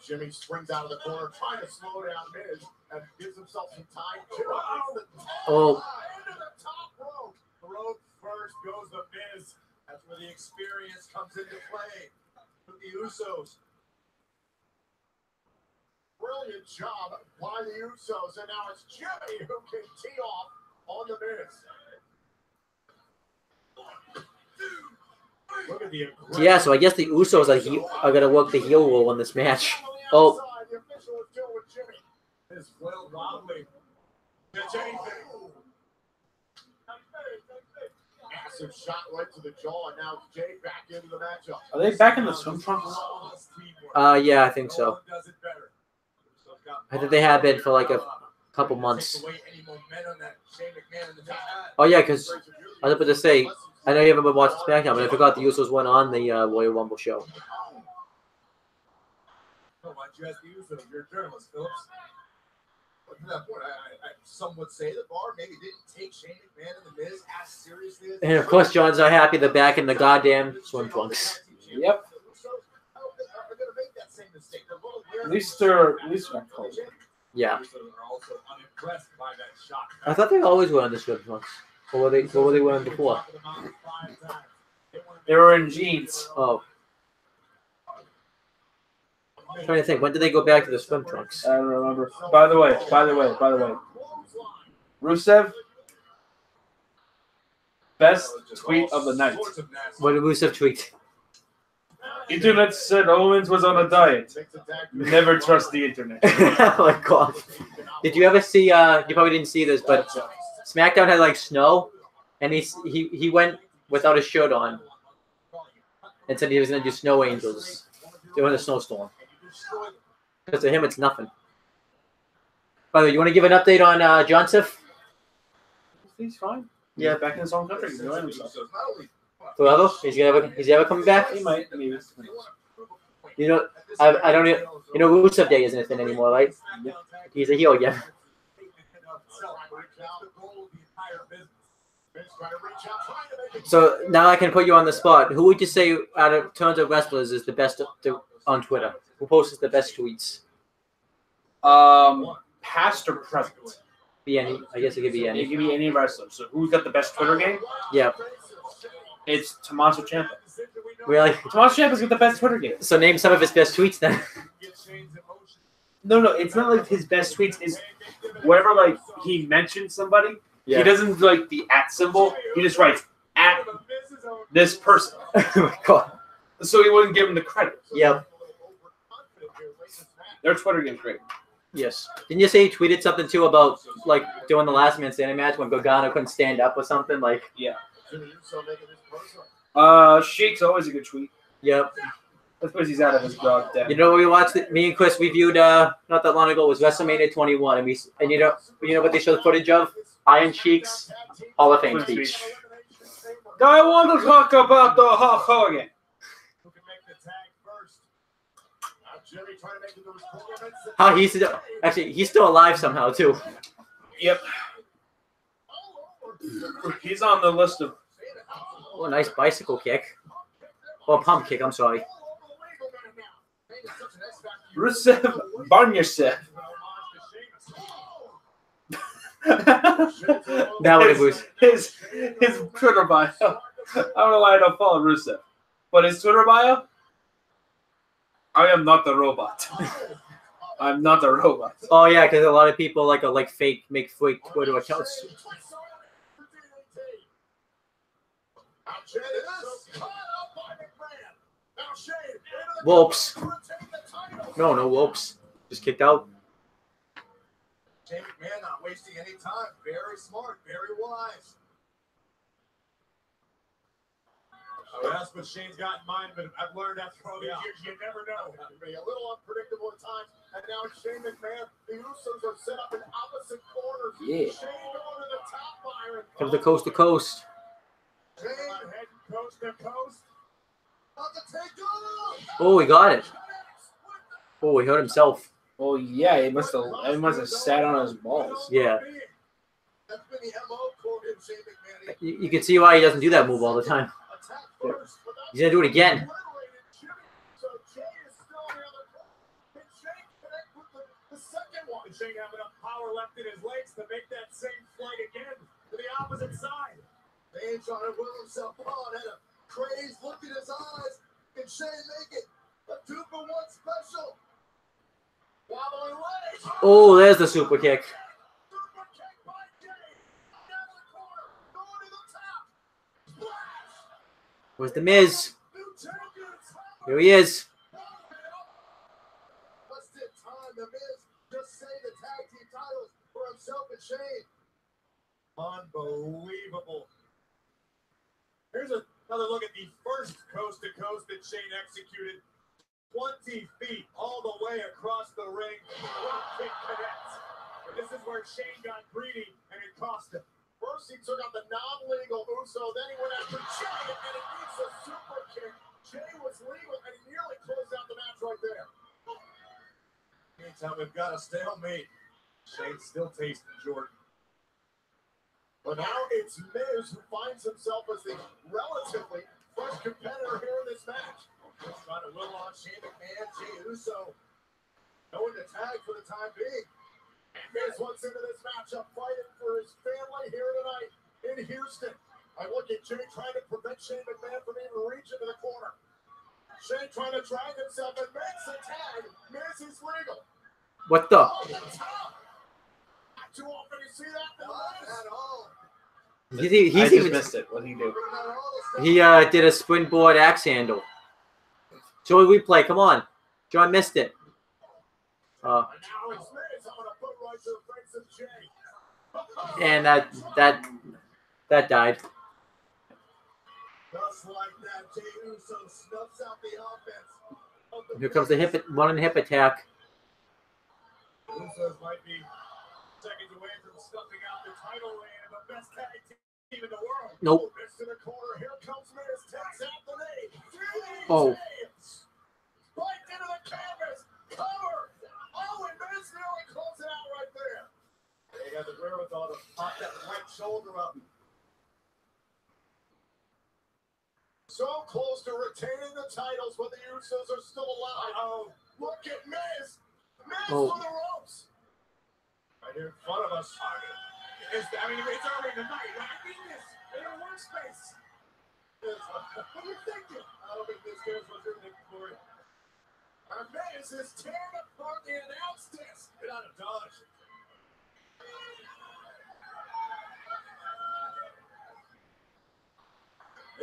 Jimmy springs out of the corner, trying to slow down Miz, and gives himself some time. Oh. Into the top rope. The rope first goes the Miz. That's where the experience comes into play with the Usos. Brilliant job by the Usos, and now it's Jimmy who can tee off on the Miz. Look at the Yeah, so I guess the Usos are going to work the heel role in this match. Oh. The official is doing with Jimmy. Is flailed wildly. Catch anything. Massive shot right to the jaw, and now Jay back into the matchup. Are they back in the swim trunks? Yeah, I think so. I think they have been for like a couple months. Oh yeah, because I was about to say, I know you haven't been watching SmackDown, but I forgot the Usos went on the Royal Rumble show. You're a journalist, Phillips. But to that point, some would say the bar maybe didn't take Shane McMahon and the Miz as seriously as. And of course, John's not happy they're back in the goddamn swim trunks. Yep. At least they're not cold. Yeah. I thought they always were on the swim trunks. Or were they wearing before? They were in jeans. Oh. I'm trying to think, when did they go back to the swim trunks? I don't remember. By the way. Rusev, best tweet of the night. What did Rusev tweet? Internet said Owens was on a diet. Never trust the internet. Oh my god. Did you ever see, you probably didn't see this, but SmackDown had like snow, and he went without a shirt on and said he was going to do snow angels during a snowstorm. Because to him, it's nothing. By the way, you want to give an update on Joseph? He's fine. Yeah. He's back in his home country. He's enjoying himself. Forever? Is he ever coming back? He might. Maybe. You know, I don't even, you know, Rusev Day isn't a thing anymore, right? He's a heel again. So now I can put you on the spot. Who would you say out of tons of wrestlers is the best on Twitter? Who posts the best tweets? Past or present? Be any. I guess it could be any. It could be any wrestler. So who's got the best Twitter game? Yeah. It's Tommaso Ciampa. Really? Tommaso Ciampa's got the best Twitter game. So name some of his best tweets then. No, it's not like his best tweets. Is whenever like he mentions somebody, he doesn't like the @ symbol. He just writes @ this person. Oh my god. So he wouldn't give him the credit. Yep. Their Twitter game's great. Yes. Didn't you say he tweeted something too about like doing the last man standing match when Gargano couldn't stand up or something? Like yeah. Sheik's always a good tweet. Yep. That's because he's out of his dog death. You know what we watched? Me and Chris reviewed not that long ago. Was WrestleMania 21, and you know what they showed footage of? Iron Sheik's Hall of Fame speech. I want to talk about the Hulk Hogan. How he's still alive somehow too. Yep. He's on the list of. Oh, nice bicycle kick. Or pump kick. I'm sorry. Rusev Barnyasev. That one was his Twitter bio. I don't know why I don't follow Rusev, but his Twitter bio. I am not the robot. I'm not the robot. Oh yeah, because a lot of people make fake Twitter accounts. Whoops. No whoops. Just kicked out. Shane McMahon not wasting any time. Very smart, very wise. That's what Shane's got in mind, but I've learned after all these years, you never know. It can be a little unpredictable at times. And now Shane McMahon, the Usos are set up in opposite corners. Yeah. Shane going to the top iron. Comes the coast to coast. Shane heading coast to coast. Oh, he got it. Oh, he hurt himself. Oh yeah, he must have sat on his balls. Yeah. You can see why he doesn't do that move all the time. He's gonna do it again. Shane have enough power left in his legs to make that same flight again to the opposite side. Finch on it, will himself on, had a crazed look in his eyes. Can Shane make it? A 2-for-1 special. Wobbling legs. Oh, there's the super kick. Super kick by Jay. Down to the corner. Going to the top. Splash. Where's the Miz? New champions. Here he is. Just in time, the Miz just saved the tag team titles for himself and Shane. Unbelievable. Here's another look at the first coast-to-coast that Shane executed. 20 feet all the way across the ring. One kick connects. But this is where Shane got greedy, and it cost him. First, he took out the non-legal Uso, then he went after Jay, and it beats a super kick. Jay was legal, and he nearly closed out the match right there. Anytime we've got a stalemate, Shane's still tasting Jordan. But now it's Miz who finds himself as the relatively fresh competitor here in this match. He's trying to will on Shane McMahon, Jey Uso. No one to tag for the time being. And Miz wants into this matchup, fighting for his family here tonight in Houston. I look at Jey trying to prevent Shane McMahon from even reaching to the corner. Shane trying to drag himself and makes the tag. Miz is legal. What the? On the top. Not too often you see that from Miz. At all. He's I just even missed it. What did he do? he did a springboard axe handle. Show a replay. Come on. John missed it. And now it's Miz. I'm going to put right to the face of Jey. And that died. Just like that, Jey Uso snuffs out the offense. Here comes the running hip attack. Usos might be seconds away from stuffing out the title reign of the best tag team in the world. Nope. Miz to the corner. Here comes Miz. Takes out the knee. Oh. Right into the canvas. Cover. Oh, and Miz nearly close it out right there. They got the wherewithal to pop that right shoulder up. So close to retaining the titles, but the Usos are still alive. Oh, look at Miz. Miz Oh. for the ropes. Right here in front of us. It's early in the night, right? I mean this. In a workspace. What are you thinking? I don't think this cares what you're thinking for it. And Miz is tearing apart the announce disc. Get out of Dodge.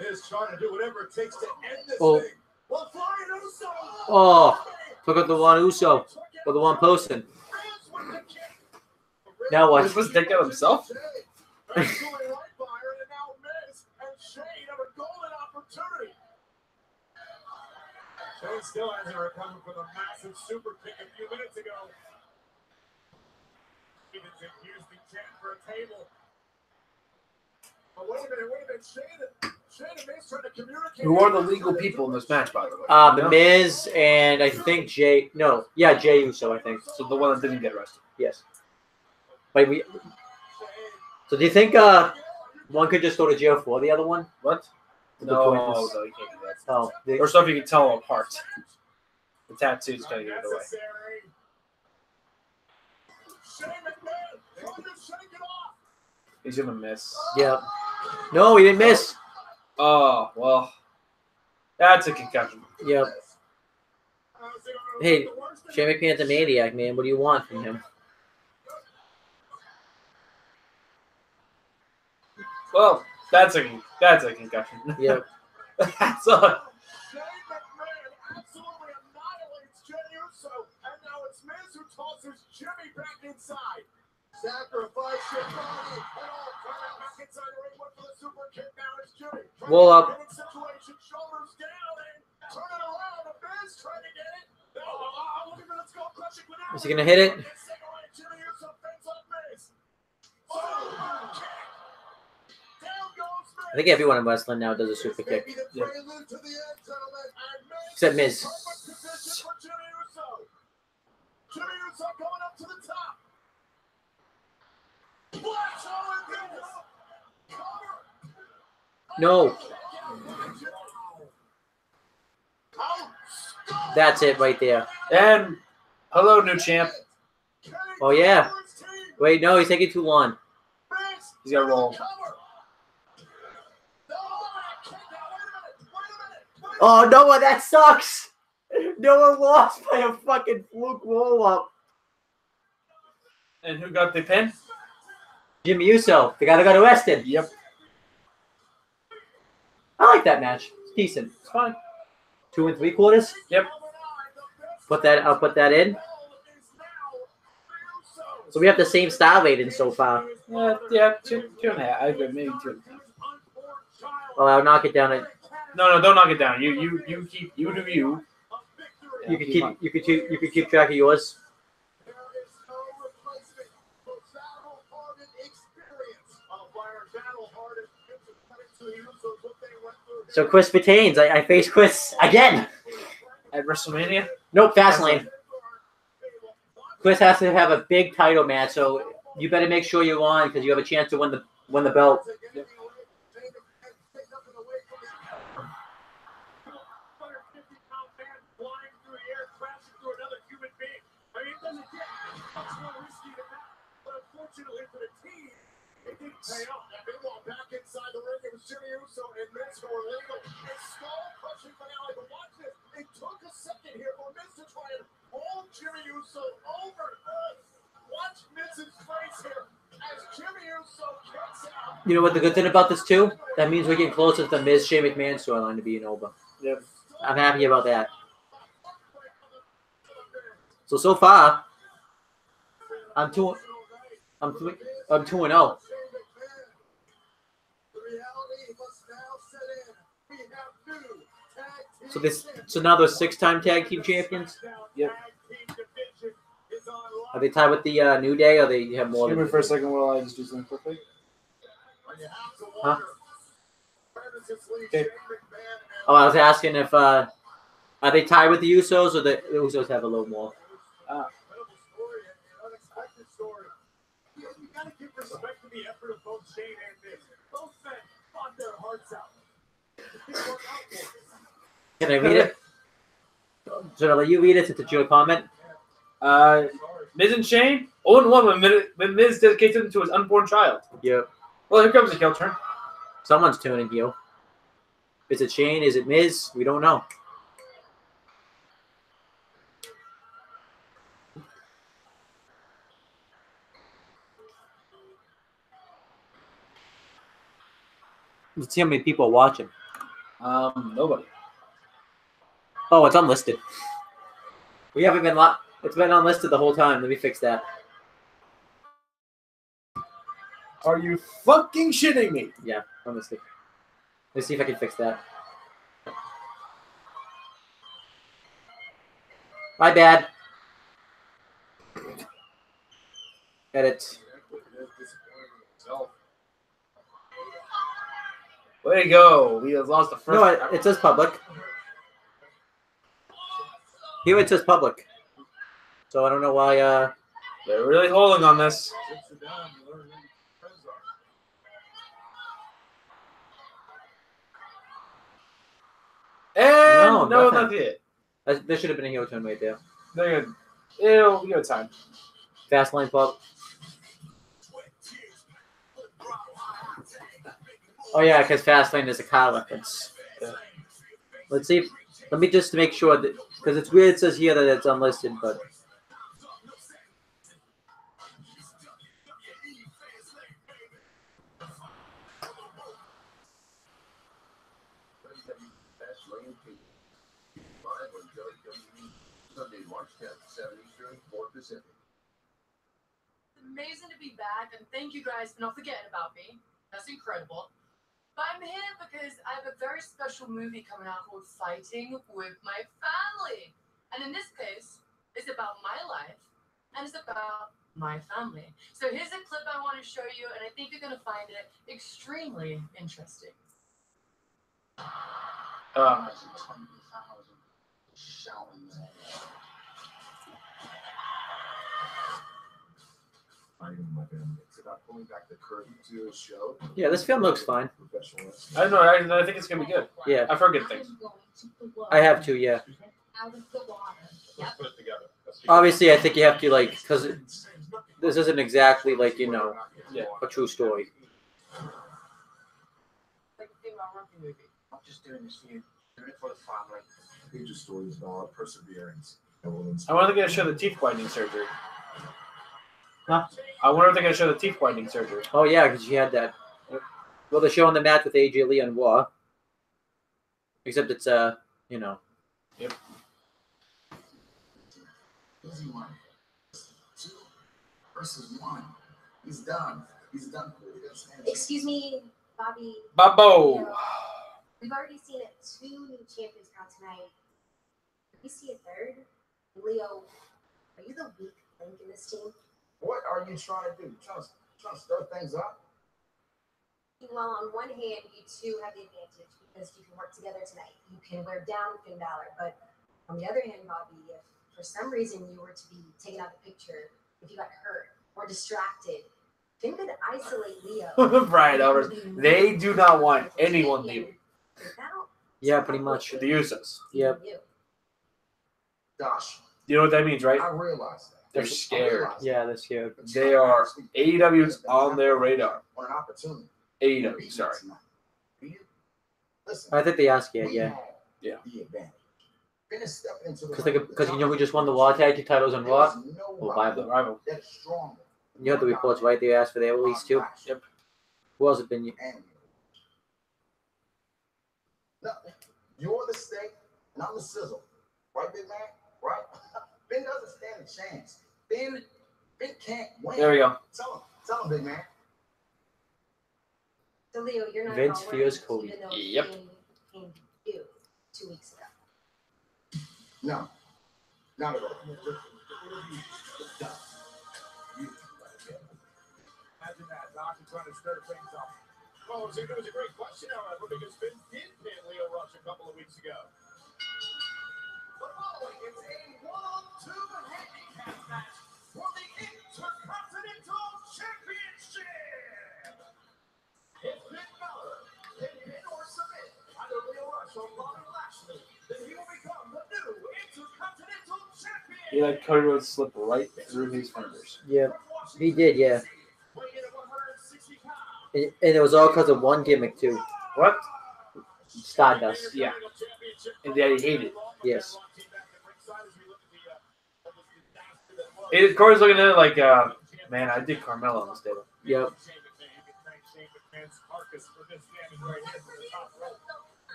Miz trying to do whatever it takes to end this Oh. thing. Well, Flying Uso. Oh. Took out the one Uso. Or the one person. Miz with the kick. Now what? He was supposed to take out himself? Excellent right by her, and now Miz and Shane have a golden opportunity. Shane still hasn't recovered from the massive super kick a few minutes ago. Stevenson used the chant for a table. Oh, wait a minute. Shane and Miz trying to communicate. Who are the legal people in this match, by the way? The Miz and I think Jey. No, yeah, Jey Uso. I think. So the one that didn't get arrested. Yes. Wait, so do you think one could just go to jail for the other one? What? The No, twins. no, you can't do that. Oh, Or stuff you can tell them apart. The tattoo's kind of give it away. Shane McMahon trying to shake it off. He's gonna miss. yeah. No, he didn't miss. Oh well, that's a concussion. Yep. Hey, Shane McMahon's a maniac, man. What do you want from him? Well, that's a concussion. Yep. That's a. Shane McMahon absolutely annihilates Jey Uso, and now it's Miz who tosses Jimmy back inside. Sacrifice your body, and all come back inside the ring. Went for the super kick. Now it's Jimmy. Roll up. Situation, shoulders down, and turn it around. The Miz trying to get it. No, I'm looking for the skull crushing. Is he gonna hit it? Jimmy Uso fends on Miz. Super kick. Down goes Miz. I think everyone in wrestling now does a super kick. Yeah. Except Miz. Jimmy Uso going up to the top. No. That's it right there. And hello, new champ. Oh yeah. Wait, no, he's taking too long. He's got to roll. Oh, Noah, that sucks. Noah lost by a fucking fluke roll-up. And who got the pin? Jimmy Uso, the guy that got arrested. Yep. I like that match. It's decent. It's fine. 2 3/4. Yep. I'll put that in. So we have the same star rating so far. Yeah, two and a half. I agree, maybe 2. Oh, I'll knock it down. No, don't knock it down. You keep you do you. You can keep track of yours. So Chris retains. I face Chris again At WrestleMania? Nope, Fastlane. Chris has to have a big title match, so you better make sure you're on because you have a chance to win the belt. Yep. Back inside the ring, it was Jimmy Uso and Miz who were legal. A skull-crushing finale, but watch this. It took a second here for Miz to try and hold Jimmy Uso over. Watch Miz's face here as Jimmy Uso kicks out. You know what the good thing about this too? That means we're getting closer to the Miz Shane McMahon storyline to being over. Yep. I'm happy about that. So far, I'm 2-0. So now they're 6-time tag team champions. Yep. Are they tied with the New Day, or they have more? Give me for a second while I just do something quickly. Huh? Okay. Oh, I was asking if are they tied with the Usos, or the Usos have a little more? You gotta give respect to the effort of both Shane and Miz. Both men fought their hearts out. Can I read it? Should I let you read it since it's your comment? Miz and Shane 0-1 when Miz dedicates him to his unborn child. Yep. Well, here comes the heel turn. Someone's tuning heel. Is it Shane? Is it Miz? We don't know. Let's see how many people are watching. Nobody. Oh, it's unlisted. We haven't been it's been unlisted the whole time. Let me fix that. Are you fucking shitting me? Yeah, unlisted. Let's see if I can fix that. My bad. Edit. Way to go. We have lost the first. No, it says public. Here it says public. So I don't know why. They're really holding on this. And no, not yet. There should have been a heel turn right there. They're good. It'll give it time. Fastlane pub. Oh yeah, because Fastlane is a car reference. Yeah. Let's see. Let me just make sure that because it's weird. It says here that it's unlisted, but. It's amazing to be back, and thank you guys for not forgetting about me. That's incredible. But I'm here because I have a very special movie coming out called Fighting with My Family. And in this case, it's about my life, and it's about my family. So here's a clip I want to show you, and I think you're going to find it extremely interesting. It's about pulling back the curtain to a show. Yeah, this film looks fine. I know. I think it's gonna be good. Yeah, I've heard good things. I have to. Yeah. Let's put it together. Obviously, I think you have to because this isn't exactly like Yeah. a true story. Like the thing about Rumpy movie. I'm just doing this for you. Doing it for the family. Major stories about perseverance. I wonder if they're gonna show the teeth whitening surgery. Huh? I wonder if they're gonna show the teeth whitening surgery. Oh yeah, because she had that. Well, they're showing the match with AJ Lee and War. Except it's Yep. Easy one. 2 versus 1. He's done. He's done. Excuse me, Bobby. Babo. Leo, we've already seen it. 2 new champions come tonight. Can we see a third? Leo, are you the weak link in this team? What are you trying to do? Trying to stir things up? Well, on one hand, you two have the advantage because you can work together tonight. You can wear down Finn Balor. But on the other hand, Bobby, if for some reason you were to be taken out of the picture, if you got hurt or distracted, Finn could isolate Leo. Brian Alvarez. They do not want anyone leaving. Yeah, pretty much. The Usos. Yep. Gosh, You know what that means, right? I realize that. They're scared. Yeah, they're scared. They are. AEW's on their radar. On an opportunity. AEW, sorry. Listen, I think they are scared. Yeah, Yeah. the advantage. Finn is stepping into the because you know who just won the Raw Tag Team titles on Raw? There's no Well, rival Bible. that is stronger. You have the reports right there. Asked for their release too. Yep. Who else has been? And no, you're the steak and I'm the sizzle. Right, big man? Right? Finn doesn't stand a chance. Finn can't win. There we go. Tell him, big man. So Leo, you're not Vince at all fears worried, Cody. even though Yep. Finn came to you 2 weeks ago. No. Not at all. Imagine that, Doc, and trying to stir things up. Oh, it was a great question, however, because Finn did pin Leo Rush a couple of weeks ago. The following is a 1-on-2 handicap match for the Intercontinental Championship. If Finn Balor can pin or submit either Leo Rush or Bobby Lashley, then he will become the new Intercontinental Champion. He let Cody Rhodes slip right through his fingers. Yeah, he did. Yeah, and it was all because of one gimmick too. What? Stardust. Yeah. And that he hated. Yes. Corey's looking at it like, man, I did Carmelo on this table. Yep.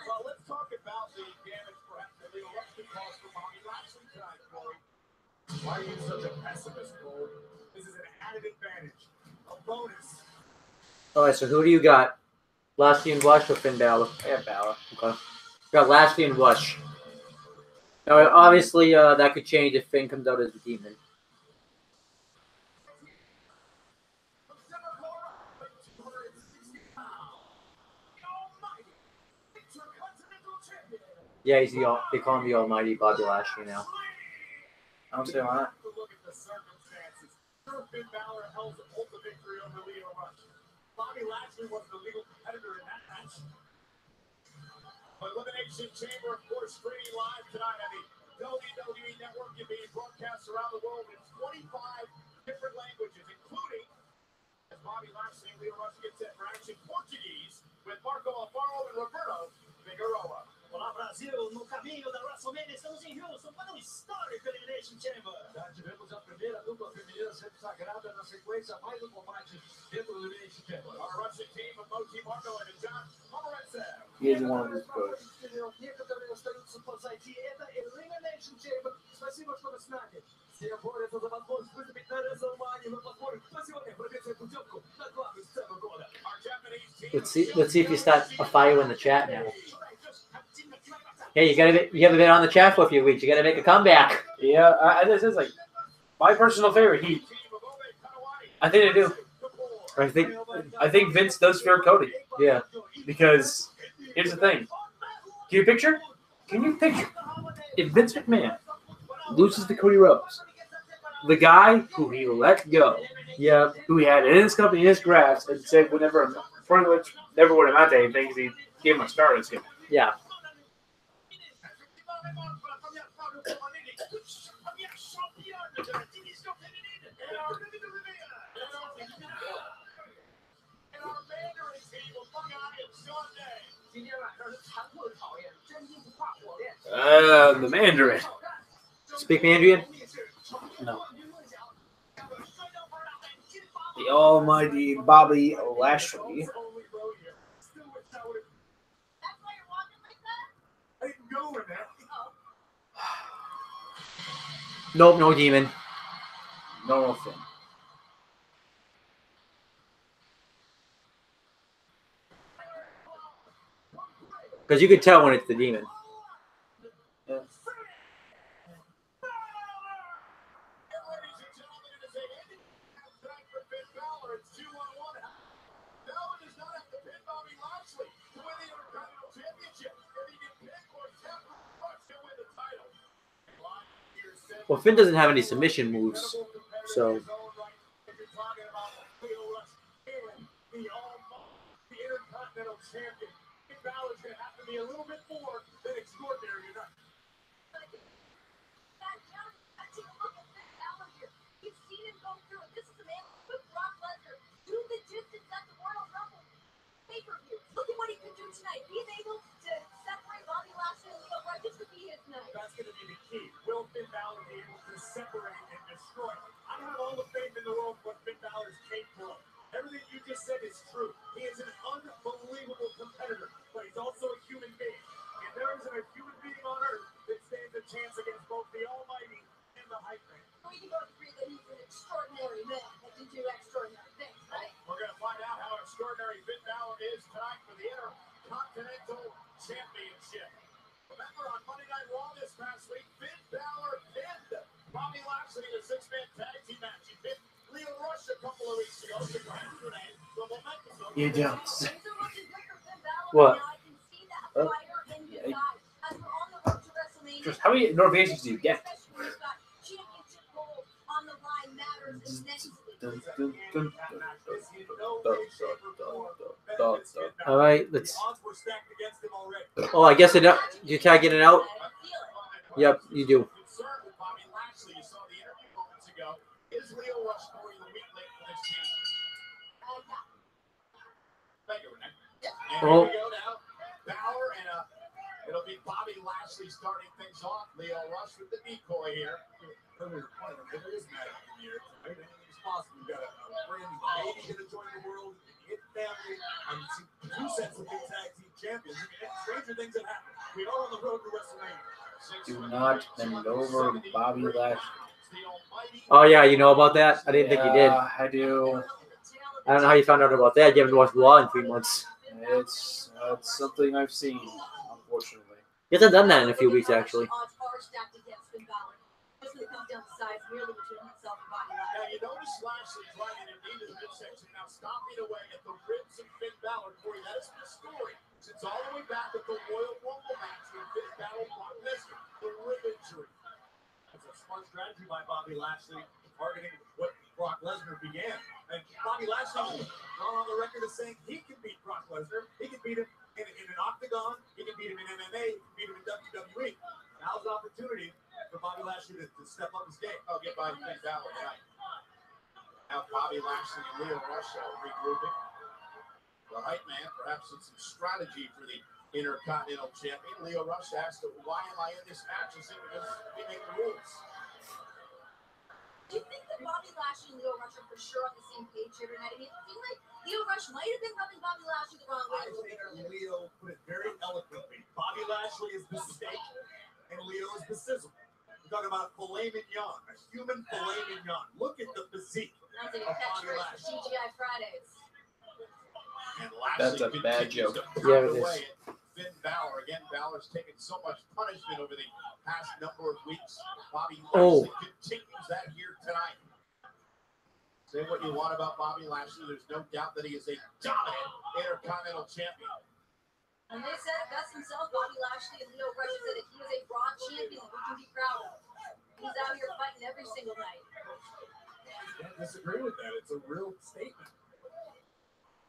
Well, let's talk about the damage perhaps that Leo Rush could cause for Bobby Lashley tonight, Corey. Why are you such a pessimist, Cole? This is an added advantage, a bonus. All right. So who do you got? Lashley and Rush or Finn Balor? Yeah, Balor. Okay. Got Lashley and Rush. Now, obviously, that could change if Finn comes out as the demon. Yeah, they call him the Almighty Bobby Lashley now. I don't see why not. Look at the circumstances. Finn Balor held the victory over Leo Rush. Bobby Lashley was the legal competitor in that match. Elimination Chamber, of course, streaming live tonight on the WWE Network and being broadcast around the world in 25 different languages, including, as Bobby Lashley and Leo Rush get set for action, Portuguese with Marco Alfaro and Roberto Figueroa. Olá, Brasil! No caminho da WrestleMania, estamos em Houston para um histórico Elimination Chamber. Já tivemos a primeira dupla feminina sempre sagrada na sequência, mais um combate dentro do Elimination Chamber. Our Russian team of Moji Marco and John Pomerantsev. He is one of his good. Некоторые остаются позади. Это Elimination Chamber. Спасибо, что вы с нами. Все борются за возможность выступить на WrestleMania на платформе. Сегодня пробиться путевку на главную сцену года. Let's see if you start a fire in the chat now. Hey, you haven't been on the chat for a few weeks. You gotta make a comeback. Yeah, this is like my personal favorite Heat. I think they do. I think Vince does fear Cody. Yeah. Because here's the thing. Can you picture if Vince McMahon loses to Cody Rhodes, the guy who he let go, Yeah. who he had in his company, in his grasp, and said pretty much never would amount to anything because he gave him a Stardust gimmick. Yeah. The Mandarin. Speak Mandarin? No. The almighty Bobby Lashley. Nope, no demon. Normal Finn. Because you could tell when it's the demon. Yeah. Well, Finn doesn't have any submission moves, so. Look at what he could do tonight. He's able to separate Bobby Lashley and Leo Rush. This could be his night. That's going to be the key. Will Finn Balor be able to separate and destroy? I have all the faith in the world for what Finn Balor is capable of. Everything you just said is true. He is an unbelievable competitor, but he's also a human being. And there isn't a human being on earth that stands a chance against both the Almighty and the Hype Man. We can both agree that he's an extraordinary man that can do extraordinary things, right? We're going to find out how extraordinary Finn Balor is tonight for the Intercontinental Championship. Remember, on Monday Night Raw this past week, Finn Balor pinned Bobby Lashley in a six-man tag team match. He pinned Leo Rush a couple of weeks ago. You don't. What? Just how many notifications do you get? All right, let's. Oh, I guess it. You tag in and out. Yep, you do. Oh. It'll be Bobby Lashley starting things off. Leo Rush with the decoy here. Earlier point, it is magic in the air tonight. Anything is possible. We've got a brand new baby going to join the world. Hit family. Two sets of big tag team champions. Stranger things have happened. We are on the road to WrestleMania. Do not bend over Bobby Lashley. Oh yeah, you know about that? I didn't think you did. I do. I don't know how you found out about that. You haven't watched Raw in 3 months. It's something I've seen, unfortunately. He hasn't done that in a few weeks, actually. Now, you notice Lashley driving in the midsection, now stopping away at the ribs of Finn Balor. Corey, that is the story. Since all the way back at the Royal Rumble match with Finn Balor, Brock Lesnar, the rib injury. That's a smart strategy by Bobby Lashley, targeting what Brock Lesnar began. And Bobby Lashley gone on the record as saying he can beat Brock Lesnar. He can beat him in an octagon. He can beat him in MMA. Beat him in WWE. Now's the opportunity for Bobby Lashley to step up his game. Oh, get by Finn Balor tonight. Now Bobby Lashley and Leo Rush regrouping. The Hype Man perhaps with some strategy for the Intercontinental Champion. Leo Rush asked, why am I in this match? He said, because we make the rules. Do you think that Bobby Lashley and Leo Rush are for sure on the same page here tonight? I mean, I feel like Leo Rush might have been rubbing Bobby Lashley the wrong way. I think Leo put it very eloquently. Bobby Lashley is the steak, and Leo is the sizzle. We're talking about filet mignon, a human filet mignon. Look at the physique That's a of Bobby catchphrase for Lashley. TGI Fridays. And Lashley That's a bad continues joke. to Yeah, pound it is. away at Finn Balor. Again, Balor's taken so much punishment over the past number of weeks. Bobby Lashley continues that here tonight. Say what you want about Bobby Lashley. There's no doubt that he is a dominant Intercontinental Champion. And they said it best himself, Bobby Lashley and Leo Rush said that he was a broad champion that we can be proud of. He's out here fighting every single night. Can't disagree with that. It's a real statement.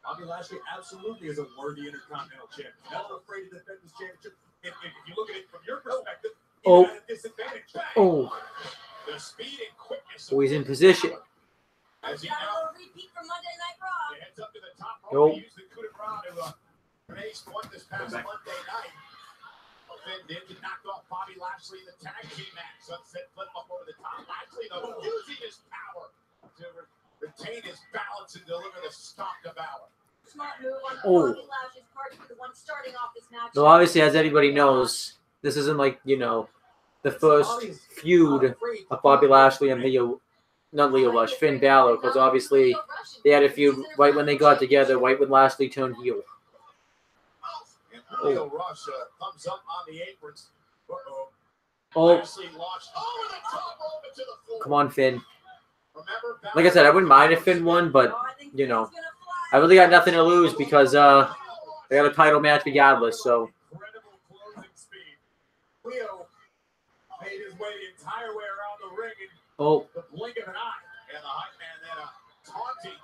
Bobby Lashley absolutely is a worthy Intercontinental Champion. Never afraid to defend his championship. If you look at it from your perspective, he's at a disadvantage. Oh. The speed and quickness Oh, he's in position. As he Got a now little repeat from Monday Night Raw. heads up to the top Yo. rope. He used the coup de grace to face one this past Monday night. Finn did knock off Bobby Lashley in the tag team match. Sunset flip up over the top. Lashley, though, using his power to retain his balance and deliver the stomp to Balor. Smart move on Oh. Bobby Lashley's part to be the one starting off this match. So obviously, as everybody knows, this isn't like, you know, the first feud of Bobby Lashley and Finn Balor, because obviously they had a feud right when they got together, right when Lashley turned heel. And Leo Rush thumbs up on the aprons. Oh, Lashley launched over the top rope into the floor. come on, Finn. Remember, Like I said, I wouldn't mind if Finn won, but, you know, I really got nothing to lose because I got a title match regardless, so. incredible closing speed. Leo made his way the entire way around the ring in Oh, the blink of an eye. And the hype man then taunting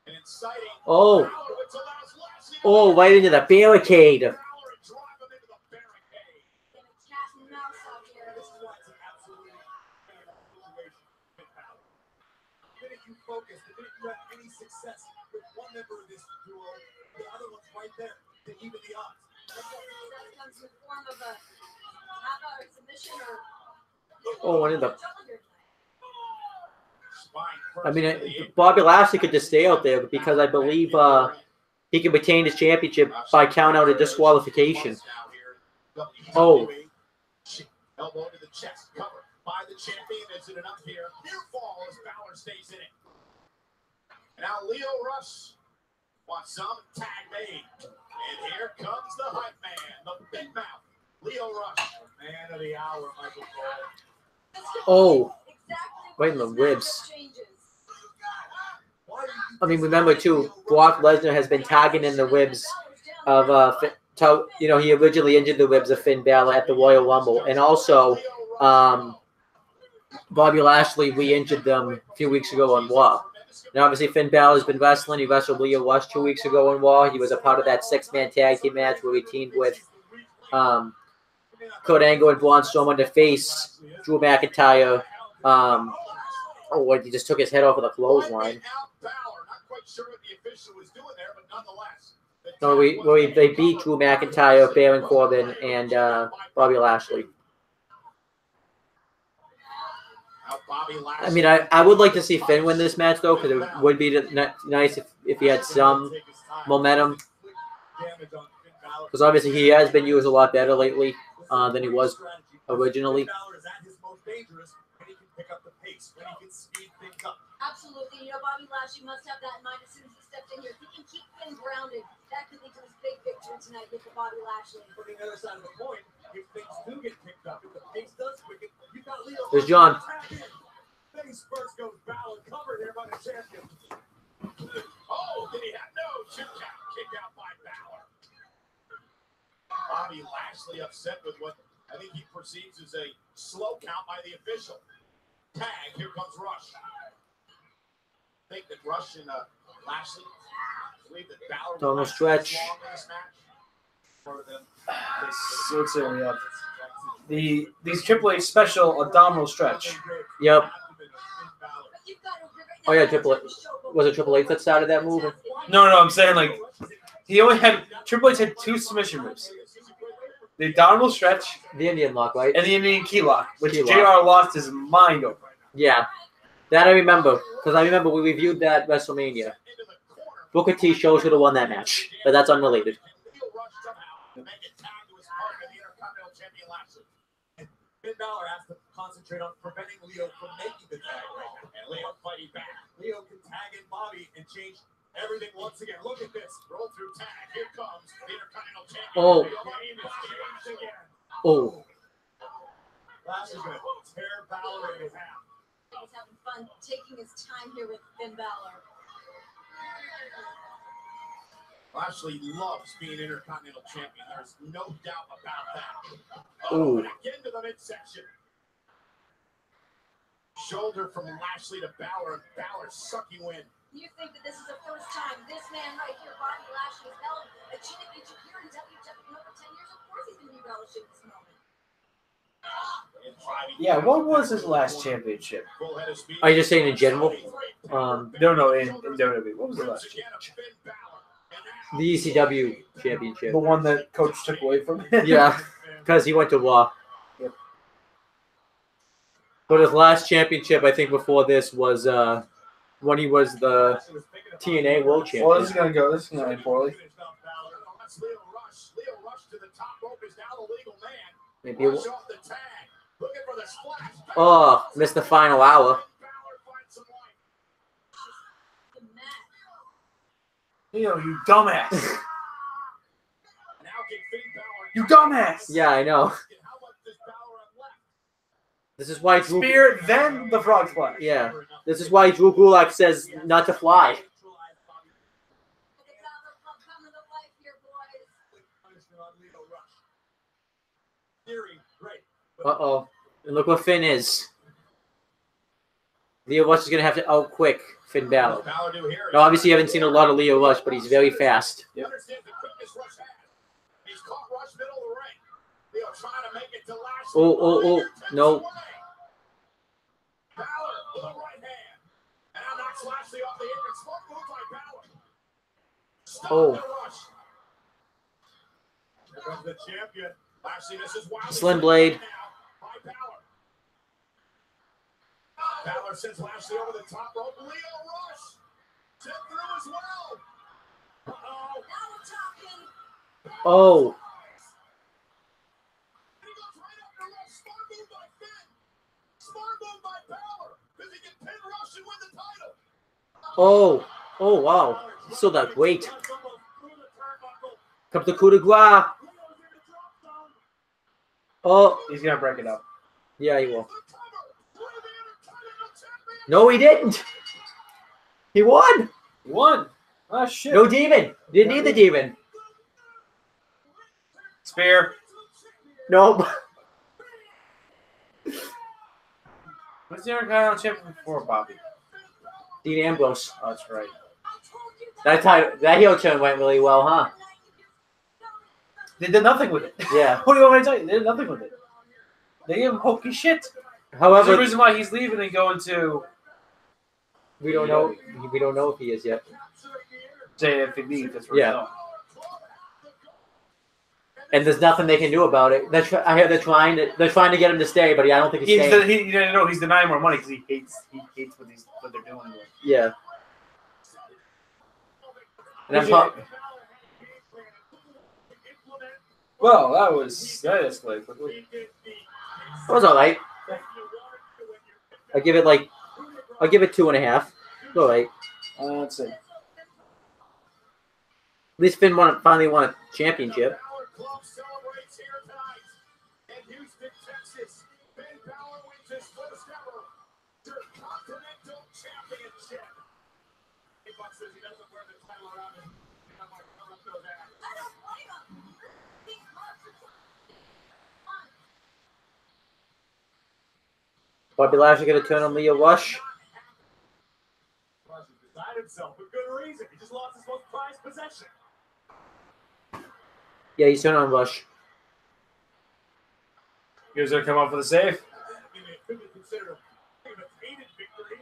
and inciting. oh, Balor, which allows Lashley to oh, right into the barricade. Balor and drive him into the barricade. And it's cat and mouse out here. This is why it's an absolutely situation with Balor. The minute you focus, the minute you have any success with one member of this duo, the other one's right there to even the odds. That comes in the form of a half-hour submission or Oh, one of the. Spine I mean, first to the Bobby Lashley could just stay out there because I believe he can retain his championship by count out a disqualification. Oh. Elbow to the chest, cover by the champion. Is it enough here? Near fall as Balor stays in it. And now Leo Rush wants some tag made. And here comes the hype man, the big mouth, Leo Rush, man of the hour, Michael Cole. Oh, right in the ribs. I mean, remember too, Brock Lesnar has been tagging in the ribs of you know, he originally injured the ribs of Finn Balor at the Royal Rumble, and also Bobby Lashley re-injured them a few weeks ago on Raw. And obviously Finn Balor's been wrestling. He wrestled Leo Rush 2 weeks ago on Raw. He was a part of that 6-man tag team match where he teamed with Kurt Angle and Braun Strowman to face Drew McIntyre. He just took his head off with a clothesline. No, they beat Drew McIntyre, Baron Corbin, and Bobby Lashley. I mean, I would like to see Finn win this match, though, because it would be nice if he had some momentum. Because obviously he has been used a lot better lately than he was originally. Absolutely. You know, Bobby Lashley must have that in mind as soon as he steps in here. If he can keep Finn grounded, that could lead to his big victory tonight with the Bobby Lashley. But on the other side of the coin, if things do get picked up, if the pace does quicken, you got Leo. There's John. Face first goes Balor, covered here by the champion. Oh, did he have no 2 count? Kick out by Balor. Bobby Lashley upset with what I think he perceives as a slow count by the official. Tag, here comes Rush. I think that Rush and Lashley believe that Balor will Donald stretch. long in this match. For them. So let's see what we have. These Triple H special abdominal stretch. Yep. Oh yeah, Triple H. Was it Triple H that started that move? No, I'm saying like Triple H had 2 submission moves. The abdominal stretch The Indian lock, right? and the Indian key lock, which Key lock. JR lost his mind over. Yeah. That I remember. Because I remember we reviewed that WrestleMania. Booker T shows who won that match. But that's unrelated. Finn Balor has to concentrate on preventing Leo from making the tag. And Leo fighting back. Leo can tag in Bobby and change everything once again. Look at this. Roll through tag. Here comes the Intercontinental Champion. Oh. Again. Oh. Lashley's going to tear Balor in half. He's having fun taking his time here with Finn Balor. Lashley loves being Intercontinental Champion. There's no doubt about that. Ooh. Get into the midsection. Shoulder from Lashley to Balor, and Balor sucking wind. You think that this is the first time this man right here, Bobby Lashley, has held a championship here in WWE in over 10 years? Of course he's going to be relishing this moment. Yeah, what was his last championship? Are you just saying in general? No, in WWE. What was the last championship? The ECW championship. The one that Coach took away from him. Yeah, because he went to Raw. Yep. But his last championship, I think, before this was when he was the TNA World Champion. Well, this is gonna end poorly. Maybe. Oh, missed the final hour. You dumbass. You dumbass. Yeah, I know. This is why Drew... Spear, then the frog splash. Yeah. This is why Drew Gulak says not to fly. Uh-oh. And look what Finn is. Leo Rush is going to have to out-quick Finn Balor. Now, obviously, you haven't seen a lot of Leo Rush, but he's very fast. Yep. Oh, no. Oh. Slim Blade. Balor sends Lashley over the top rope. Leo Rush sent through as well. Oh. And he goes right after Rush. Smart move by Finn. Smart move by Balor. Because he can pin Rush and win the title. Oh. Oh, wow. He still got weight. Comes the coup de grace. Oh. He's going to break it up. Yeah, he will. No, he didn't. He won. He won. Oh, shit. No demon. Didn't need the demon. Spear. Nope. What's the Intercontinental Champion before, Bobby? Dean Ambrose. Oh, that's right. That heel turn went really well, huh? They did nothing with it. Yeah. What do you want me to tell you? They did nothing with it. They gave him hokey shit. However, there's a reason why he's leaving and going to. We don't know. We don't know if he is yet. Say if he leaves, that's where yeah. And there's nothing they can do about it. I hear they're trying to get him to stay, but I don't think he's staying. He's denying more money because he hates what they're doing. Yeah. And well, that escalated quickly. It was all right. I'll give it 2.5. All right. Let's see. At least Finn finally won a championship. Bobby Lashley going to turn on Leo Rush. Himself for good reason. He just lost his most prized possession. Yeah, he's turning on Rush. You guys gonna come up for the save? It could be considered a hated victory.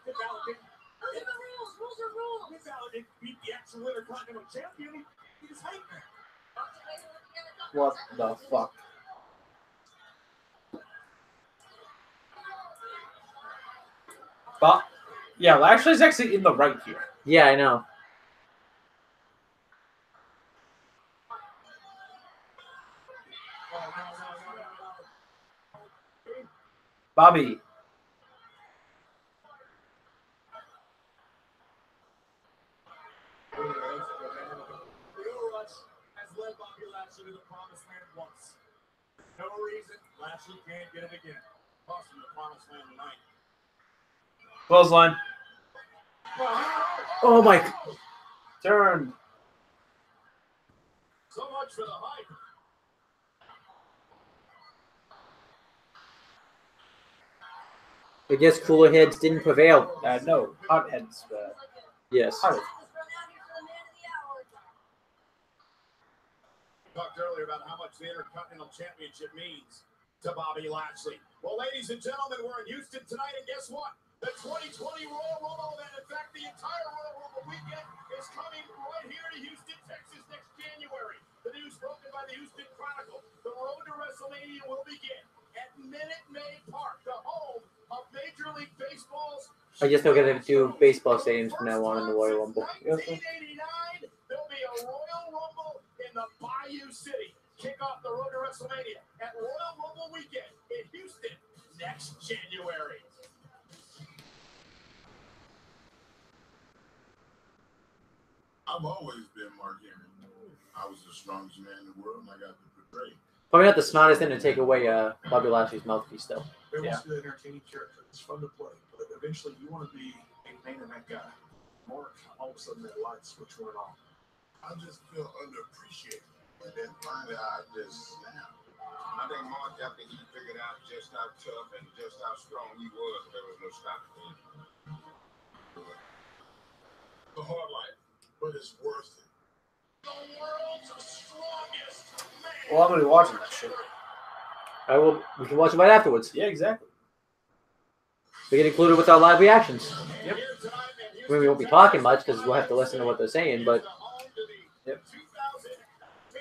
Those are the rules. Rules are rules. Balor didn't beat the actual Intercontinental Champion. He just hated him. What the fuck? But yeah, Lashley's actually in the right here. Yeah, I know. Bobby. Has led Bobby Lashley to the promised land once. No reason Lashley can't get it again. Cost him the promised land tonight. Clothesline. Oh my. Turn. So much for the hype. I guess cooler heads didn't prevail. No, hot heads. Yes. Hot. Talked earlier about how much the Intercontinental Championship means. to Bobby Lashley. Well, ladies and gentlemen, we're in Houston tonight, and guess what? The 2020 Royal Rumble, and in fact, the entire Royal Rumble weekend is coming right here to Houston, Texas next January. The news broken by the Houston Chronicle. The road to WrestleMania will begin at Minute Maid Park, the home of Major League Baseball's. I guess they're gonna do baseball stadiums from now on in the Royal Rumble. 1989, there'll be a Royal Rumble in the Bayou City. Kick off the road to WrestleMania at Royal Rumble weekend in Houston next January. I've always been Mark Henry. I was the strongest man in the world, and I got to portray. Probably not the smartest thing to take away Bobby Lashley's mouthpiece, though. They're mostly entertaining character. It's fun to play, but eventually you want to be a main event guy. Mark, all of a sudden that light switch went on. I just feel underappreciated, and then finally I just snapped. I think Mark, after he figured out just how tough and just how strong he was, there was no stopping him. The hard life, but it's worth it. The world's strongest man. Well, I'm gonna be watching that shit. I will. We can watch it right afterwards. Yeah, exactly. We get included with our live reactions. Yep. I mean, we won't be talking much because we'll have to listen to what they're saying, but. Yep. 2018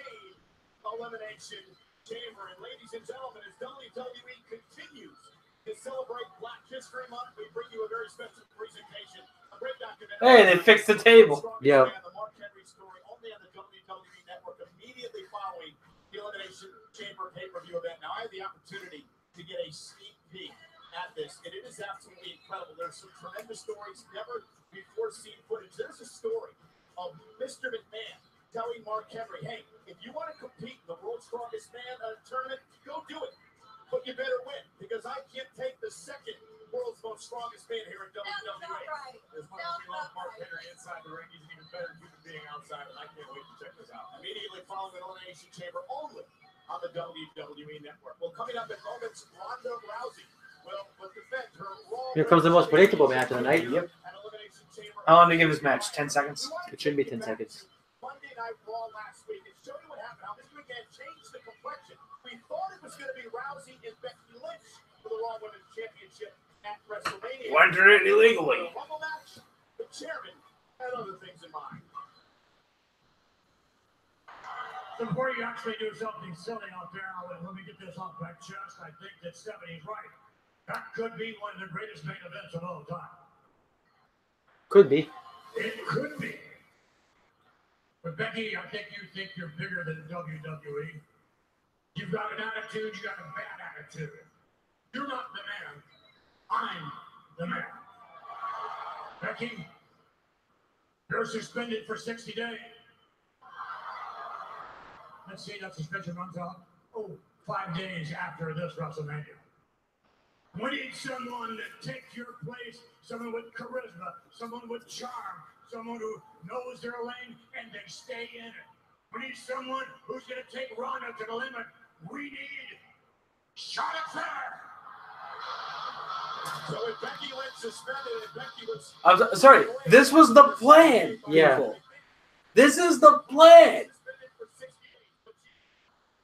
Elimination Chamber, and ladies and gentlemen, as WWE continues to celebrate Black History Month, we bring you a very special presentation. A great documentary. Hey, they fixed the table. Yeah. The Mark Henry story only on the WWE Network immediately following the Elimination Chamber pay-per-view event. Now, I had the opportunity to get a sneak peek at this, and it is absolutely incredible. There's some tremendous stories, never before seen footage. There's a story of Mr. McMahon telling Mark Henry, hey, if you want to compete in the World's Strongest Man tournament, go do it. But you better win, because I can't take the second world's most strongest man here in WWE. Right. As much as we love Mark Henry inside the ring, he's an even better human being outside, and I can't wait to check this out. Immediately following the Elimination Chamber only on the WWE Network. Well, coming up in moments, Ronda Rousey will defend her Raw. Here comes the most predictable match of the night. Yep. How long did you give this match? 10 seconds? It shouldn't be 10 seconds. Monday Night Raw last week, and show you what happened. How Mr. McMahon changed the complexion. We thought it was going to be Rousey and Becky Lynch for the Raw Women's Championship at WrestleMania. Wonder it illegally. The Rumble match, the chairman had other things in mind. So before you actually do something silly out there, let me get this off my chest. I think that Stephanie's right. That could be one of the greatest main events of all time. Could be. It could be. But Becky, I think you think you're bigger than WWE. You've got an attitude, you got a bad attitude. You're not the man. I'm the man. Becky, you're suspended for 60 days. Let's see, that suspension runs out. 5 days after this WrestleMania. We need someone to take your place, someone with charisma, someone with charm, someone who knows their lane and they stay in it. We need someone who's going to take Ronda to the limit. We need Charlotte Flair. So if Becky Lynch suspended and Becky was... I'm sorry, this was the plan. Yeah. People. This is the plan. Suspended for 60 days, but she's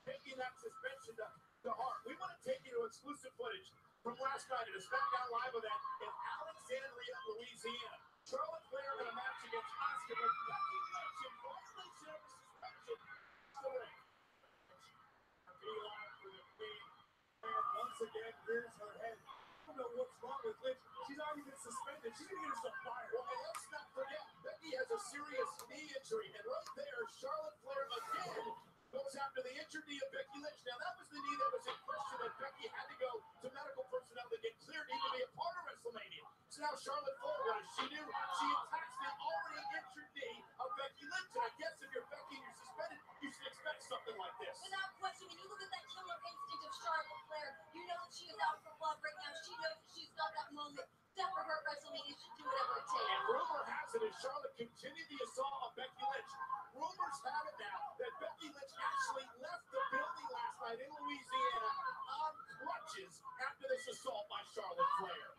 taking that suspension to heart. We want to take you to exclusive footage from last night at a SmackDown Live event in Alexandria, Louisiana. Charlotte Flair in a match against Asuka, but Becky Lynch in violation of the suspension. Beeline for the Queen. And once again, here's her head. I don't know what's wrong with Lynch. She's already been suspended. She's going to get herself fired. Well, and let's not forget, Becky has a serious knee injury. And right there, Charlotte Flair again goes after the injured knee of Becky Lynch. Now, that was the knee that was in question that Becky had to go to medical personnel to get cleared to be a part of WrestleMania. So now Charlotte Flair, what does she do? She attacks the already injured knee of Becky Lynch. And I guess if you're Becky and you're suspended, you should expect something like this. Without question, when you look at that killer instinct of Charlotte Flair, you know that she is out for blood right now. She knows that she's got that moment. That for her WrestleMania, should do whatever it takes. And rumor has it, as Charlotte continued the assault of Becky Lynch, rumors have it now that Becky Lynch actually left the building last night in Louisiana on crutches after this assault by Charlotte Flair.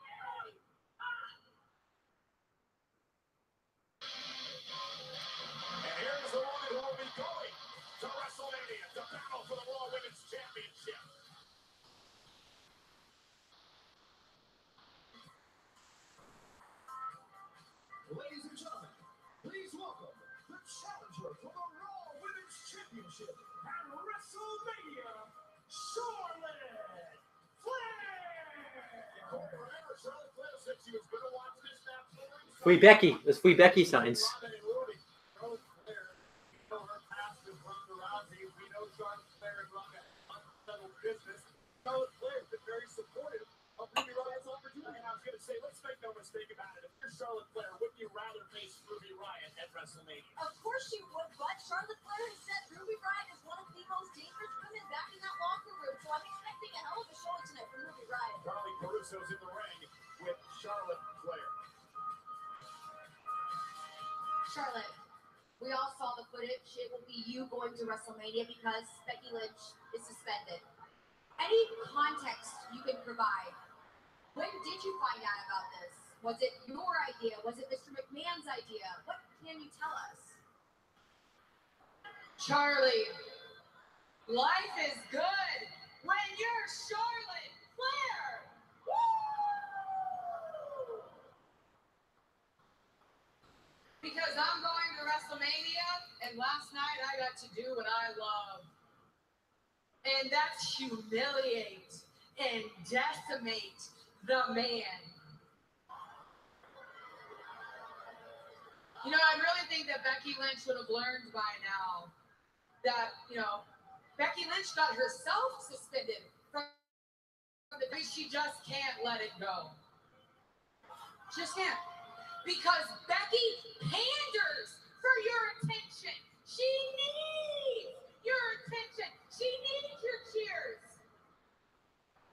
And here's the woman who will be going to WrestleMania to battle for the Raw Women's Championship. Championship at WrestleMania, Charlotte Flair. Free Becky. There's free Becky signs. Charlotte Flair has been very supportive of Ruby Riot's opportunity. And I was going to say, let's make no mistake about it. If you're Charlotte Flair, wouldn't you rather face Ruby Riot at WrestleMania? Of course you would, but Charlotte Flair has said Ruby Riot is one of the most dangerous women back in that locker room. So I'm expecting a hell of a show tonight from Ruby Riot. Charlie Caruso's in the ring with Charlotte Flair. Charlotte, we all saw the footage. It will be you going to WrestleMania because Becky Lynch is suspended. Any context you can provide? When did you find out about this? Was it your idea? Was it Mr. McMahon's idea? What can you tell us? Charlie, life is good when you're Charlotte Flair. Woo! Because I'm going to WrestleMania, and last night I got to do what I love. And that's humiliate and decimate the man. You know, I really think that Becky Lynch would have learned by now that, Becky Lynch got herself suspended from the day. She just can't let it go. Just can't. Because Becky panders for your attention. She needs your attention. She needs your cheers.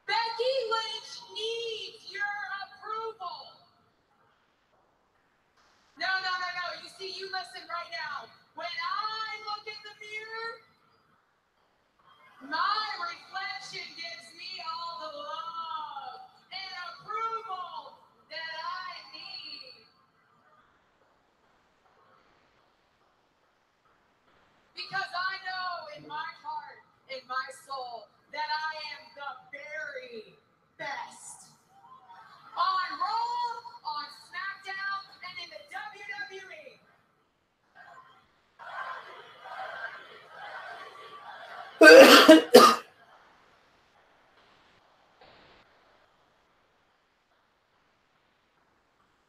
Becky Lynch needs your approval. No. You see, you listen right now. When I look in the mirror, my reflection gives me all the love and approval that I need. Because I know in my heart, in my soul, that I am the very best. On Raw, on SmackDown, and in the WWE.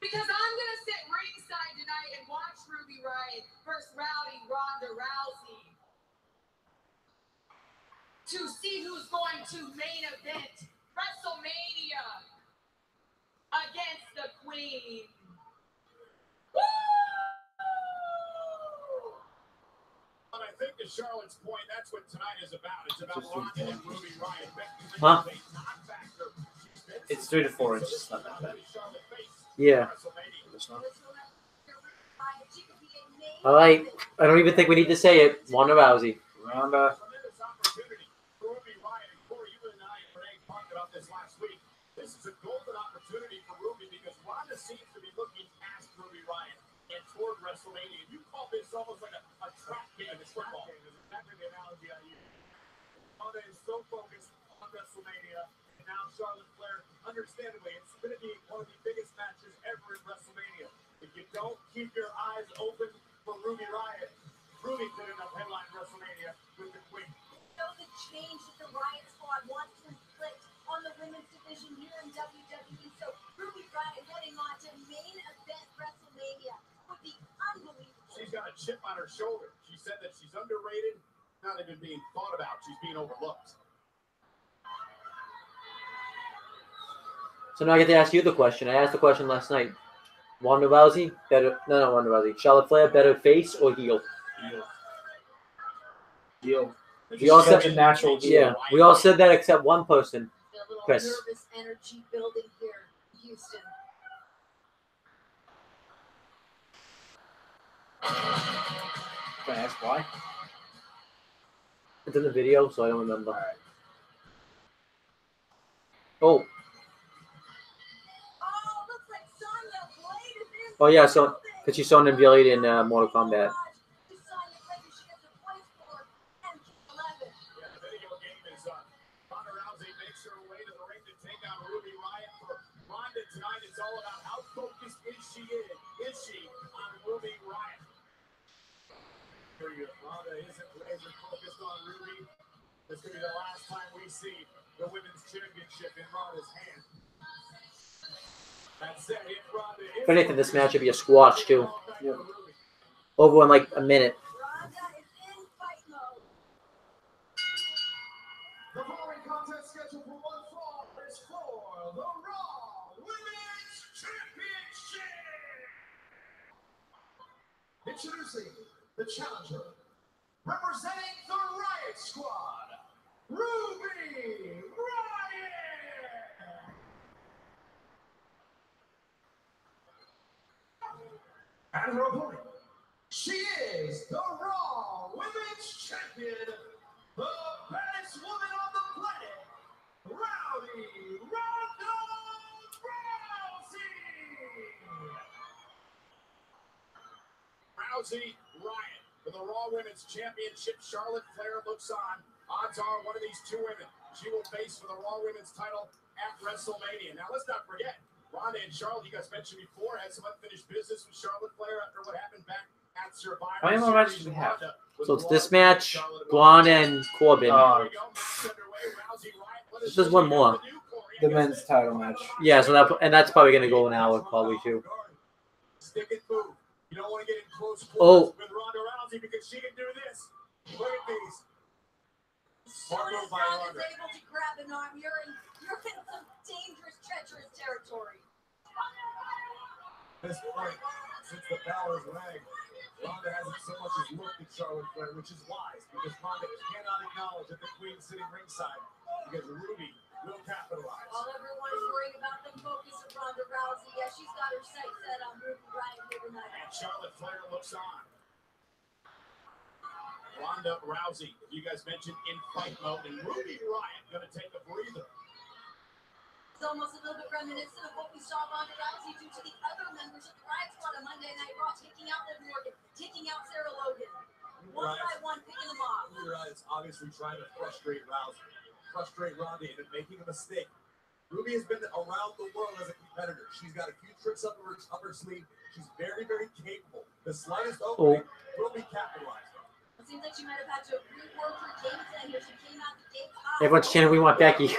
Because I'm going to sit ringside tonight and watch Ruby Riot versus Rowdy Ronda Rousey to see who's going to main event WrestleMania against the Queen. Woo! But I think to Charlotte's point, that's what tonight is about. It's about Ronda and Ruby Riot. Huh? It's 3 to 4 inches. Not that bad. Yeah. It's not. All right. I don't even think we need to say it. Ronda Rousey. Ronda. Tremendous opportunity for Ruby Riot. And Corey, you and I and Renee talked about this last week. This is a golden opportunity for Ruby because Ronda seems to be looking past Ruby Riot and toward WrestleMania. You call this almost like a track game in football. Is exactly the analogy I use. Ronda is so focused on WrestleMania, and now Charlotte Flair, understandably, it's going to be one of the biggest matches ever in WrestleMania. If you don't keep your eyes open for Ruby Riot, Ruby could end up headlining WrestleMania with the Queen. You know the change that the Riot Squad wants to inflict on the women's division here in WWE. So Ruby Riot heading on to main event WrestleMania would be unbelievable. She's got a chip on her shoulder. She said that she's underrated, not even being thought about. She's being overlooked. So now I get to ask you the question. I asked the question last night. Ronda Rousey, better... No, not Ronda Rousey. Charlotte Flair, better face or heel? Heel. We all Such said, a natural heel. yeah, we all said that except one person. A little Chris. nervous energy building here, Houston. Can I ask why? It's in the video, so I don't remember. All right. Oh. Looks like Sonya Blade is in. Oh, yeah, so... Because she's Sonya Blade in Mortal Kombat. Yeah, the video game is Ronda Rousey makes her way to the ring to take on Ruby Riot. For Ronda tonight, it's all about how focused is she on Ruby Riot. Ronda isn't laser focused on Ruby. This could be the last time we see the women's championship in Ronda's hand. That's it. If Ronda is If anything, this match would be a squash too. Yeah. Over in like a minute. Ronda is in fight mode. The following contest scheduled for one fall is for the Raw Women's Championship. Introducing the challenger, representing the Riot Squad, Ruby Riot. And her opponent, she is the Raw Women's Champion, the baddest woman on the planet, Rowdy Ronda Rousey. Rousey Riot for the Raw Women's Championship. Charlotte Flair looks on. Odds are one of these two women she will face for the Raw Women's title at WrestleMania. Now, let's not forget, Ronda and Charlotte, you guys mentioned before, had some unfinished business with Charlotte Flair after what happened back at Survivor. How many more matches do we have? So it's this match, Braun and Corbin. This is one more. The men's title match. Yeah, so that's probably gonna go an hour probably too. Stick and move. You don't want to get in close Oh. quarters with Ronda Rousey because she can do this. Look at these. Soon as Ronda's able to grab an arm, you're in some dangerous, treacherous territory. This point, since the bell is rang, Ronda hasn't so much as looked at Charlotte Flair, which is wise because Ronda cannot acknowledge that the Queen sitting ringside because Ruby will capitalize. While everyone is worried about the focus of Ronda Rousey, yeah, she's got her sights set on Ruby Riot here tonight. And Charlotte Flair looks on. Ronda Rousey, you guys mentioned in fight mode, and Ruby Riot going to take a breather. It's almost a little bit reminiscent of what we saw Ronda Rousey do to the other members of the Riot Squad on Monday Night Raw, taking out Liv Morgan, taking out Sarah Logan. One by one, picking them off. Ruby Riot's obviously trying to frustrate Rousey, frustrate Ronda into making a mistake. Ruby has been around the world as a competitor. She's got a few tricks up her sleeve. She's very, very capable. The slightest opening will be capitalized on. It seems like she might have had to rework her game plan here. She came out the gate hot. Everyone's chanting, "We want Becky."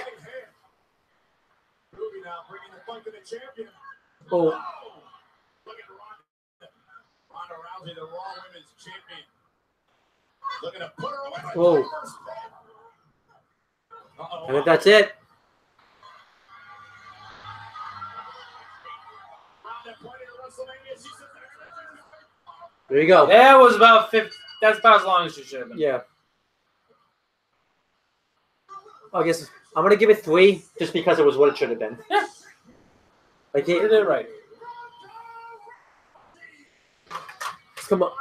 Ruby now bringing the fun to the champion. Oh. Look at Ronda. Ronda Rousey, the Raw Women's Champion. Looking to put her away. Whoa. I think that's it. There you go. That was about 50. That's about as long as it should have been. Yeah. I guess I'm gonna give it 3 just because it was what it should have been. Yeah. Like You did it right. Come on.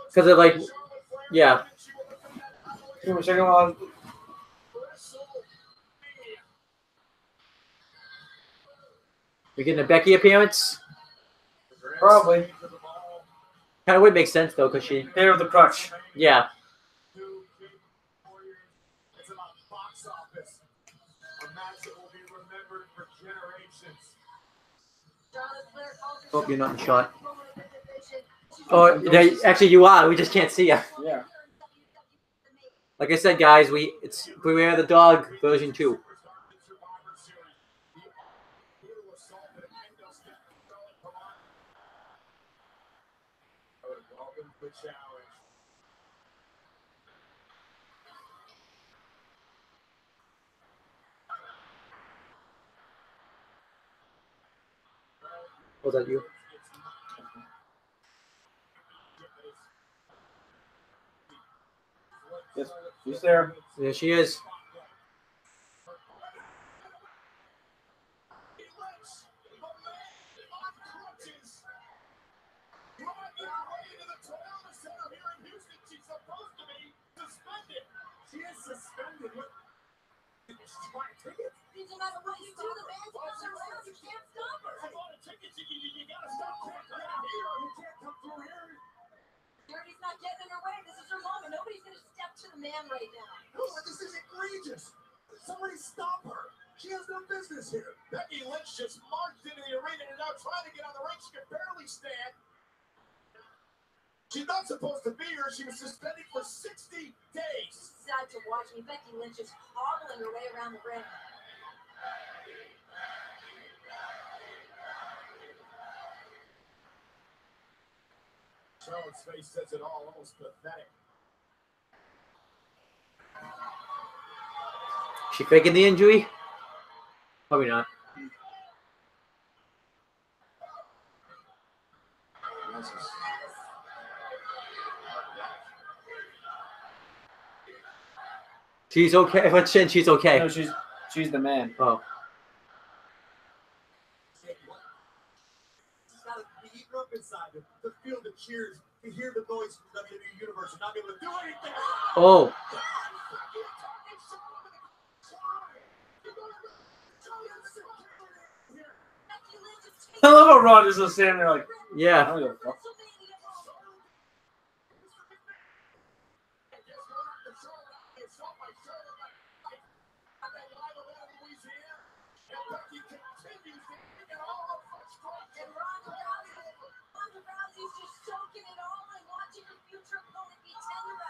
Because it like, yeah. Can we check them out? We getting a Becky appearance? Probably. Kind of would make sense though, because she. There with the crutch. Yeah. It's about box office. A match that will be remembered for generations. Hope you're not in shot. Oh, actually you are. We just can't see you. Yeah. Like I said, guys, it's Beware the Dog version 2. Was that you? Yes, she's there. There she is. She is suspended. No matter what you do, the man's coming around. You can't stop her. I bought a ticket. You gotta stop her. You can't come through here. Dirty's not getting in her way. This is her moment. Nobody's going to step to the man right now. No, this is egregious. Somebody stop her. She has no business here. Becky Lynch just marched into the arena and now trying to get on the ring. She can barely stand. She's not supposed to be here. She was suspended for 60 days. Sad to watch me. Becky Lynch is hobbling her way around the ring. Charlotte's face says it all, almost pathetic. She faking the injury? Probably not. She's okay. What's Shin? She's okay. No, she's the man. Oh. Heat up inside to feel the cheers, to hear the noise from WWE Universe, and not be able to do anything. Oh. I love how Rogers is standing there like, Yeah. I don't give a fuck.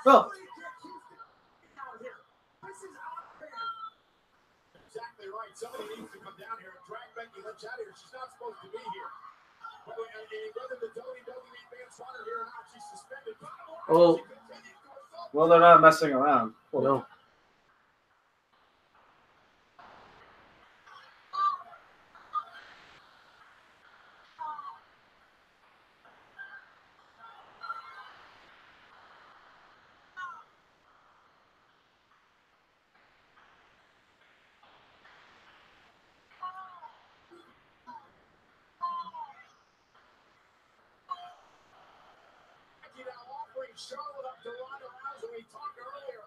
Well, exactly right. Somebody needs to come down here and drag Becky Lynch out of here. She's not supposed to be here. Whether the WWE fans want her here or not, she's suspended. Oh. Well, they're not messing around. No. Charlotte up to Ronda Rousey. We talked earlier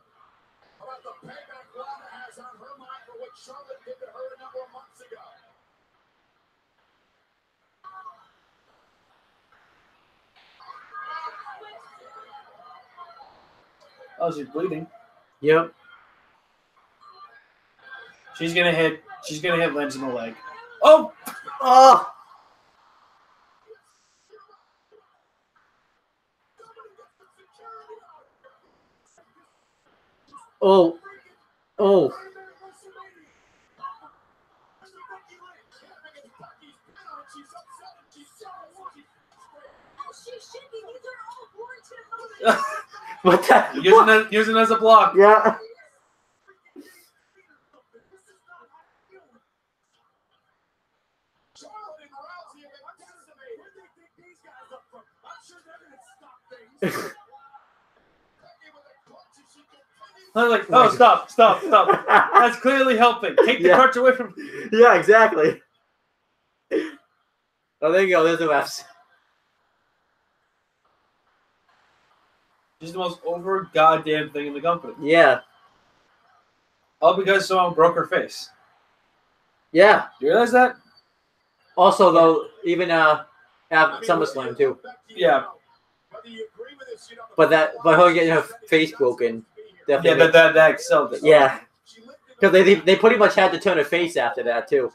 about the payback Ronda has on her mind for what Charlotte did to her a number of months ago. Oh, she's bleeding. Yep. She's gonna hit Lynch in the leg. Oh! Oh! Oh. Oh. What the? Using it as a block. Yeah. I was like, oh, stop. That's clearly helping. Take the crutch away from me. Yeah, exactly. Oh, there you go. There's the refs. She's the most over goddamn thing in the company. Yeah. All because someone broke her face. Yeah. You realize that? Also, though, even have SummerSlam too. Yeah. But her getting her face broken. Definitely. Yeah, that excelled it. Yeah. Because they pretty much had to turn her face after that too.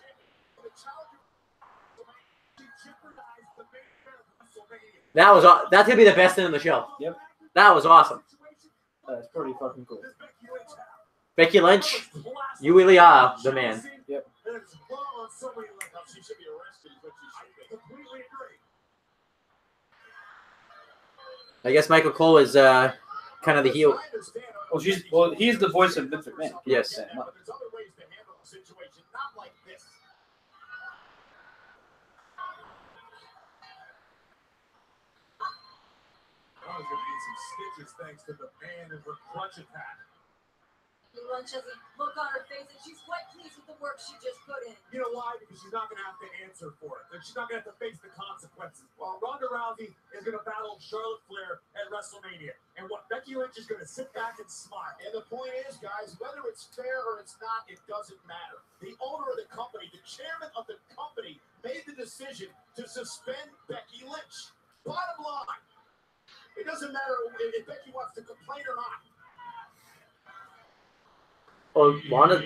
That's gonna be the best thing in the show. Yep. That was awesome. That's pretty fucking cool. Becky Lynch, you really are the man. Yep. I guess Michael Cole is kind of the heel. Well, he's the voice of Vince McMahon. Yes. I was going to need some stitches thanks to the man and her clutch attack. Lynch has a look on her face, and she's quite pleased with the work she just put in. You know why? Because she's not going to have to answer for it. And she's not going to have to face the consequences. While Ronda Rousey is going to battle Charlotte Flair at WrestleMania. And what Becky Lynch is going to sit back and smile. And the point is, guys, whether it's fair or it's not, it doesn't matter. The owner of the company, the chairman of the company, made the decision to suspend Becky Lynch. Bottom line. It doesn't matter if Becky wants to complain or not. Oh, Lana.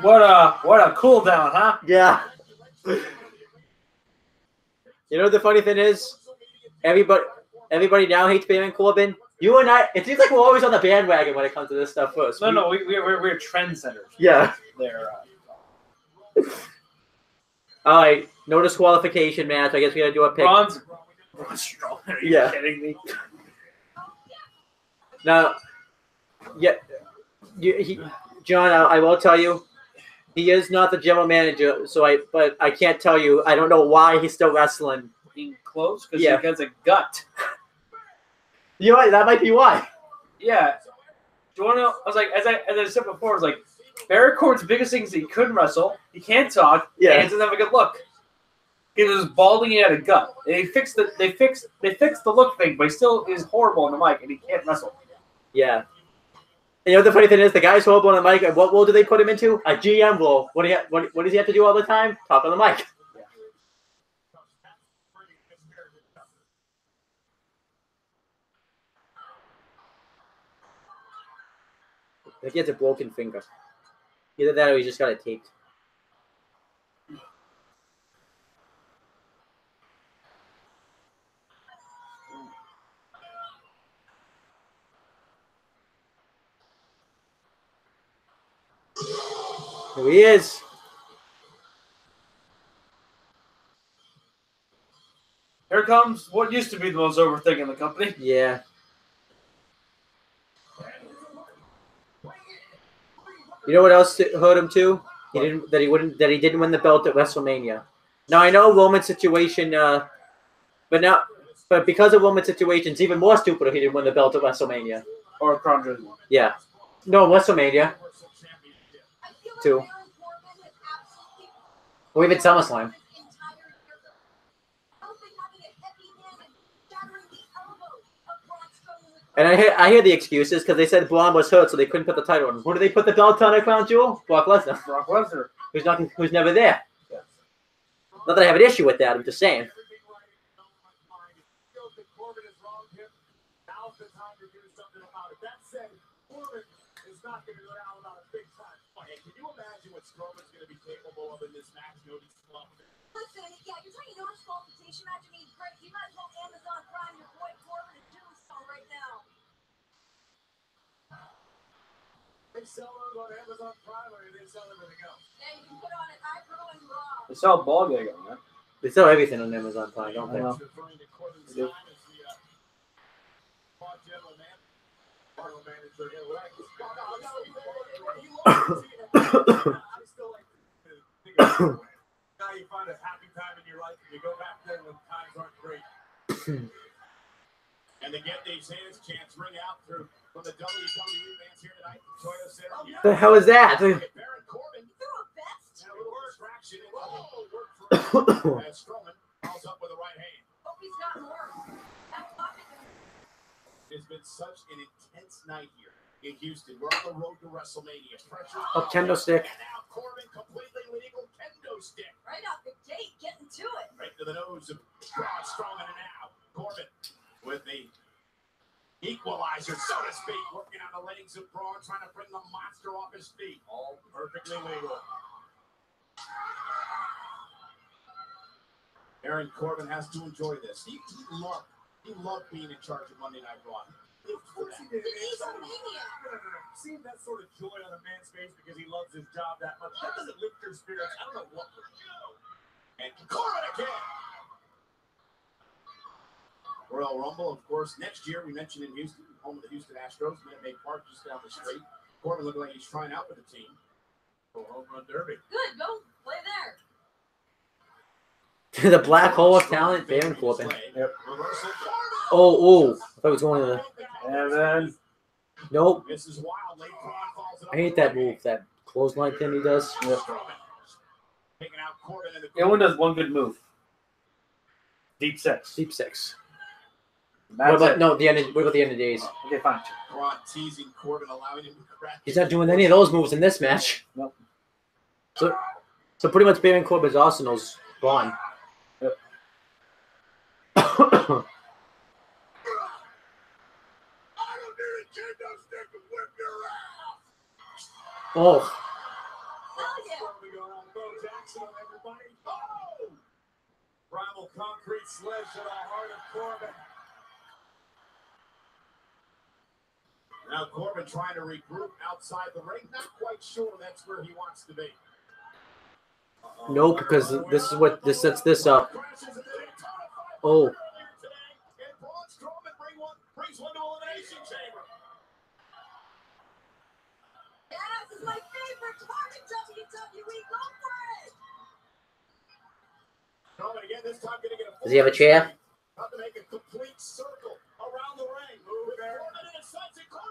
What a cool down, huh? Yeah. You know what the funny thing is? everybody now hates Baron Corbin. You and I, it seems like we're always on the bandwagon when it comes to this stuff first. No, we're trendsetters. Yeah. They're. All right, no disqualification match. I guess we gotta do a pick. Braun Strowman. Are you kidding me? Now, yeah, John, I will tell you, he is not the general manager. But I can't tell you. I don't know why he's still wrestling. Being close because he has a gut. You know what? That might be why. Yeah. Do you want to know? I was like, as I said before, I was like, Baron Corbin's biggest thing is he couldn't wrestle, he can't talk, and he doesn't have a good look. He was balding, he had a gut. And they fixed the look thing, but he still is horrible on the mic, and he can't wrestle. Yeah. And you know the funny thing is, the guy's horrible on the mic. What role do they put him into? A GM role. What does he have to do all the time? Talk on the mic. Like he has a broken finger. Either that or he just got it taped. Here he is. Here comes what used to be the most over thing in the company. Yeah. You know what else hurt him too? He didn't win the belt at WrestleMania. Now I know Roman's situation, but because of Roman's situation, it's even more stupid if he didn't win the belt at WrestleMania. Or Crown Jewel. Yeah. No, WrestleMania. Too. Or even SummerSlam. And I hear the excuses because they said Braun was hurt, so they couldn't put the title on. Who did they put the belt on at Crown Jewel? Brock Lesnar. Brock Lesnar. Who's never there. Yeah. Not that I have an issue with that. I'm just saying. Listen, yeah, you're talking no disqualification match. I mean, great. You might as well Amazon Prime your boy Corbin and Tombstone right now. They sell those on Amazon Prime, or they sell everything else? Yeah, you can put on an Ivory and Raw. They sell ball gag on that. They sell everything on Amazon Prime, don't they? Now you find a happy time in your life and you go back there when times aren't great. And to get these hands chants ring out from the WWE fans here tonight. The hell is that? Baron Corbin threw a vest. And a little distraction. As Strowman calls up with the right hand. Hope he's got more. It's been such an intense night here in Houston. We're on the road to WrestleMania. A kendo stick. And now Corbin completely legal kendo stick. Right off the gate, getting to it. Right to the nose of Braun Strowman, and now Corbin with the equalizer, so to speak, working on the legs of Braun, trying to bring the monster off his feet. All perfectly legal. Baron Corbin has to enjoy this. He loved being in charge of Monday Night Raw. Of course he did. He's a maniac. Seeing that sort of joy on a man's face because he loves his job that much, that doesn't lift your spirits. I don't know what would. And Corbin again. Royal Rumble, of course, next year we mentioned in Houston, home of the Houston Astros, Minute Maid Park just down the street. Corbin looking like he's trying out with the team. For Home Run Derby. Good, go play there. The black hole of talent, Baron Corbin. Yep. Oh, I thought it was going to the... And then... Nope. I hate that move, that clothesline thing he does. Yep. Owen does one good move. Deep six. Deep six. What about the end of days? Okay, fine. Teasing Corbin, allowing him to crack. He's not doing any of those moves in this match. Nope. So pretty much Baron Corbin's arsenal's gone. Yep. Oh. primal concrete sledge to the heart of Corbin. Now Corbin trying to regroup outside the ring. Not quite sure that's where he wants to be. No, because this is what this sets this up. Oh. Brings one to Elimination Chamber. Yes, it's my favorite part of WWE. Go for it. Strowman again, this time gonna get a Does he have a chair? About to make a complete circle around the ring.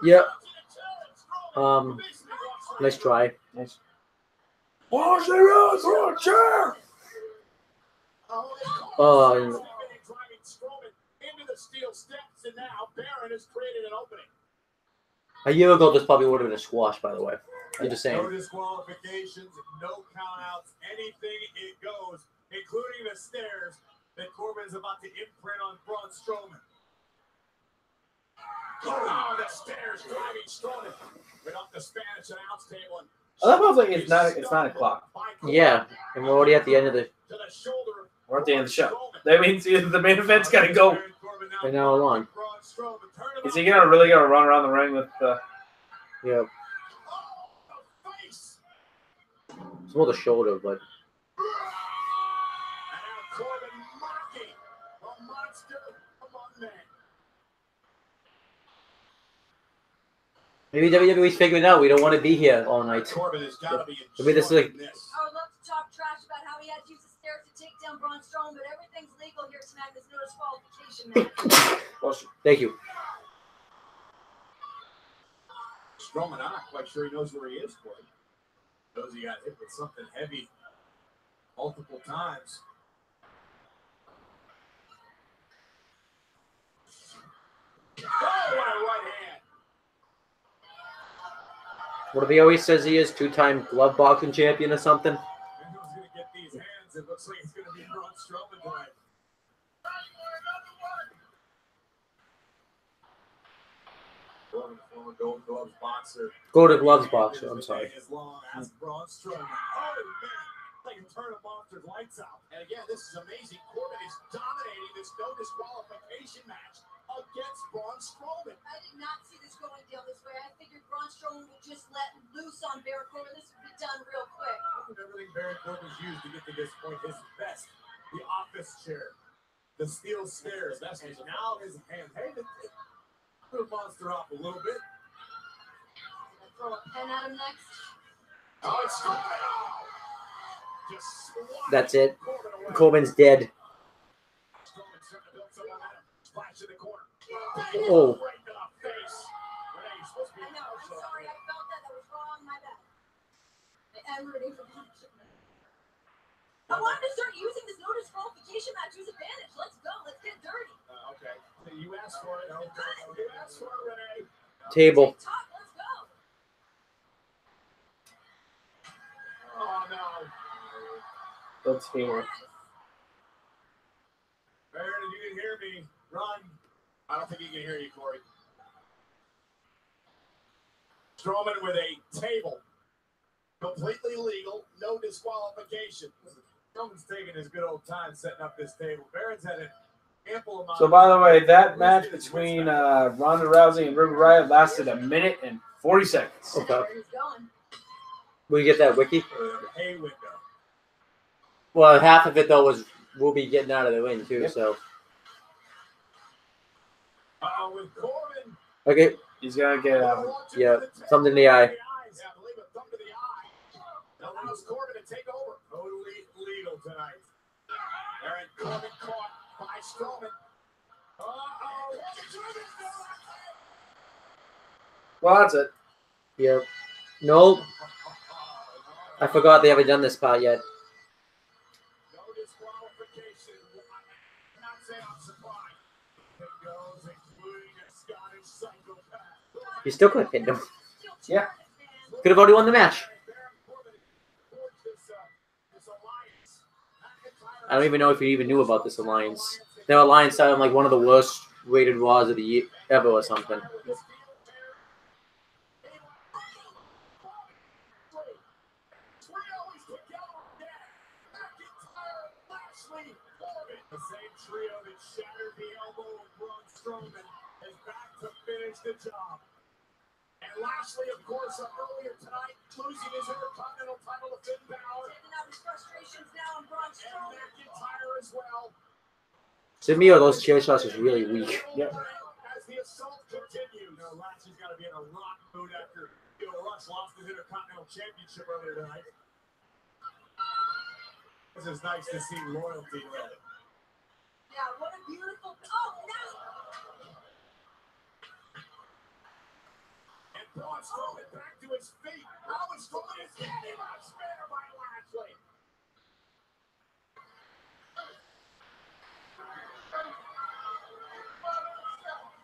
Yep. Nice try. Nice. Oh, she runs for a chair. Oh. Into the steel steps, and now Baron has created an opening. A year ago, this probably would have been a squash, by the way. I'm just saying. No disqualifications, no countouts, anything it goes, including the stairs that Corbin's about to imprint on Braun Strowman. Oh, the stairs driving Strowman right off the Spanish announce table. I love how it's 9 o'clock. Yeah, and we're already at the end of the. We're at the end of the show. That means the main event's got to go. Right now along. Is he really gonna run around the ring with the? Yeah. It's more the shoulder, but. Maybe WWE's figuring out we don't want to be here all night. Maybe this is like. I would love to talk trash about how he had to use the stairs to take down Braun Strowman, but everything's legal here tonight. There's no disqualification match. Thank you. Strowman, I'm not quite sure he knows where he is, Corey. Knows he got hit with something heavy multiple times. Oh, what a right hand. What if he always says he is 2-time glove boxing champion or something? And who's going to get these hands? It looks like it's going to be Braun Strowman tonight. Former Gold Gloves boxer. Golden Gloves boxer, I'm sorry. As long as Braun Strowman. Oh, man. Like a turn of monsters lights out. And again, this is amazing. Corbin is dominating this no disqualification match against Braun Strowman. I did not see this going down this way. I figured Braun Strowman would just let loose on Baron Corbin. This would be done real quick. Everything Baron Corbin's used to get to this point, his best. The office chair. The steel stairs. That's now his hand. Hey, put a monster off a little bit. Throw a pen at him next. Oh, it's Strowman. That's it. Corbin's dead. Oh. I know. I'm sorry. I felt that. That was wrong. My bad. I'm rooting for Finch. I wanted to start using this no disqualification match to his advantage. Let's go. Let's get dirty. Okay. You asked for it. You asked for it, Renee. Table. Talk. Let's go. Oh, no. That's here. Baron, if you can hear me, run. I don't think he can hear you, Corey. Strowman with a table. Completely legal, no disqualification. Strowman's taking his good old time setting up this table. Baron's had an ample amount. So, by the way, that match between Ronda Rousey and Ruby Riott lasted 1 minute and 40 seconds. Okay. Will you get that wiki? Hey, window. Well, half of it, though, was Ruby getting out of the ring, too, so. With Corbin. Okay. He's going to get Yeah, something in the eye. Allows Corbin to take over. Totally legal tonight. Baron Corbin caught by Strowman. Well, that's it. Yep. Nope. I forgot they haven't done this part yet. No disqualification. I'm not saying I'm surprised. It goes including a Scottish psychopath. You still could have pinned him. Yeah. Could have already won the match. I don't even know if you even knew about this alliance. Their alliance sounded like one of the worst rated Raws of the year ever or something. The same trio that shattered the elbow of Braun Strowman is back to finish the job. And Lashley, of course, earlier tonight, losing his Intercontinental title to Finn Balor. Taking out his frustrations now on Braun Strowman. And McIntyre as well. To me, all those chair shots is really weak. Yep. As the assault continues. You know, Lashley's got to be in a rock mood after Rush lost his Intercontinental Championship earlier tonight. This is nice to see royalty led. Yeah, what a beautiful. Oh, now. And Braun Strowman back to his feet. Braun Strowman is getting out spare by Lashley.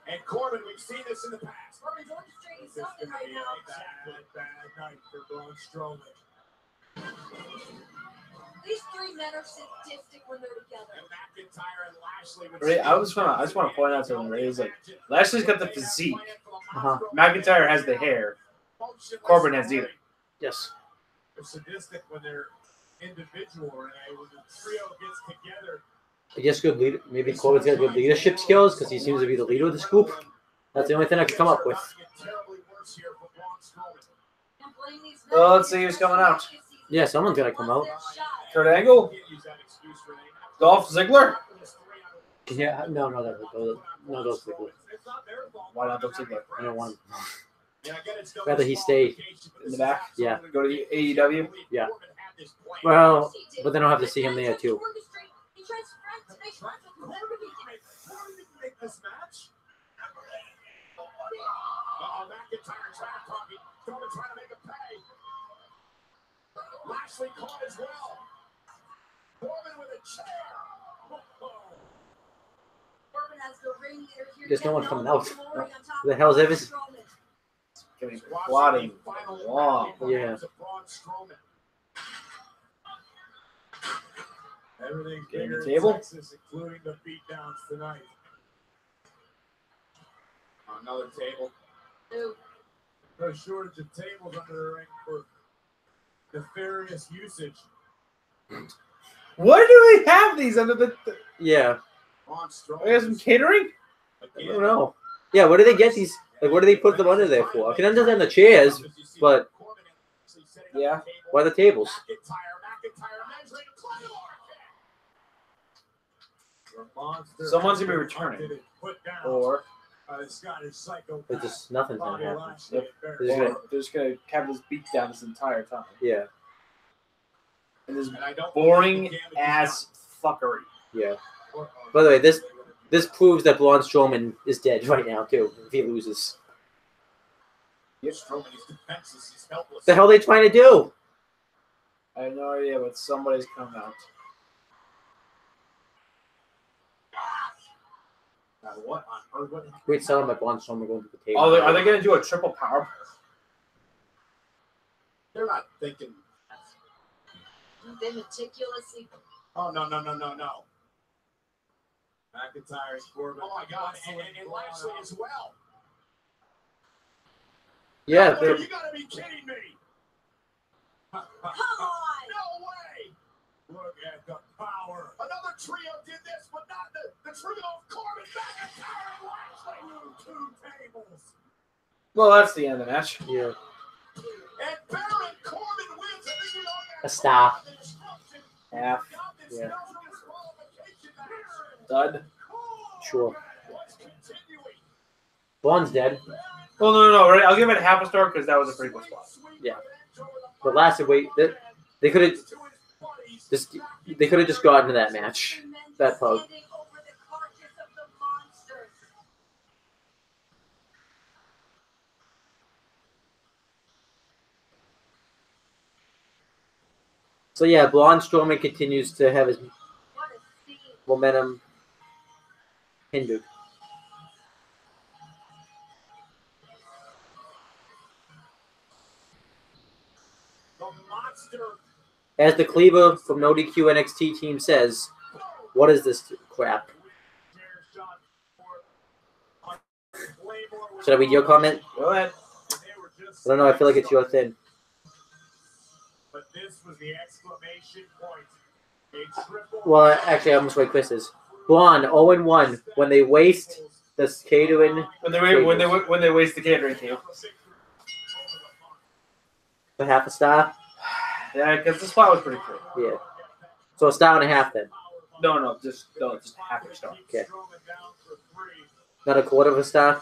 And Corbin, we've seen this in the past. Corbin's orchestrating something right now. Bad night for Braun Strowman. These three men are sadistic when they're together. And McIntyre and Lashley. Ray, I just want to point out to him, Ray, is like Lashley's got the physique. McIntyre has the hair. Corbin has either. Yes. They're sadistic when they're individual, Renee. When the trio gets together. I guess good leader. Maybe Corbin's got good leadership skills because he seems to be the leader of the group. That's the only thing I could come up with. Well, let's see who's coming out. Yeah, someone's got to come out. Kurt Angle? Dolph Ziggler? Yeah, no, those Ziggler. Why not Dolph Ziggler? I don't want him. Rather he stay in the back? Yeah. Go to the AEW? Yeah. Well, but then I'll have to see him there too. Make this match. McIntyre trash talking. Strowman trying to make a pay. Lashley caught as well. Corbin with a chair. Corbin has the ring leader here. There's no one coming out. Who the hell is this? It's getting plotting long. Yeah. Everything Getting bigger the table? in Texas, including the beatdowns tonight. Another table. No shortage of tables under the ring for nefarious usage. Why do they have these under the? Yeah. I guess some catering? I don't know. Yeah, what do they get these? Like, what do they put them under there for? I can understand the chairs, but yeah, why the tables? Someone's gonna be returning, or it's just nothing's gonna happen. Yep. They're just gonna have this beat down this entire time. Yeah. And this boring ass fuckery. Yeah. By the way, this proves that Braun Strowman is dead right now too. If he loses, what the hell are they trying to do? I have no idea, but somebody's coming out. What on earth? What? Great selling by Braun Strowman going to the table. Oh, are they going to do a triple power? They're not thinking. They meticulously. Oh, no. McIntyre and Corbin. Oh, my God. And Lashley as well. Yeah. No, you got to be kidding me. Come on. No way. Look at the power. Another trio did this, but not the trio of Corbin, McIntyre, and Lashley. 2 tables. Well, that's the end of the match. Yeah. And Baron Corbin wins. A star. Half. Yeah. Dud. Sure. Braun's dead. Well, no. Right? I'll give it half a star because that was a pretty good spot. Yeah. But lasted. Wait, they could have just gotten to that match. That pug. So yeah, Braun Strowman continues to have his momentum hindered. As the Cleaver from No DQ NXT team says, what is this crap? Should I read your comment? Go ahead. I don't know. I feel like it's your thing. But this was the exclamation point. Well, actually, I almost wait quizzes. Blonde, 0-1 when they waste the catering. When they waste the catering table. For half a star? Yeah, because the spot was pretty cool. Yeah. So a star and a half then? No, just half a star. Okay. Not a quarter of a star?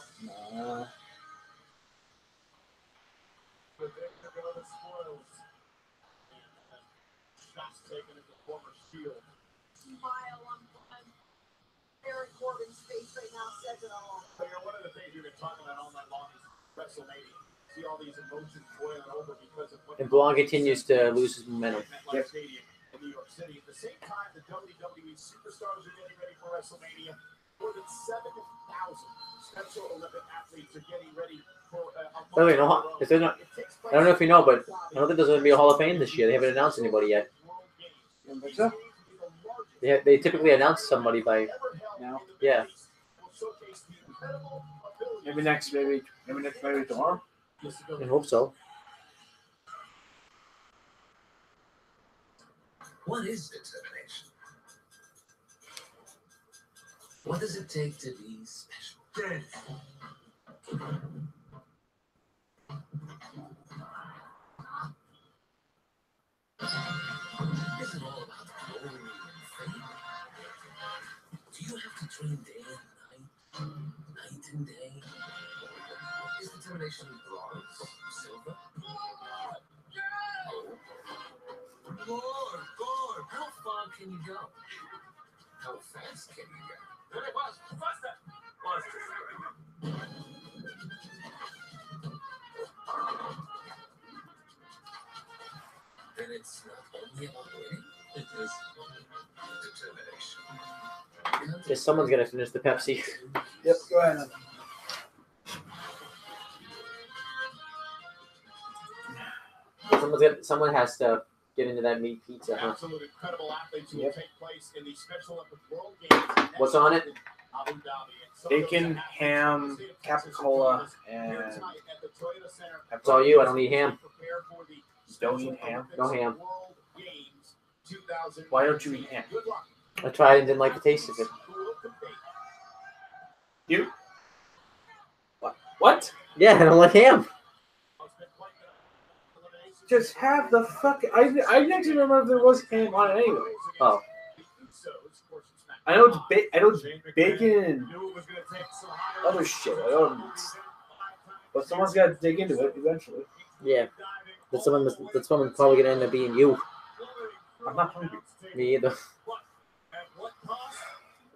Eric Corbin's face right now says it all. One of the things we've been talking about all night long is WrestleMania. See all these emotions boiling over because of what. And Blonde continues to lose his momentum. Yep. In New York City. At the same time, the WWE superstars are getting ready for WrestleMania. More than 7,000 Special Olympic athletes are getting ready for. By the way, if they're not, I don't know if you know, but I don't think there's going to be a Hall of Fame this year. They haven't announced anybody yet. You don't think so? They typically announce somebody by now. Yeah. Maybe tomorrow. I hope so. What is determination? What does it take to be special? Dead. Is it all about glory and fame? Do you have to train day and night and day? Is determination bronze, silver? Lord, how far can you go? How fast can you go? Faster! Then it's not only about winning, it is determination. Guess someone's going to finish the Pepsi. Yep, go ahead. Someone has to get into that meat pizza, huh? Absolute incredible athletes who will take place in the Special Olympic World Games. What's on it? Abu Dhabi. Bacon, ham, capicola, and That's all you. I don't eat ham. Don't eat ham. No ham. Why don't you eat ham? I tried and didn't like the taste of it. You? What? Yeah, I don't like ham. Just have the fuck. I didn't actually remember if there was ham on it anyway. Oh. I know it's bacon and other shit. But someone's got to dig into it eventually. Yeah. That someone's probably gonna end up being you. I'm not hungry. Me either. At what cost?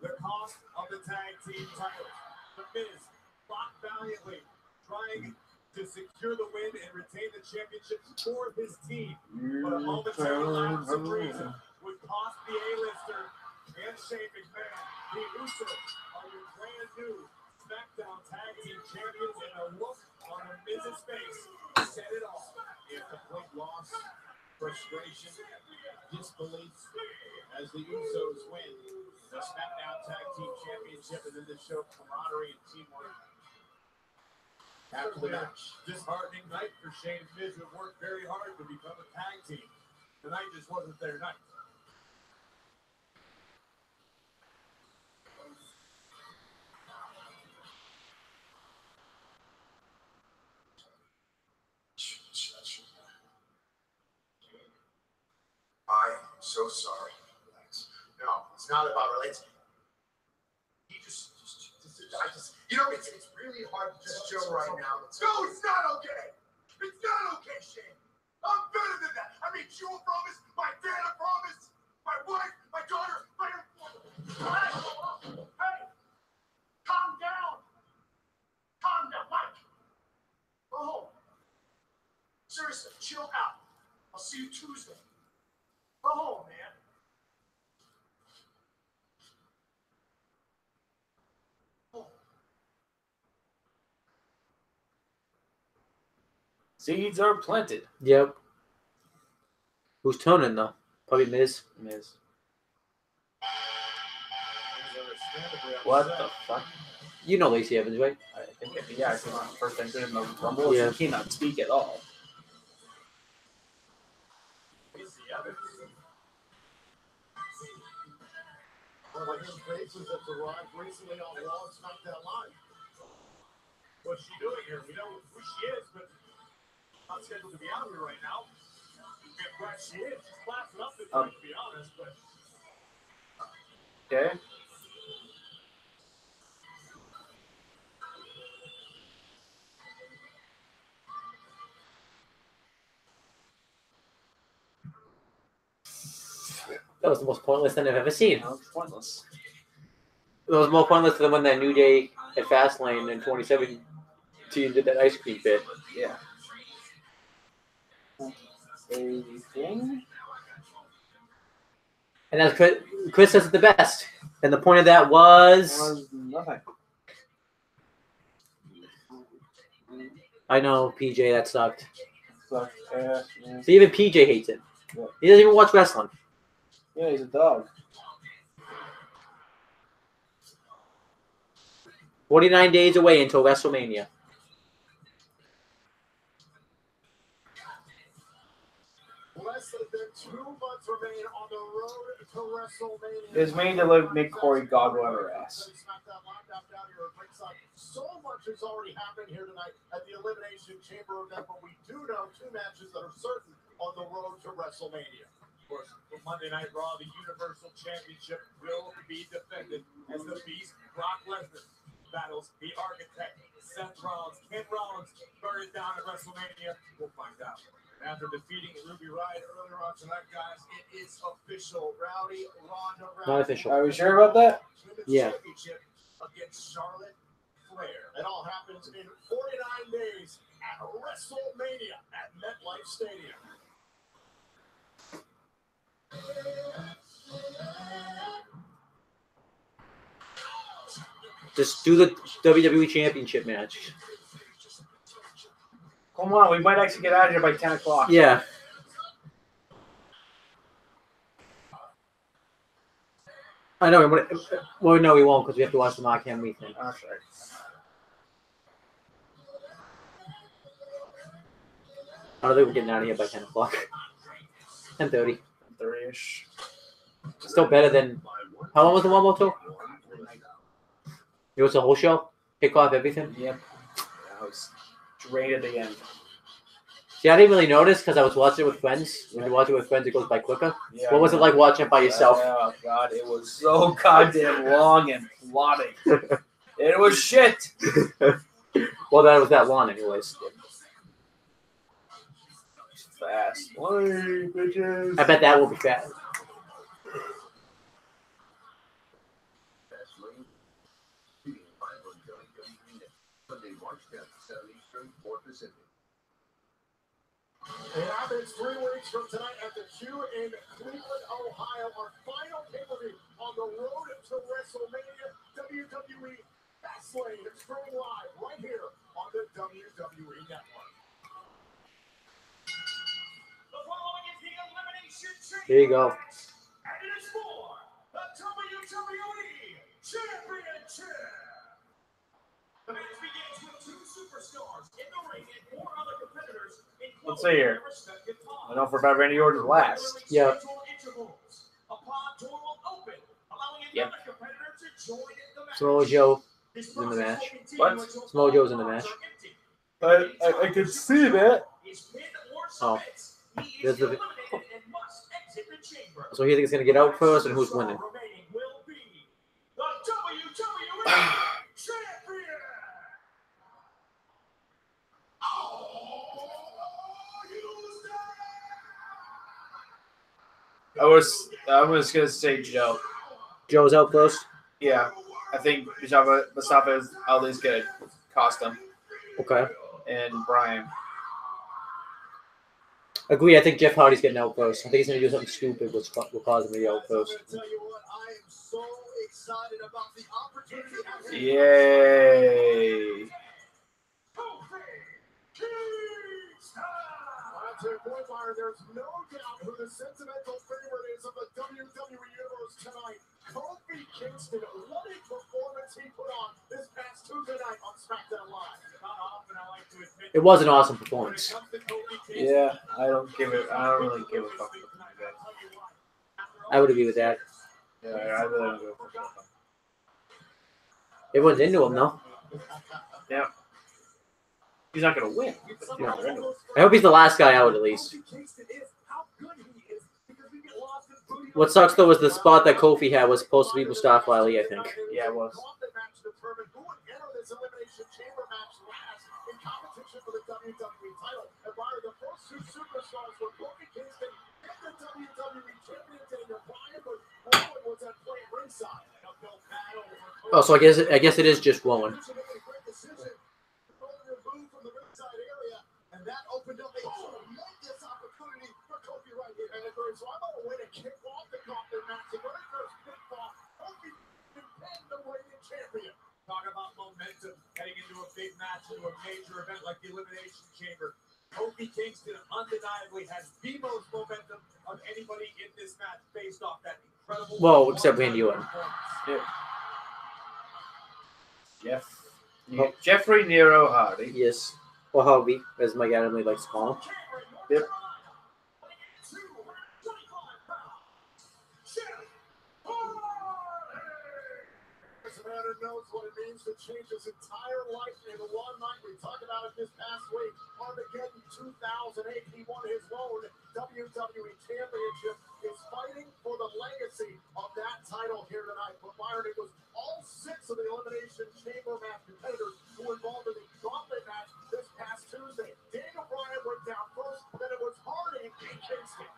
The cost of the tag team title. The Miz fought valiantly, trying to secure the win and retain the championship for his team. But a momentary lapse of reason would cost the A-lister and Shane McMahon. The Usos are your brand new SmackDown Tag Team Champions, and a look on the Miz's face said it all. Complete loss, frustration, disbelief as the Usos win the SmackDown Tag Team Championship, and then the show camaraderie and teamwork. After the match, disheartening night for Shane and Miz, who worked very hard to become a tag team. Tonight just wasn't their night. I am so sorry. No, it's not about relating. It's really hard to just chill right now. No, it's not okay. It's not okay, Shane. I'm better than that. I mean, you promised, my dad promised, my wife, my daughter, my... Hey, calm down. Calm down, Mike. Go home. Seriously, chill out. I'll see you Tuesday. Go home, man. Seeds are planted. Yep. Who's toning though? Probably Miz. What the fuck? You know Lacey Evans, right? I think I came on first entered in the Rumble. Yeah. She cannot speak at all. One of his faces that's arrived recently on Raw and SmackDown Live. What's she doing here? We know who she is, but not scheduled to be out here right now. Glad she is. She's classing up this week, to be honest, but. Okay. That was the most pointless thing I've ever seen. That was pointless. It was more pointless than when that New Day at Fastlane in 2017 did that ice cream bit. Yeah. Anything? And as Chris says it the best. And the point of that was nothing. I know, PJ, that sucked. Sucked ass, man. So even PJ hates it. Yeah. He doesn't even watch wrestling. Yeah, he's a dog. 49 days away until WrestleMania. Less than 2 months remain on the road to WrestleMania. It's made to make Corey goggle at her ass. So much has already happened here tonight at the Elimination Chamber event, but we do know 2 matches that are certain on the road to WrestleMania. Of course, for Monday Night Raw, the Universal Championship will be defended as the Beast Brock Lesnar battles the Architect Seth Rollins. Can Rollins burn it down at WrestleMania? We'll find out. After defeating Ruby Riott earlier on tonight, guys, it is official. Rowdy Ronda Rousey. Not official. Are we sure about that? Yeah. Championship against Charlotte Flair. It all happens in 49 days at WrestleMania at MetLife Stadium. Just do the WWE Championship match. Come on, we might actually get out of here by 10 o'clock. Yeah. I know. Well, no, we won't because we have to watch the Mark Henry thing. Oh, sorry. I don't think we're getting out of here by 10 o'clock. 10:30. 30-ish. Still better than... How long was the one more till? It was the whole show? Kick off everything? Yep. I was drained at the end. See, I didn't really notice because I was watching it with friends. When you watch it with friends, it goes by quicker. Yeah, what was it like watching it by yourself? Oh, God. It was so goddamn long and plotting. It was shit. Well, that was that long anyways. Fast. Hey, bitches. I bet that will be fast. It happens 3 weeks from tonight at the Q in Cleveland, Ohio. Our final pay-per-view on the road to WrestleMania. WWE Fastlane is streaming live right here on the WWE Network. The following is the Elimination Chamber. There you go. And it is for the WWE Championship. The match begins with 2 superstars in the ring and 4 other competitors. Let's see here. I know for a fact Randy Orton's last. Yeah. Yep. Samoa Joe is in the match. What? Samoa Joe's in the match. I could see that. Oh. There's the... So who do you think is going to get out first and who's winning? I was gonna say Joe. Joe's out first? Yeah. I think Mustafa is at least gonna cost him. Okay. And Brian. Agree, I think Jeff Hardy's getting out first. I think he's going to do something stupid which will cause him to get out first. Yay. There's no doubt who the sentimental favorite is of the WWE Universe tonight. Kofi Kingston, what a performance he put on this past Tuesday night on SmackDown Live. Not often I like to admit It was an awesome performance. Yeah, I don't really give a fuck. I would agree with that. Yeah, I really don't give a fuck. Everyone's into him though. Yeah. He's not gonna win. But you know, they're into him. I hope he's the last guy out at least. What sucks though is the spot that Kofi had was supposed to be Mustafa Ali, I think. Yeah, it was. Oh, so I guess it is just Owen. Talk about momentum heading into a big match, into a major event like the Elimination Chamber. Kofi Kingston undeniably has the most momentum of anybody in this match based off that incredible. Well, except Randy Orton. Yeah. Jeffrey Nero Hardy. Yes. Or Harvey, as Mike Adamley likes to call him. Yep. Knows what it means to change his entire life in one night. We talked about it this past week. Armageddon 2008, he won his own WWE Championship. Is fighting for the legacy of that title here tonight. But Byron, it was all 6 of the Elimination Chamber match competitors who were involved in the gauntlet match this past Tuesday. Daniel Bryan went down first, then it was Hardy and Kingston.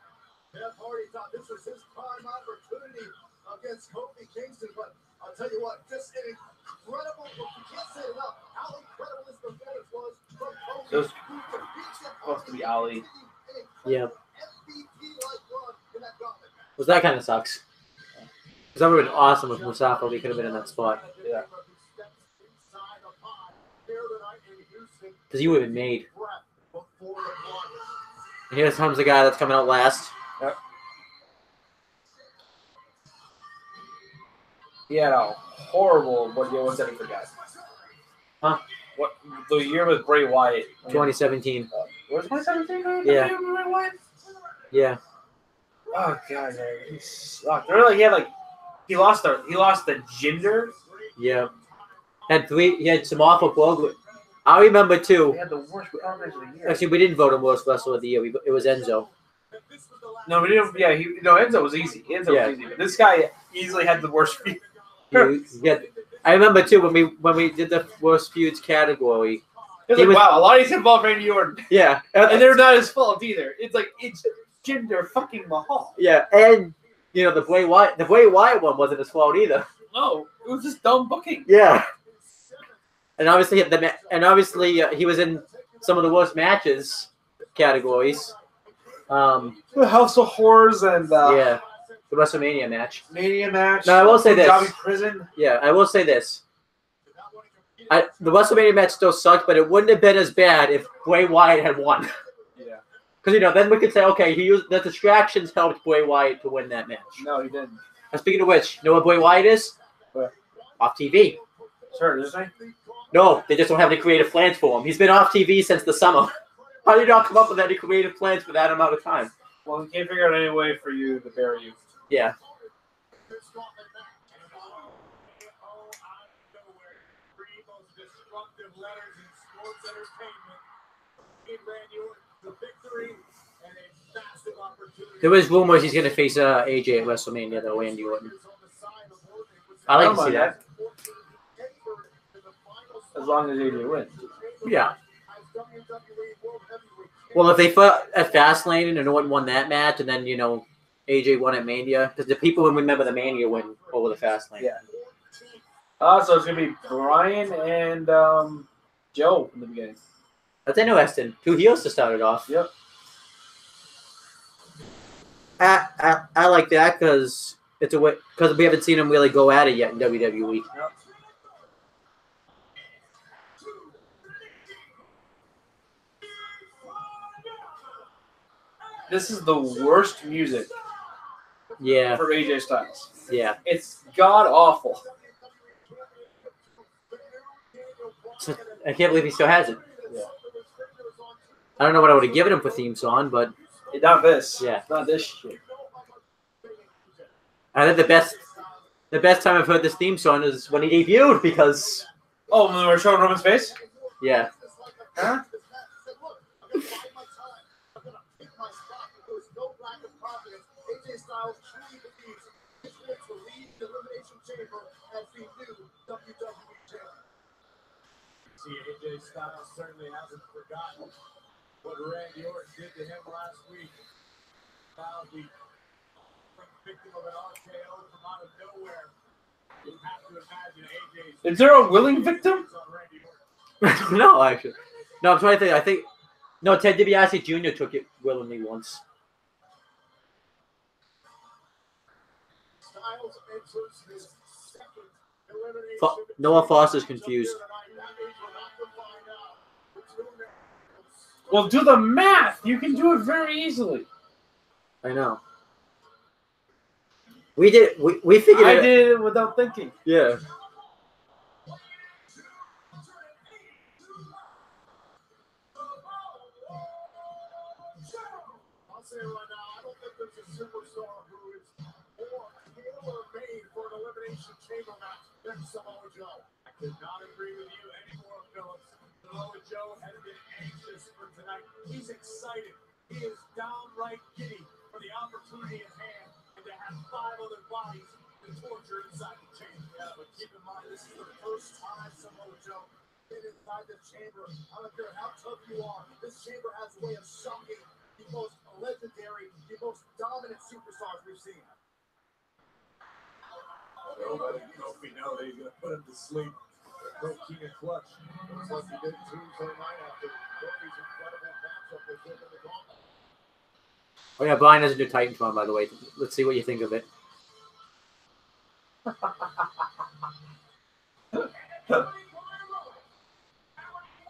Jeff Hardy thought this was his prime opportunity against Kofi Kingston, but I'll tell you what, just an incredible, you can't say enough how incredible this performance was from Kofi. So it's supposed to be Ali. Yeah. Well, that kind of sucks. Because that would have been awesome if Mustafa Ali could have been in that spot. Yeah. Because he would have been made. And here comes the guy that's coming out last. Yep. He had a horrible what's that for guys? Huh? What the year with Bray Wyatt? 2017. Was 2017? Yeah. Bray Wyatt? Yeah. Oh god, man, he sucked. Really, he lost the gender. Yeah. He had some awful blow. I remember too. He had the worst wrestler of the year. Actually, we didn't vote him worst wrestler of the year. It was Enzo. No, we didn't. Yeah, Enzo was easy. Enzo was easy. But this guy easily had the worst feud. Yeah, I remember too when we did the worst feuds category. It was like, wow, a lot of these involve Randy Orton. Yeah, and they're not his fault either. It's like it's Jinder fucking Mahal. Yeah, and the Bray Wyatt one wasn't his fault either. No, it was just dumb booking. Yeah, and obviously he was in some of the worst matches categories. The House of Horrors and yeah. The WrestleMania match. Mania match. No, I will say this. Punjabi Prison. Yeah, I will say this. The WrestleMania match still sucked, but it wouldn't have been as bad if Bray Wyatt had won. Yeah. Because, then we could say, okay, the distractions helped Bray Wyatt to win that match. No, he didn't. And speaking of which, you know what Bray Wyatt is? What? Off TV. Sure, is he? No, they just don't have any creative plans for him. He's been off TV since the summer. How did you not come up with any creative plans for that amount of time? Well, we can't figure out any way for you to bury you. Yeah. There was rumors he's going to face AJ at WrestleMania, though, Randy Orton. I like to see that. As long as AJ wins. Yeah. Well, if they fought at Fastlane and Orton won that match, and then, AJ won at Mania, because the people who remember the Mania win over the Fastlane. Yeah. So it's going to be Brian and Joe in the beginning. That's interesting. 2 heels to start it off. Yep. I like that because it's a way because we haven't seen them really go at it yet in WWE. Yep. This is the worst music. Yeah. For AJ Styles. Yeah. It's god awful. I can't believe he still has it. Yeah. I don't know what I would have given him for theme song, but not this. Yeah. Not this shit. I think the best The best time I've heard this theme song is when he debuted because. Oh, when they were showing Roman's face? Yeah. Huh? AJ Styles truly believes he's fit to lead the Elimination Chamber as the new WWE champion. See, AJ Styles certainly hasn't forgotten what Randy Orton did to him last week. Now the victim of an RKO from out of nowhere. You have to imagine AJ's. Is there a willing victim? No, actually. No, I'm trying to think. I think. No, Ted DiBiase Jr. took it willingly once. Noah Foster's confused. Well, do the math. You can do it very easily. I know. We did. We figured. I did it without thinking. Yeah. I'll say right now, I don't think there's a superstar who is more tailor-made for an Elimination Chamber match than Samoa Joe. I could not agree with you anymore, Phillips. Samoa Joe has been anxious for tonight. He's excited. He is downright giddy for the opportunity at hand and to have 5 other bodies to torture inside the chamber. Yeah, but keep in mind, this is the first time Samoa Joe been inside the chamber. I don't care how tough you are. This chamber has a way of shocking the most legendary, the most dominant superstars we've seen. Nobody knows that he's going to put him to sleep. No King of Clutch. Looks like he did Tuesday night after Kofi's incredible matchup with him in the gauntlet. Oh yeah, Brian has a new Titan phone, by the way. Let's see what you think of it.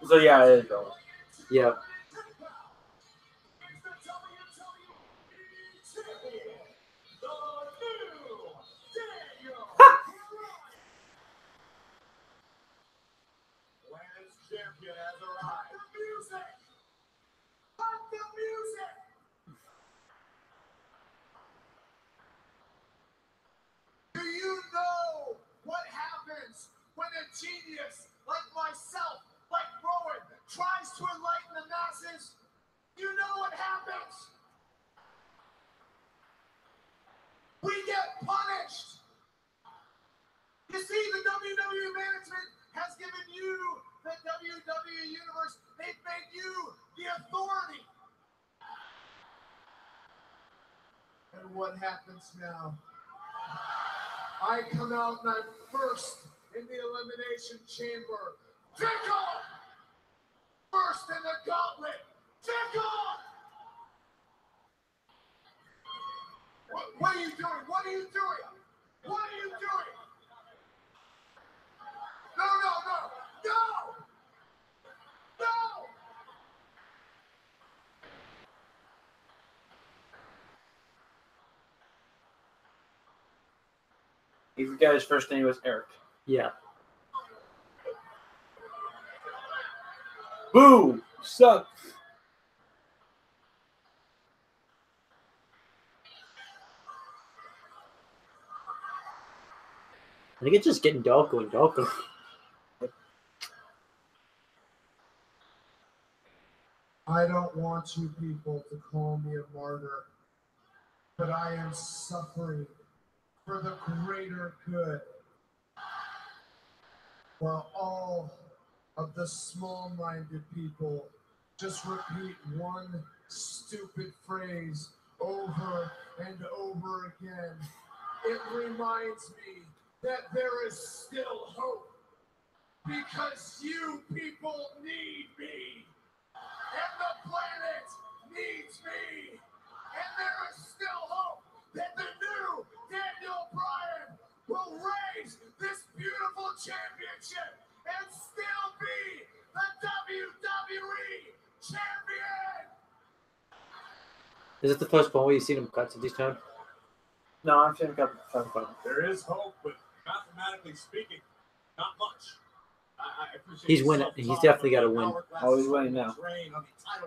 So yeah, it is. Yeah. Champion has arrived. The music! Cut the music! Do you know what happens when a genius like myself, like Rowan, tries to enlighten the masses? You know what happens? We get punished! You see, the WWE management has given you the WWE Universe. They've made you the authority. And what happens now? I come out and I'm first in the Elimination Chamber. Take off! First in the gauntlet. Take off! What are you doing? What are you doing? What are you doing? No, no, no! No! No! You forgot his first name was Eric. Yeah. Boo! Suck. I think it's just getting darker and darker. I don't want you people to call me a martyr, but I am suffering for the greater good. While all of the small-minded people just repeat one stupid phrase over and over again, it reminds me that there is still hope, because you people need me. And the planet needs me. And there is still hope that the new Daniel Bryan will raise this beautiful championship and still be the WWE champion. Is it the first one where you've seen him cut to this time? No, I'm feeling got fun. There is hope, but mathematically speaking, not much. He's winning. He's definitely got to win. Oh, he's winning now.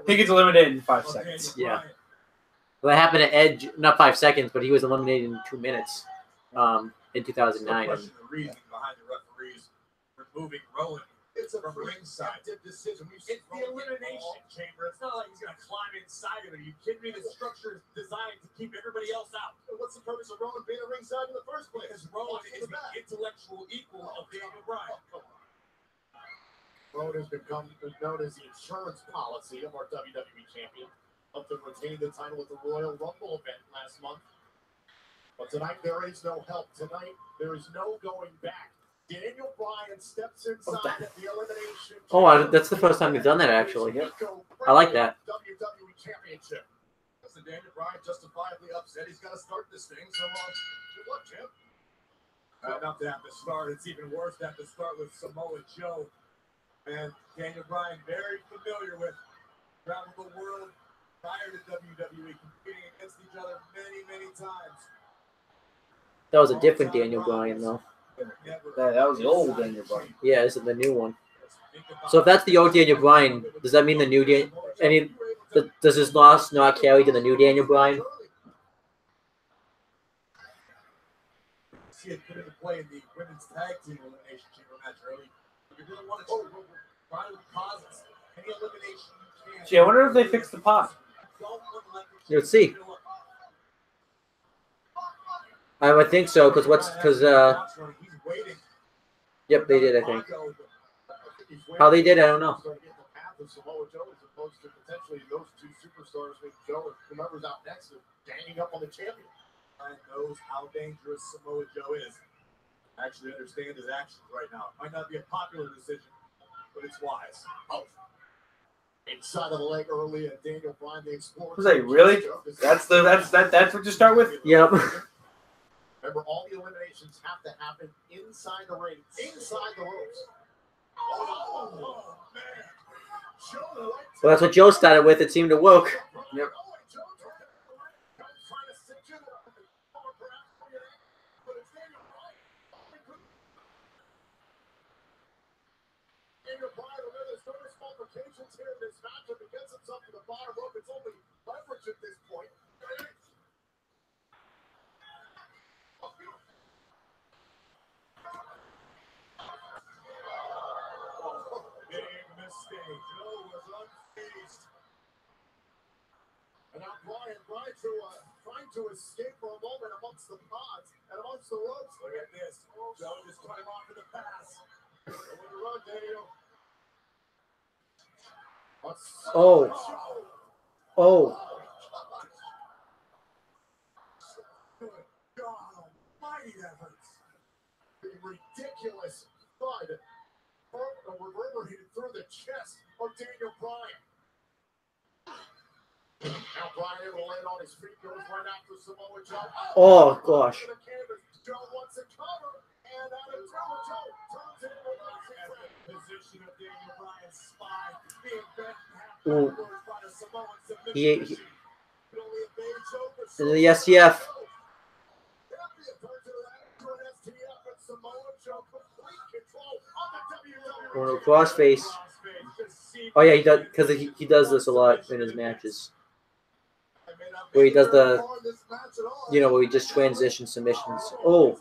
He gets eliminated in 5 seconds. Yeah. Well, that happened to Edge, not 5 seconds, but he was eliminated in 2 minutes. in 2009. Question the reason behind the referees removing Rowan. It's a from ringside. decision. It's the elimination chamber. It's not like he's going to climb inside of it. Are you kidding me? The structure is designed to keep everybody else out. What's the purpose of Rowan being at ringside in the first place? Because Rowan is the intellectual equal of Daniel Bryan. Rowan has become known as the insurance policy of our WWE champion. Up to retain the title at the Royal Rumble event last month. But tonight there is no help. Tonight there is no going back. Daniel Bryan steps inside at the elimination. Oh, that's the first time we've done that, actually. I like that. WWE Championship. Listen, Daniel Bryan justifiably upset. He's got to start this thing. So good luck, champ. Enough to have to start. It's even worse to have to start with Samoa Joe. And Daniel Bryan, very familiar with travel the world prior to WWE, competing against each other many, many times. That was a different Daniel Bryan, though. That was the old Daniel Bryan. Yeah, this is the new one. So if that's the old Daniel Bryan, does that mean the new does his loss not carry to the new Daniel Bryan? See it put into play in the women's tag team elimination chamber match early. You really want to Bryan causes any elimination you can. Gee, I wonder if they fixed the pot. Let's see. I would think so, yep, they did, I think. How they did, I don't know. Samoa Joe as opposed to potentially those two superstars with Joe, whoever's out next, ganging up on the champion. Bryan knows how dangerous Samoa Joe is. I actually understand his actions right now. It might not be a popular decision, but it's wise. Oh. Inside of the leg early, and Daniel Bryan, the explorer. Was like, really? That's what you start with? Yep. Remember, all the eliminations have to happen inside the ring, inside the ropes. Oh, man. Well, that's what Joe started with. It seemed to work. Yep. Daniel Bryan, there's no complications here in this matchup. He gets himself to the bottom rope. It's only leverage at this point. Big mistake. Joe was unfazed. And now Bryan trying to escape for a moment amongst the pods and amongst the ropes. Look at this. Joe just cut him off in the pass. Run, Daniel. Oh. Oh. Good God almighty, that hurts. The ridiculous thud reverberated through the chest of Daniel Bryan. Now Bryan able to land on his feet, goes right after Samoa Joe. Oh, gosh. Joe wants a cover, and out of Joe turns it into a position of Daniel Bryan's spine. Being bent Ooh. by the Samoan submission. He the STF. Or a crossface. Oh yeah, he does because he does this a lot in his matches. Where he does the, where he just transition submissions. Oh.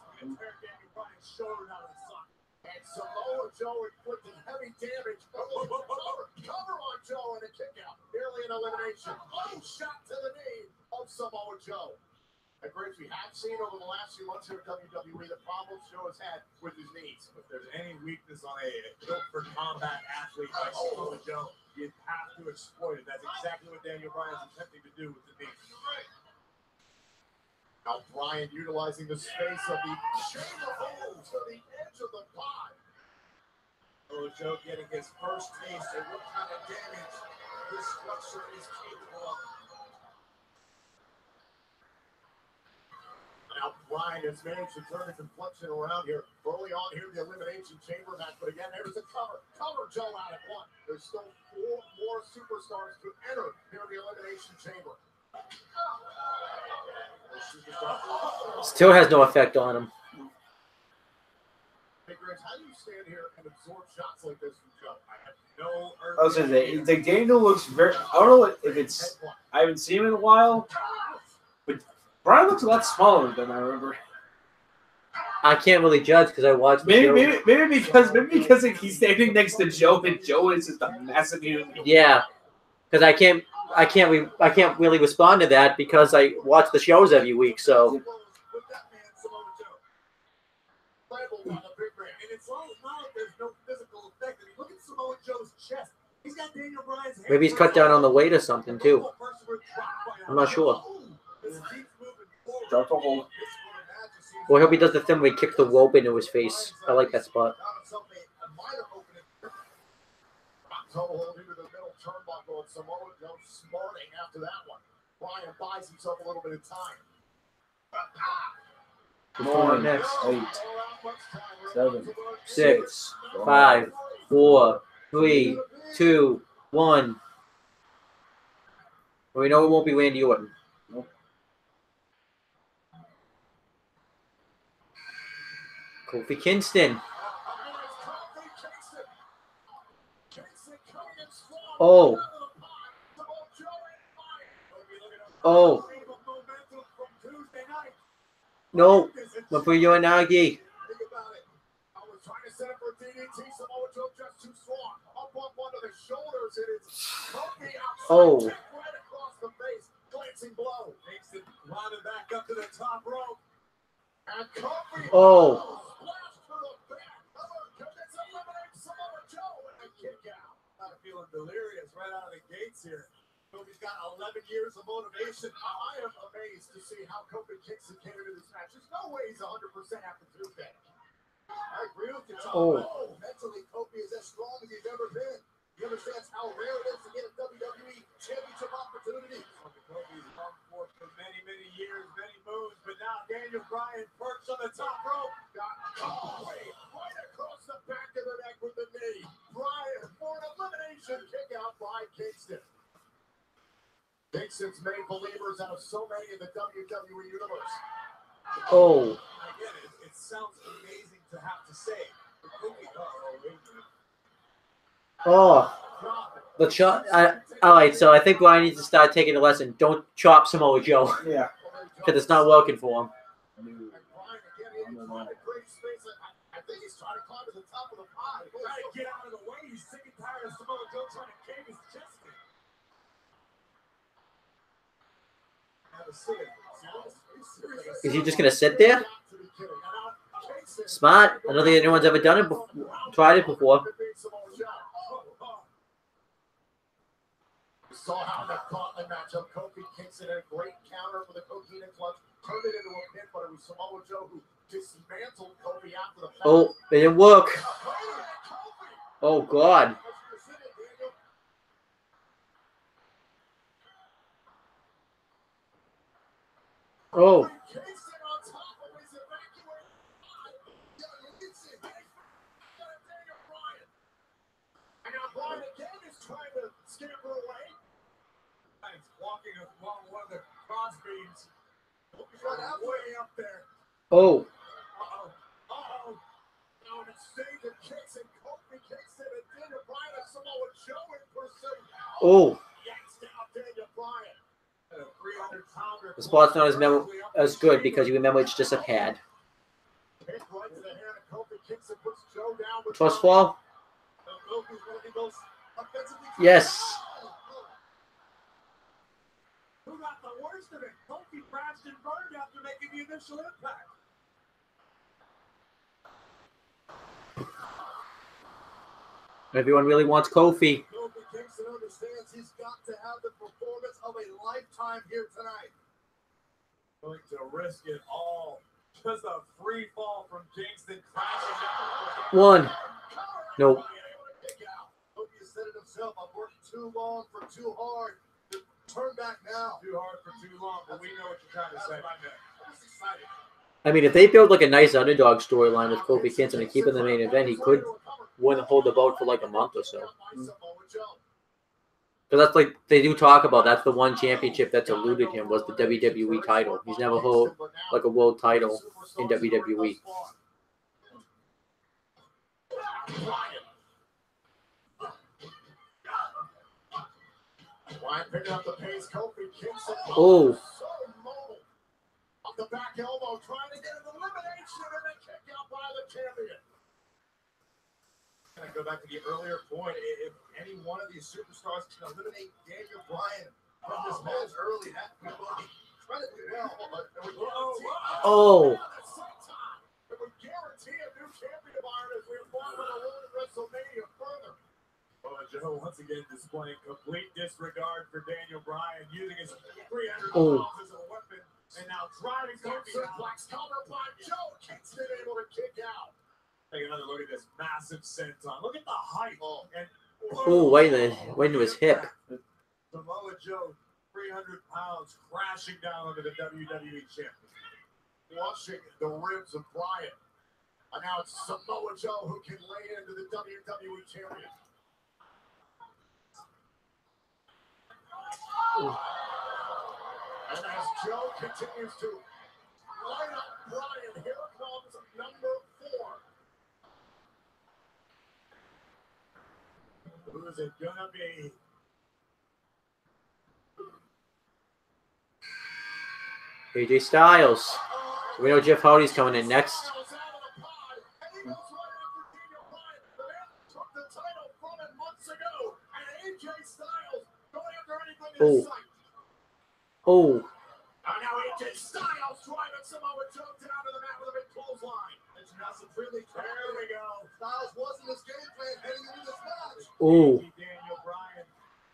Samoa Joe inflicting heavy damage. Cover on Joe and a kick out. Nearly an elimination. Oh, shot to the knee of Samoa Joe. And Grace, we have seen over the last few months here at WWE the problems Joe has had with his knees. If there's any weakness on a built for combat athlete like Samoa Joe, you have to exploit it. That's exactly what Daniel Bryan's attempting to do with the knee. Now Bryan utilizing the space of the chamber hole to the edge of the pod. Joe getting his first taste of what kind of damage this structure is capable of. Now Bryan has managed to turn the complexion around here. Early on here, the Elimination Chamber match, but again, there's a cover. Cover Joe out at one. There's still 4 more superstars to enter here in the Elimination Chamber. Still has no effect on him. Hey, Grace, how do you stand here and absorb shots like this from Joe? I have No I was gonna say, like Daniel looks very. I don't know if it's. I haven't seen him in a while, but Bryan looks a lot smaller than I remember. I can't really judge because I watched the show. Maybe because he's standing next to Joe and Joe is just a massive human. Yeah, because I can't really respond to that because I watch the shows every week. So And it's all not there's no physical effect. I mean, look at Samoa Joe's chest. He's got Daniel Bryan's hand. maybe he's cut down on the weight or something too. I'm not sure. Drop the hole. Well, I hope he does the thing where he kicks the rope into his face. I like that spot. Toehold into the middle turnbuckle, and Samoa Joe smarting after that one. Bryan buys himself a little bit of time. Come on, next. 8, 7, 6, 5, 4, 3, 2, 1. Well, we know it won't be Randy Orton. Nope. Kofi Kingston. Oh. Oh. No. But for Yoanagi. Oh. Oh. Feeling delirious right out of the gates here. Kofi's got 11 years of motivation. I am amazed to see how Kofi Kingston came into this match. There's no way he's 100% after Tuesday. I agree with you, Tom. Oh. Mentally, Kofi is as strong as he's ever been. He understands how rare it is to get a WWE championship opportunity. Kofi's come forth for many, many years, many moons, but now Daniel Bryan perched on the top rope. Got Kofi right across the back of the neck with the knee. Bryan for an elimination kick out by Kingston. Kingston's made believers out of so many in the WWE universe. Oh. Again, it sounds amazing to have to say. Oh. The chop. All right, so I think Bryan needs to start taking a lesson. Don't chop Samoa Joe. Yeah. Because it's not working for him. I think he's trying to climb to the top of the pie. He's trying to get out of the way. He's sick and tired of Samoa Joe trying to cave his chest in. Is he just going to sit there? Smart. I don't think anyone's ever done it before. Tried it before. We saw how that gauntlet matchup, Kofi Kingston had a great counter for the Coquina Clutch, turned it into a pin, but it was Samoa Joe who dismantled Kofi after the fact. Oh, it didn't work. Oh, God. Oh. And now Bryan again is trying to scamper away. He's walking along one of the cross beams. He's way up there. Oh. Uh-oh. Now an exchange of kicks and Kofi Kingston and Daniel Bryan and Samoa Joe in pursuit. Oh. Yanks down Daniel Bryan. The spot's not as good because you remember it's just a pad. Trust fall? Yes. Who got the worst of it? Kofi crashed and burned after making the initial impact. Everyone really wants Kofi. Kofi Kingston understands he's got to have the performance of a lifetime here tonight. Going to risk it all. Just a free fall from Kingston. One. Nope. Kofi said it himself. I've worked too long for too hard. Turn back now. Too hard for too long, but we know what you're trying to say. I'm just excited. I mean, if they build like a nice underdog storyline with Kofi Kingston and keep in the main event, he could win and hold the belt for like a month or so. Because that's like they do talk about. That's the one championship that's eluded him was the WWE title. He's never held like a world title in WWE. Oh. The back elbow trying to get an elimination Midsection and a kick out by the champion. Gonna go back to the earlier point. If any one of these superstars can eliminate Daniel Bryan from this match early, that would be incredibly well. Oh. It would guarantee a new champion of Iron as we walk on the road to WrestleMania further. Well, Joe once again displaying complete disregard for Daniel Bryan, using his 300 pounds as a weapon, and now driving suplex cover by Joe Kingston, able to kick out. Take another look at this massive senton. Look at the height. Oh, wait a minute. Went to his hip. Samoa Joe, 300 pounds, crashing down onto the WWE champion. Flushing the ribs of Bryan. And now it's Samoa Joe who can lay into the WWE champion. And as Joe continues to light up Bryan, here comes number 4. Who is it gonna be? AJ Styles. We know Jeff Hardy's coming in next. Oh. Oh. And now AJ Styles driving Samoa Joe down to the mat with a big clothesline. It's massive, really. There we go. Styles wasn't his game plan heading into this match. Oh. Daniel Bryan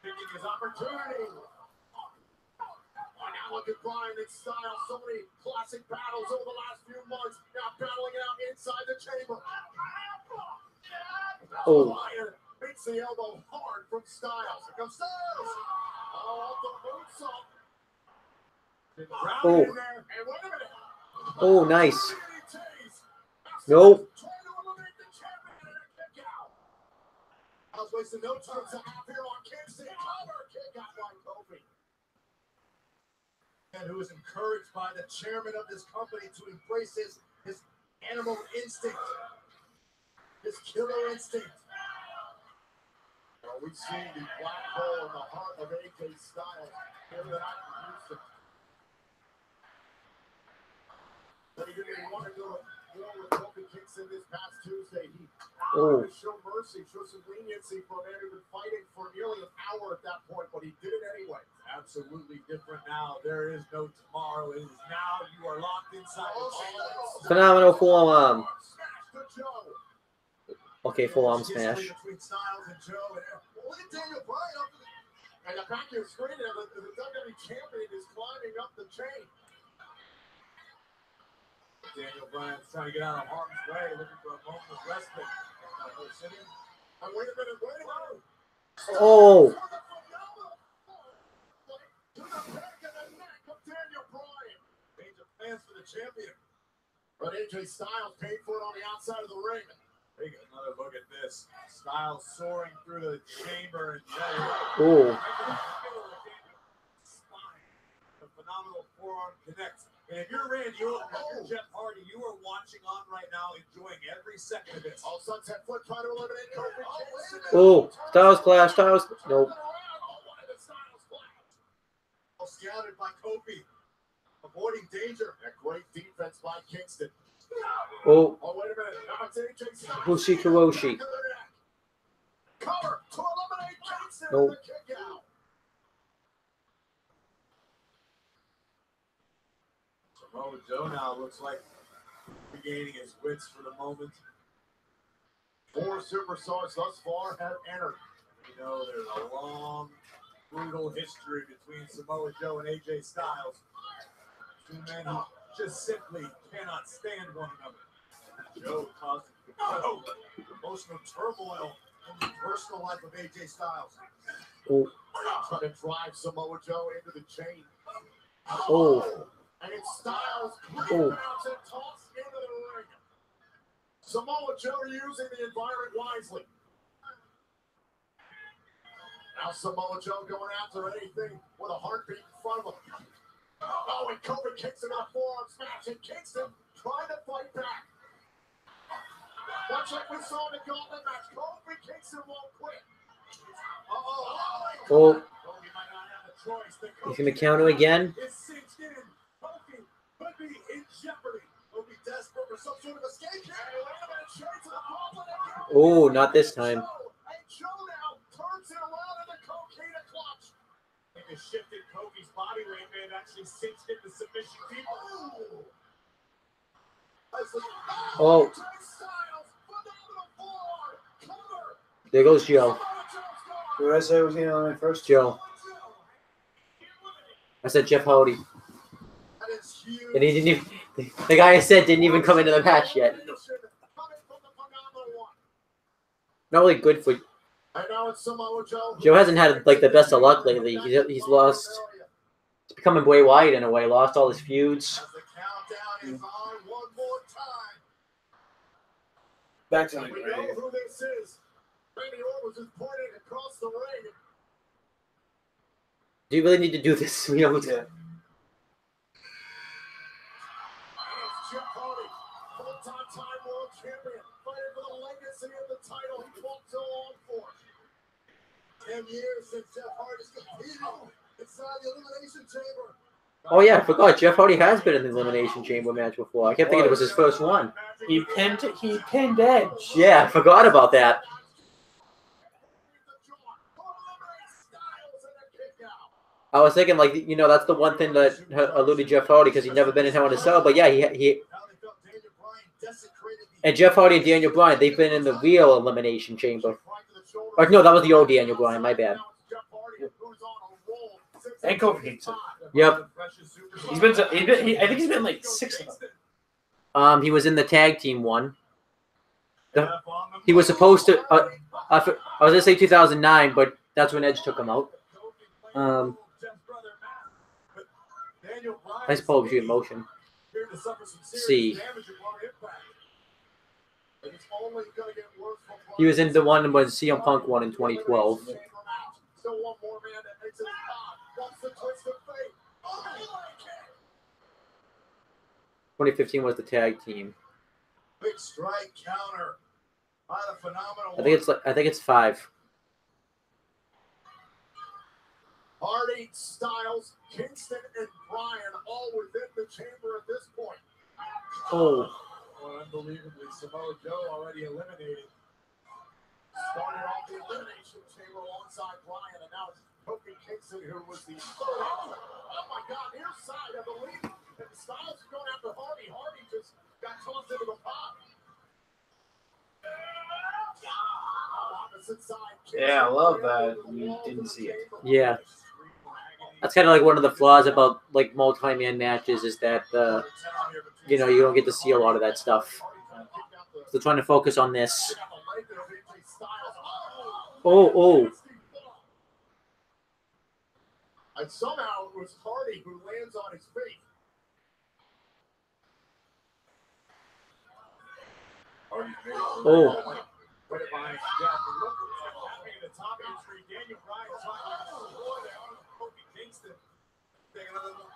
picking his opportunity. Now look at Bryan and Styles. So many classic battles over the last few months. Now battling it out inside the chamber. Oh. Bryan beats the elbow hard from Styles. Here comes Styles. Oh, off the moonsault. Oh. Oh, nice. Nope. I was wasting no time to have here on Kingston. Cover kick out by Kofi. And who is encouraged by the chairman of this company to embrace his animal instinct, his killer instinct. Well, we see the black hole in the heart of AJ Styles here tonight in Houston. But he didn't want to go war with Kofi Kingston this past Tuesday. He wanted to show mercy, show some leniency for a man who'd been fighting for nearly an hour at that point, but he did it anyway. Absolutely different now. There is no tomorrow. It is now. You are locked inside the chain. Phenomenal forearm. Okay, forearm smash. Between Styles and Joe. Look at Daniel Bryan up and the back of your screen. The WWE champion is climbing up the chain. Daniel Bryan's trying to get out of harm's way, looking for a moment of respite. And wait a minute, wait a minute. Oh. To the back of the neck of Daniel Bryan. Major plans for the champion. But AJ Styles paid for it on the outside of the ring. Take another look at this. Styles soaring through the chamber and Oh. The phenomenal forearm connects. And if you're Randy Orton, if you're Jeff Hardy, you are watching on right now, enjoying every second of this. All sunset flip trying to eliminate Kofi Kingston. Oh. Styles clash. Styles. Nope. Scouted by Kofi. Avoiding danger. A great defense by Kingston. Oh. Oh, wait a minute. Now it's AJ Styles. Bushi Karoshi. Cover to eliminate Kingston. Nope. The kick out. Samoa Joe now looks like regaining his wits for the moment. 4 superstars thus far have entered. You know, there's a long, brutal history between Samoa Joe and AJ Styles. 2 men who just simply cannot stand one another. Joe causing emotional turmoil in the personal life of AJ Styles. Oh. Trying to drive Samoa Joe into the chain. Oh. And it's Styles Oh. rebounds and tossed into the ring. Samoa Joe using the environment wisely. Now Samoa Joe going after anything with a heartbeat in front of him. Oh, and Kofi Kingston on a forearm smash, and Kingston trying to fight back. Much like we saw in the gauntlet match, Kofi Kingston won't quit. Oh. Kofi might not have a choice. He's going to counter again. It's cinched in. Kofi could be in jeopardy. Kofi desperate for some sort of escape here. Oh, not this time. And Joe now turns it around in the cocaine clutch. It shifted Kofi's body weight, man. Actually cinched into submission deep. Oh. There goes Joe. Who did I say was going to first? Joe. I said Jeff Hardy. And he didn't even, the guy I said didn't even come into the match yet. Not really good for Joe. Hasn't had like the best of luck lately. He's lost. It's becoming Bray Wyatt in a way. Lost all his feuds. Back to the We grave. know who this is. Randy Orton was just pointing across the ring. Do you really need to do this? We don't. Yeah. Jeff Hardy, multi-time world champion, fighting for the legacy of the title he fought so long for. 10 years since Jeff Hardy's competed inside the Elimination Chamber. Oh yeah, I forgot. Jeff Hardy has been in the Elimination Chamber match before. I kept thinking it was his first one. He pinned Edge. Yeah, I forgot about that. I was thinking, like, you know, that's the one thing that eluded Jeff Hardy because he'd never been in Hell in a Cell. But yeah, he and Jeff Hardy and Daniel Bryan, they've been in the real Elimination Chamber. Or no, that was the old Daniel Bryan. My bad. And Kofi Kingston. Yep. I think he's been like 6 of them. He was in the tag team one. He was supposed to. I was gonna say 2009, but that's when Edge took him out. I suppose you in motion. See. He was in the one when CM Punk won in 2012. 2015 was the tag team. Big strike counter by the phenomenal. I think it's 5. Hardy, Styles, Kingston, and Bryan all within the chamber at this point. Oh. Well, unbelievably, Samoa Joe already eliminated. Started off the Elimination Chamber alongside Bryan, and now it's Kofi Kingston, who was the third option. Oh my God, near side, I believe. And Styles is going after Hardy. Hardy just got tossed into the pot. Yeah, I love that. You didn't see it. Yeah. That's kind of like one of the flaws about like multi-man matches is that you know, you don't get to see a lot of that stuff. So trying to focus on this. Oh. And somehow it was Hardy who lands on his feet. Oh.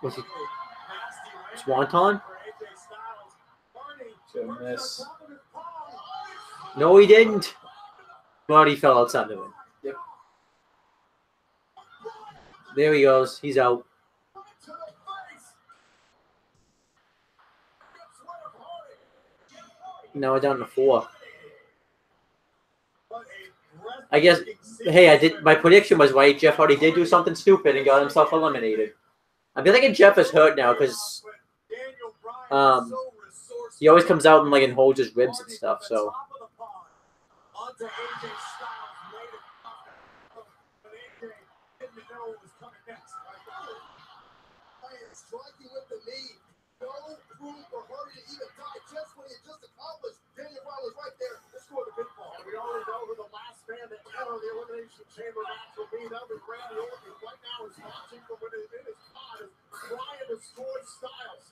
Was he Swanton? Goodness. No, he didn't. But he fell outside the ring. Yep. There he goes. He's out. Now we're down to 4. I guess. Hey, my prediction was right. Jeff Hardy did do something stupid and got himself eliminated. I'm thinking Jeff is hurt now because he always comes out and holds his ribs and stuff. So. Daniel Bryan was right there to score the pinfall. And we already know who the last man to enter the Elimination Chamber match will be. That'll be Randy Orton. Right now is watching from within his pod as Bryan destroys Styles.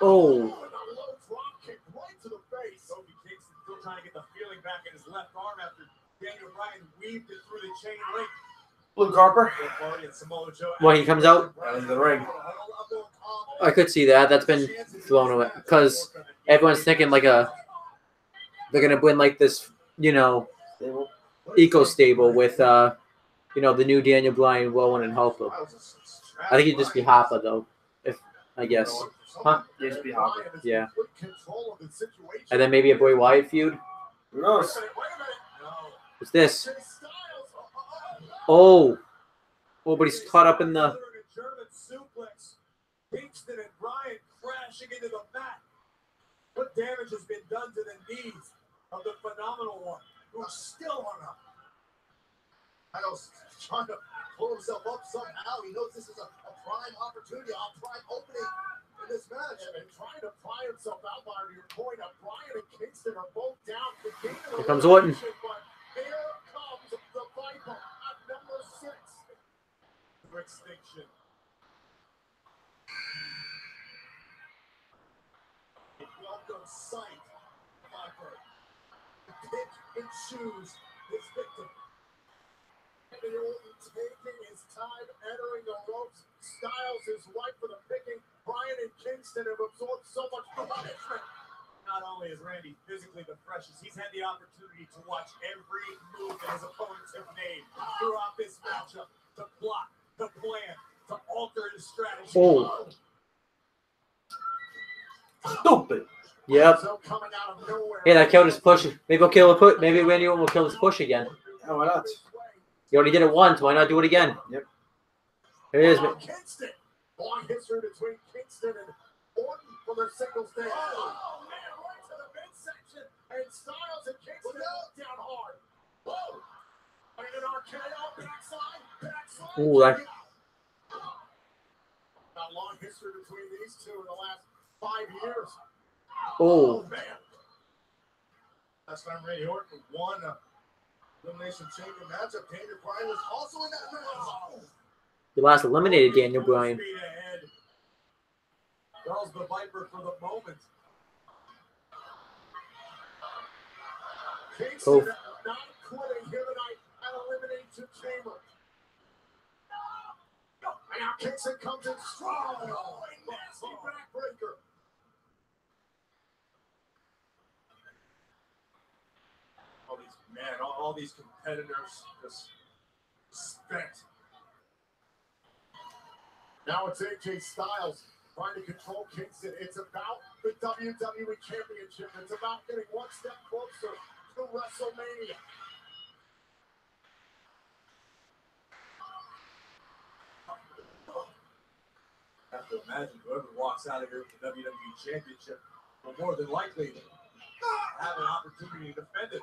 Oh. And a low drop kick right to the face. Kofi Kingston still trying to get the feeling back in his left arm after Daniel Bryan weaved it through the chain link. Luke Harper. Well, he comes out. Out of the ring. I could see that. That's been thrown away because everyone's thinking they're gonna win this, eco stable with the new Daniel Bryan, Rowan, and Harper. I think it'd just be Harper though. I guess. Huh? Used to be Hopper. Yeah. And then maybe a Bray Wyatt feud. Who knows? What's this? Oh. Oh, but he's caught up in the. German suplex. Kingston and Bryan crashing into the mat. What damage has been done to the knees of the phenomenal one, who's still hung up? I was trying to pull himself up somehow. He knows this is a prime opportunity, a prime opening in this match. And trying to pry himself out, by your point, Bryan and Kingston are both down. Here comes Orton. But here comes the Viper at number 6. For extinction. Welcome sight, Viper. Pick and choose his victim. Randy Orton taking his time, entering the ropes. Styles is right for the picking. Bryan and Kingston have absorbed so much punishment. Not only is Randy physically the freshest, he's had the opportunity to watch every move that his opponents have made throughout this matchup, to block, to plan, to alter his strategy. Oh. Stupid. Yep. So coming out of nowhere. Hey, that killed his push. Maybe we'll kill a put. Maybe Randy Orton will kill his push again. Yeah, why not? He already did it once. Why not do it again? Yep. Here it is. Kingston. Long history between Kingston and Orton for their singles day. Oh, man, right to the midsection. And Styles and Kingston down hard. Whoa. And an RKO backside. Ooh, that. A long history between these two in the last 5 years. Oh. Man. Last time Randy Orton won a Elimination Chamber matchup, Daniel Bryan was also in that match. The last eliminated Daniel Bryan. Charles the Viper for the moment. Kingston not quitting here tonight at Elimination Chamber. And now Kingston comes in strong. Nasty backbreaker. All these competitors just spent. Now it's AJ Styles trying to control Kingston. It's about the WWE Championship. It's about getting one step closer to WrestleMania. I have to imagine whoever walks out of here with the WWE Championship will more than likely have an opportunity to defend it.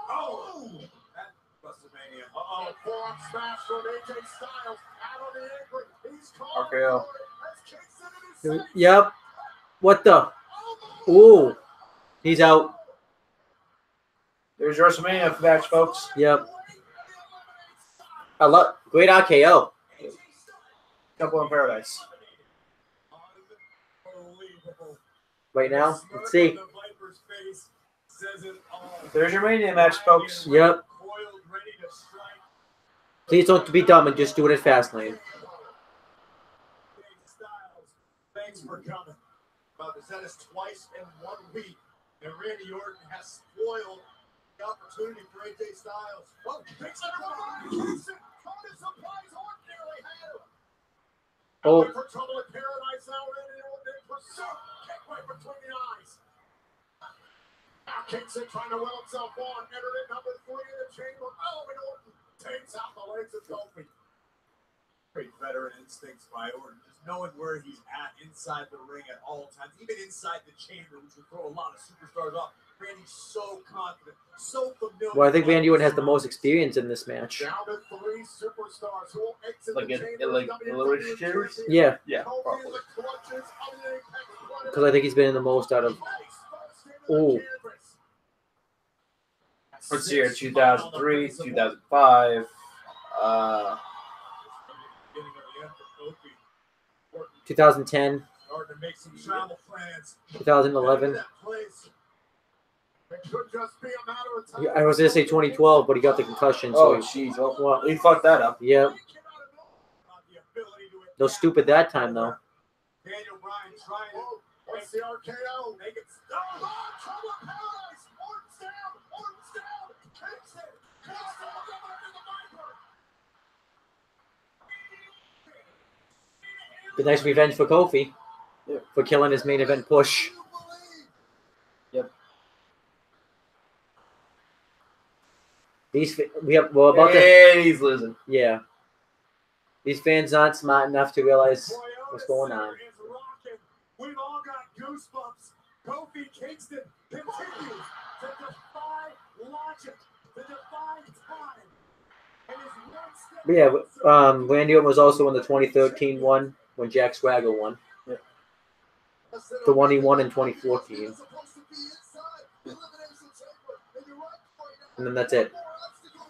Oh! At WrestleMania. Uh-oh. Forearm smash from AJ Styles out of the apron. He's caught. RKO. Yep. What the? Ooh. He's out. There's your WrestleMania match, folks. Yep. I love great RKO. Couple in Paradise. Right now, let's see. There's your Mania match, folks. Yep. Please don't be dumb and just do it at Fastlane. Thanks for coming. About to set us twice in 1 week, and Randy Orton has spoiled the opportunity for AJ Styles. Oh, picks up Kingston. Coming to surprise Orton nearly had him. Oh. For trouble in paradise now, Randy Orton in pursuit. Kick right between the eyes. Now Kingston trying to will himself on. Entered in number 3 in the chamber. Oh, and Orton takes out the legs of Kofi. Great veteran instincts by Orton. Just knowing where he's at inside the ring at all times. Even inside the chamber, which would throw a lot of superstars off. Randy's so confident, so familiar. Well, I think Randy Orton has the most experience in this match. Down to 3 superstars who will exit Like the in chamber. like Elimination Chamber? Yeah. Yeah, probably. Because I think he's been in the most out of. Oh. Let's see here, 2003, 2005. 2010. 2011. I was going to say 2012, but he got the concussion. So Oh, jeez. Well, he fucked that up. Yep. No stupid that time, though. Daniel Bryan trying to what's the RKO? Make it stop. Trouble in paradise. Orton's down. Orton's down. Kingston. Kingston over the Viper. The nice revenge for Kofi. for killing his main event push. Yep. We're about to. And he's losing. Yeah. These fans aren't smart enough to realize what's going on. We've all got goosebumps. Kofi Kingston continues to defy logic, to defy time. But yeah, Randy Orton was also in the 2013 one when Jack Swagger won. Yep. The one he won in 2014. And then that's it.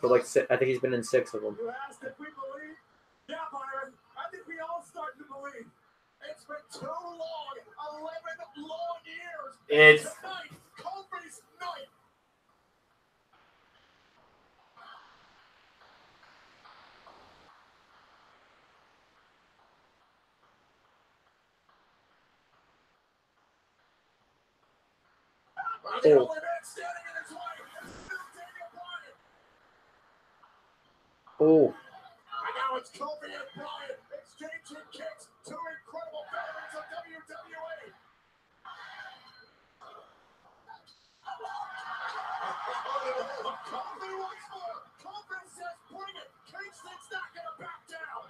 For like, I think he's been in 6 of them. You asked if we believe? Yeah, Byron. I think we all start to believe. It's been too long. 11 long years. It's tonight, Kofi's night. The only man standing in his way is still Daniel Bryan. Oh. And now it's Kofi and Bryan exchanging kicks. 2 incredible veterans of WWE. Kofi once more. Kofi says, bring it. Kingston's not going to back down.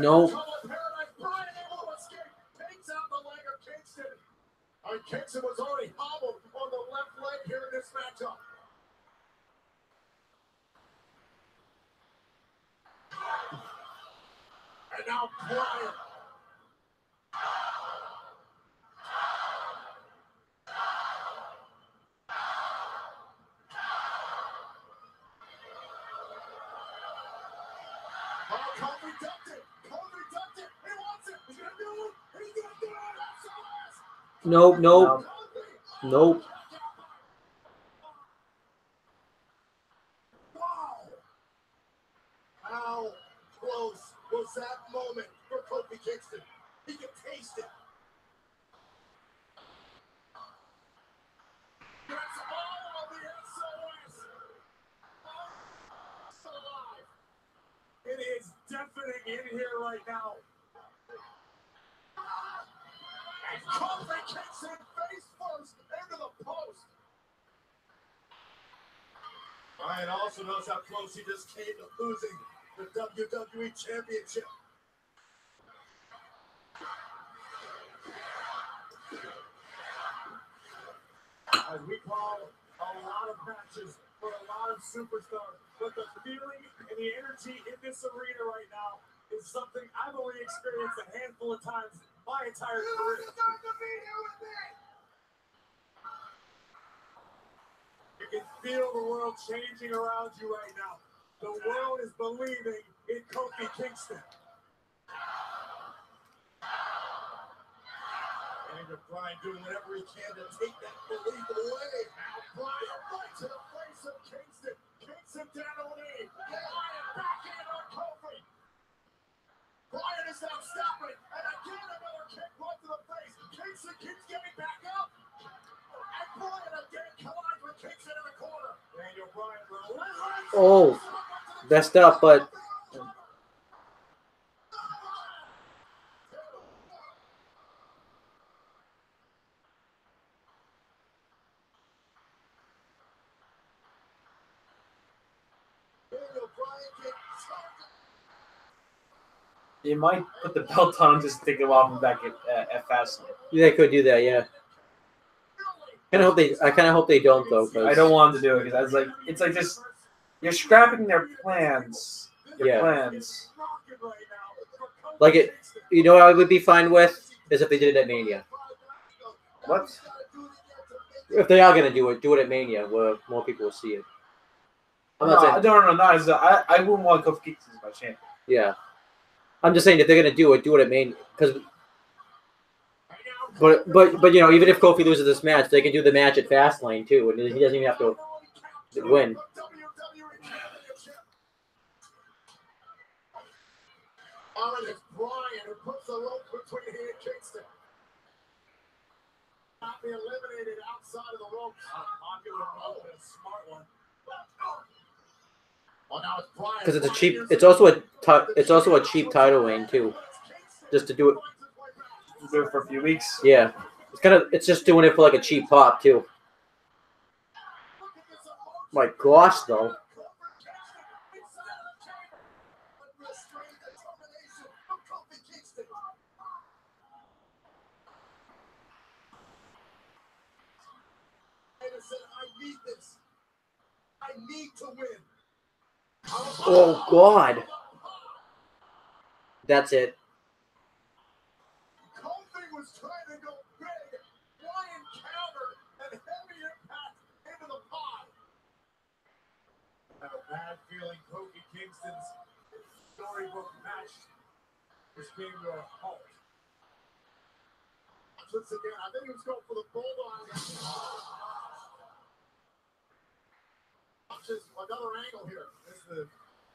No. Bryan able to escape. Takes out the leg of Kingston. And Kingston was already hobbled on the left leg here in this matchup. And now Bryan. Oh, Kofi ducked it. Kofi ducked it. He wants it. He's going to do it. He's going to do it. That's the last. Nope. Nope. Wow. How close was that moment for Kofi Kingston? He could taste it. That's all of the SOS. Alive. It is deafening in here right now. And Kofi Kingston face first into the post. Bryan also knows how close he just came to losing the WWE Championship. As we call a lot of matches for a lot of superstars, but the feeling and the energy in this arena right now is something I've only experienced a handful of times my entire career. You can feel the world changing around you right now. The world is believing in Kofi Kingston. And Bryan doing whatever he can to take that belief away. Bryan right to the face of Kingston. Kingston down on knee. Bryan backhand on Kofi. Bryan is now stopping. And again another kick right to the face. Kingston keeps getting back up. And Bryan again collides with Kingston in the corner. Daniel Bryan relentless. Oh. Messed up, but. You might put the belt on and just take him off and back at Fastlane. Yeah, they could do that, yeah. I kind of hope they don't though. I don't want them to do it because it's like just you're scrapping their plans. Plans. Like it, you know what I would be fine with is if they did it at Mania. What? If they are gonna do it at Mania where more people will see it. I'm not saying. No. I wouldn't want Kofi Kingston as my champion. Yeah. I'm just saying if they're gonna do it at Mania because. But you know, even if Kofi loses this match, they can do the match at Fastlane too, and he doesn't even have to win. Owen is Bryan who puts the rope between he and Kingston. Not be eliminated outside of the rope. Popular move, a smart one. Well, now it's Bryan. Because it's a cheap. It's also a cheap title reign too. just to do it. Do it for a few weeks. Yeah, it's just doing it for like a cheap pop too. My gosh, though. I need to win. Oh God. That's it. Kofi was trying to go big. Bryan countered and heavy impact into the pod. I have a bad feeling Kofi Kingston's storybook match was came to a halt. Once again, I think he was going for the bulldog. Just another angle here. This is a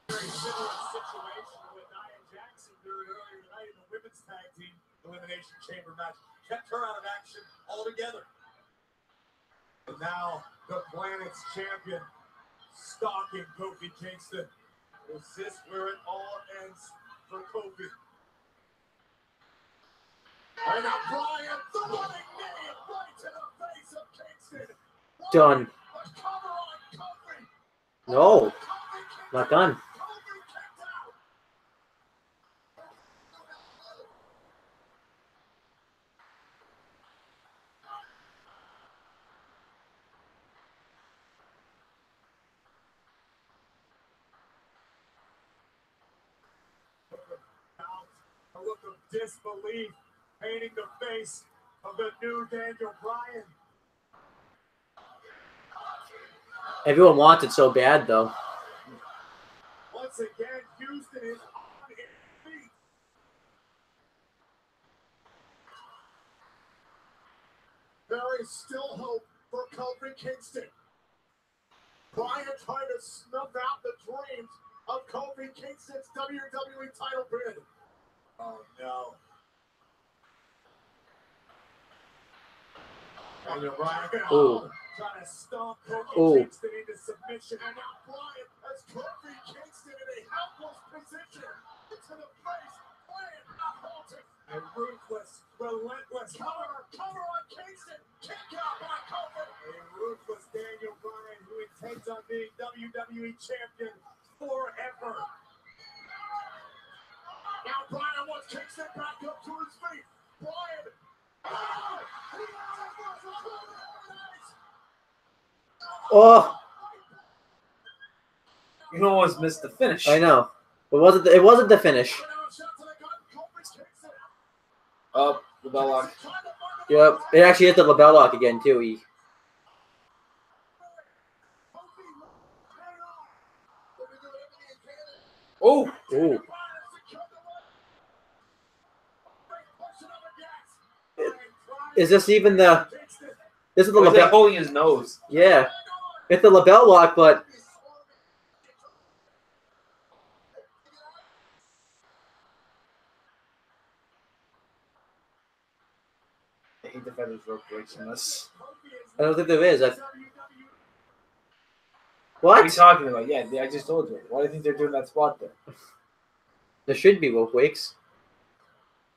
very similar situation to what Nia Jackson did earlier tonight in the women's tag team Elimination Chamber match. Kept her out of action altogether. And now the planet's champion stalking Kofi Kingston. Is this where it all ends for Kofi? And now Bryan, the running knee right to the face of Kingston. Done. No, not done. A look of disbelief painting the face of the new Daniel Bryan. Everyone wants it so bad, though. Once again, Houston is on its feet. There is still hope for Kofi Kingston. Bryan trying to snuff out the dreams of Kofi Kingston's WWE title bid. Oh no. Daniel Bryan trying to stomp Kofi Kingston into submission. And now Bryan has Kofi Kingston in a helpless position. To the face, Bryan not halting. And ruthless, relentless. Cover on Kingston. Kick out by Kofi. A ruthless Daniel Bryan who intends on being WWE champion forever. Now Bryan wants Kingston back up to his feet. Bryan. Oh, You almost missed the finish. I know. It wasn't the finish. Oh, the bell lock. Yep. It actually hit the label lock again, too. Oh. Ooh. Is this even the... This is the Or is that label... holding his nose? Yeah. It's the label lock, but... I hate the feathers rope breaks in this. I don't think there is. What What? are you talking about? Yeah, I just told you. Why do you think they're doing that spot there? There should be rope breaks.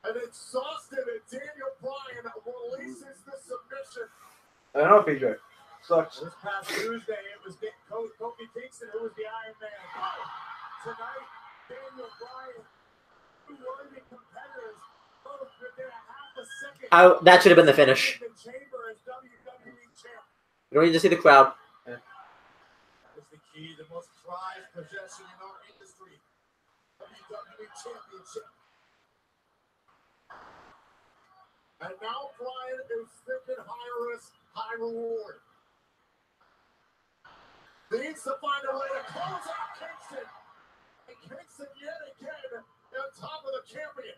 And exhausted, and Daniel Bryan releases the submission. I don't know, PJ. Sucks. This past Tuesday, it was Kofi Kingston who was the Iron Man. Tonight, Daniel Bryan, two worthy competitors, both within a half a second. That should have been the finish. You don't need to see the crowd. That is the key, the most prized possession in our industry. WWE Championship. And now Bryan is thinking high risk, high reward. Needs to find a way to close out Kingston. And Kingston yet again on top of the champion.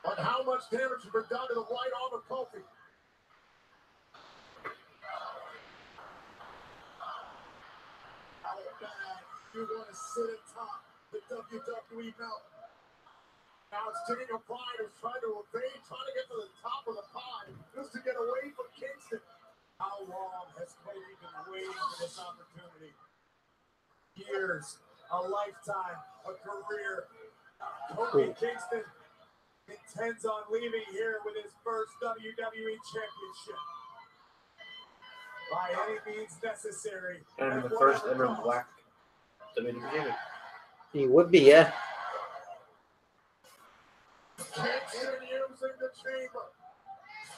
But how much damage has been done to the right arm of Kofi? How bad you want to sit atop the WWE belt? Now it's Daniel Bryan who's trying to evade, trying to get to the top of the pod, just to get away from Kingston. How long has Kofi been waiting for this opportunity? Years, a lifetime, a career. Kofi Kingston intends on leaving here with his first WWE Championship. By any means necessary. And the first ever black WWE champion. He would be, yeah. Kingston using the chamber.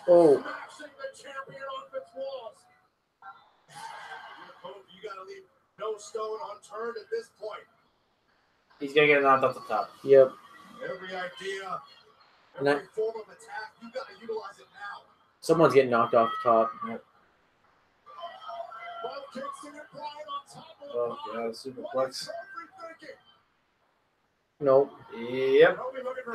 Oh. Smashing the champion off its walls. You gotta leave no stone unturned at this point. He's gonna get knocked off the top. Yep. Every idea, every form of attack, you gotta utilize it now. Someone's getting knocked off the top. Yep. Both Kingston and Bryan on top of the Oh, pod. yeah, superplex. Nope. Yep.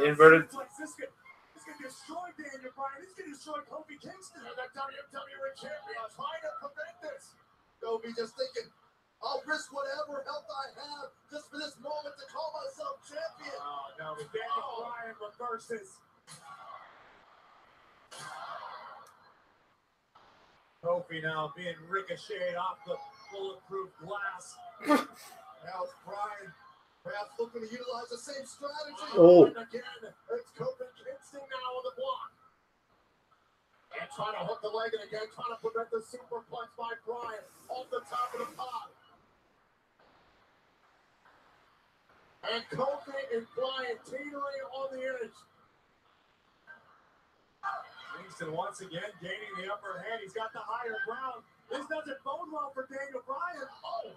Inverted. This can destroy Daniel Bryan. This can destroy Kofi Kingston. And the WWE champion trying to prevent this. Kofi just thinking, I'll risk whatever health I have just for this moment to call myself champion. Oh, no, but Daniel Bryan reverses. Kofi now being ricocheted off the bulletproof glass. Now it's Bryan, perhaps looking to utilize the same strategy. Oh. And again, it's Kofi Kingston now on the block. And trying to hook the leg, and again trying to prevent the superplex by Bryan off the top of the pod. And Kofi and Bryan teetering on the edge. Kingston once again gaining the upper hand. He's got the higher ground. This doesn't bode well for Daniel Bryan. Oh!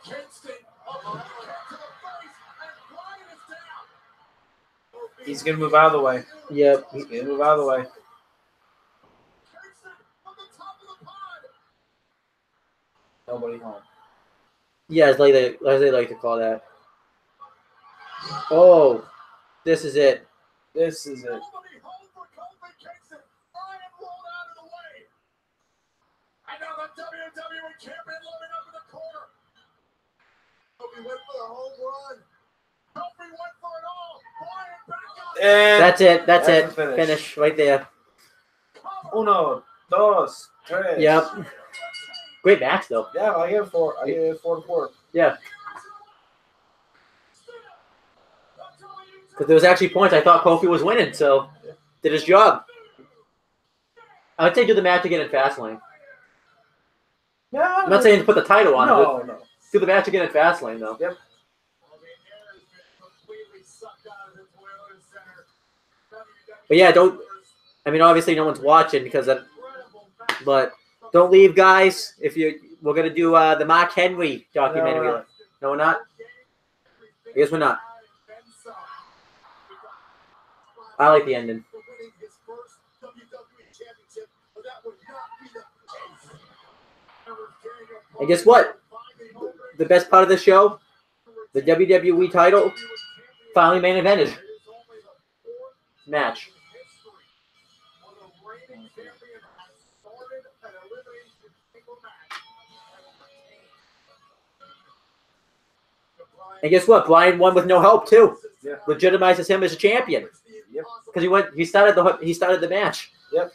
Kingston up to the face, and Bryan is down. He's gonna move out of the way. Yep. He's gonna move out of the way. Kingston on the top of the pod. Nobody home. Yeah, as they like to call that. Oh, this is it. This is it. Nobody home for Kofi Kingston. Bryan rolled out of the way. And now the WWE champion loading up in the corner. Kofi went for the home run. Kofi went for it all. Bryan back out. And That's it. That's the it. finish. Finish right there. Uno, dos, tres. Yep. Great match though. Yeah, I give it 4. I give it 4 to 4. Yeah. Because there was actually points I thought Kofi was winning, so did his job. I would say do the match again in Fastlane. Yeah, I'm not saying to put the title on it. no, But no. do the match again in Fastlane though. Yep. But yeah, don't. I mean, obviously no one's watching because that. But don't leave, guys. If we're gonna do the Mark Henry documentary. No, we're not. I guess we're not. I like the ending. And guess what? The best part of the show, the WWE title, finally main evented. Match. And guess what? Bryan won with no help too. Yeah. Legitimizes him as a champion. Yep. Because he started the match. Yep.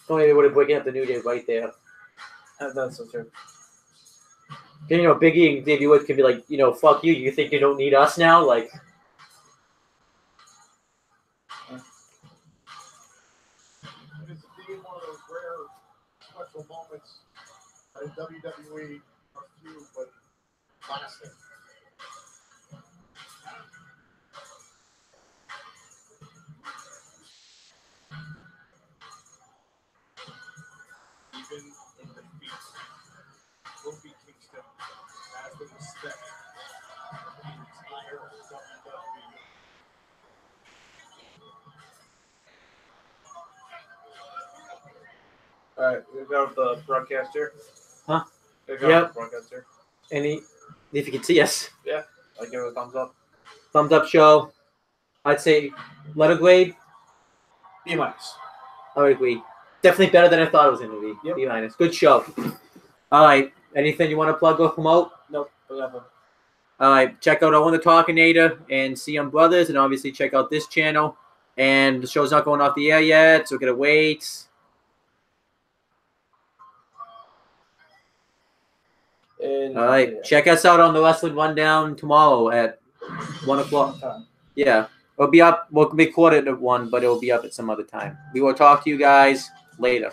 Only they would have waken up the New Day right there. That's so true. Then, Big E and Davey Wood can be like, fuck you. You think you don't need us now? Like, It's being one of those rare special moments in WWE are few but lasting. Even in defeat, Kofi Kingston has the respect of the entire WWE. All right, we got the broadcaster. Huh? Yep. Yep. Broadcaster. if you can see us. Yeah, I give it a thumbs up. Thumbs up show. I'd say letter grade. B minus. I would agree. Definitely better than I thought it was going to be. Yep. B minus. Good show. All right. Anything you want to plug or promote? Nope. Whatever. All right. Check out Owen the Talkinator and CM Brothers, and obviously check out this channel. And the show's not going off the air yet, so we're going to wait. All right. Check us out on the Wrestling Rundown tomorrow at 1 o'clock. Yeah. It'll be up. We'll record it at 1, but it'll be up at some other time. We will talk to you guys later.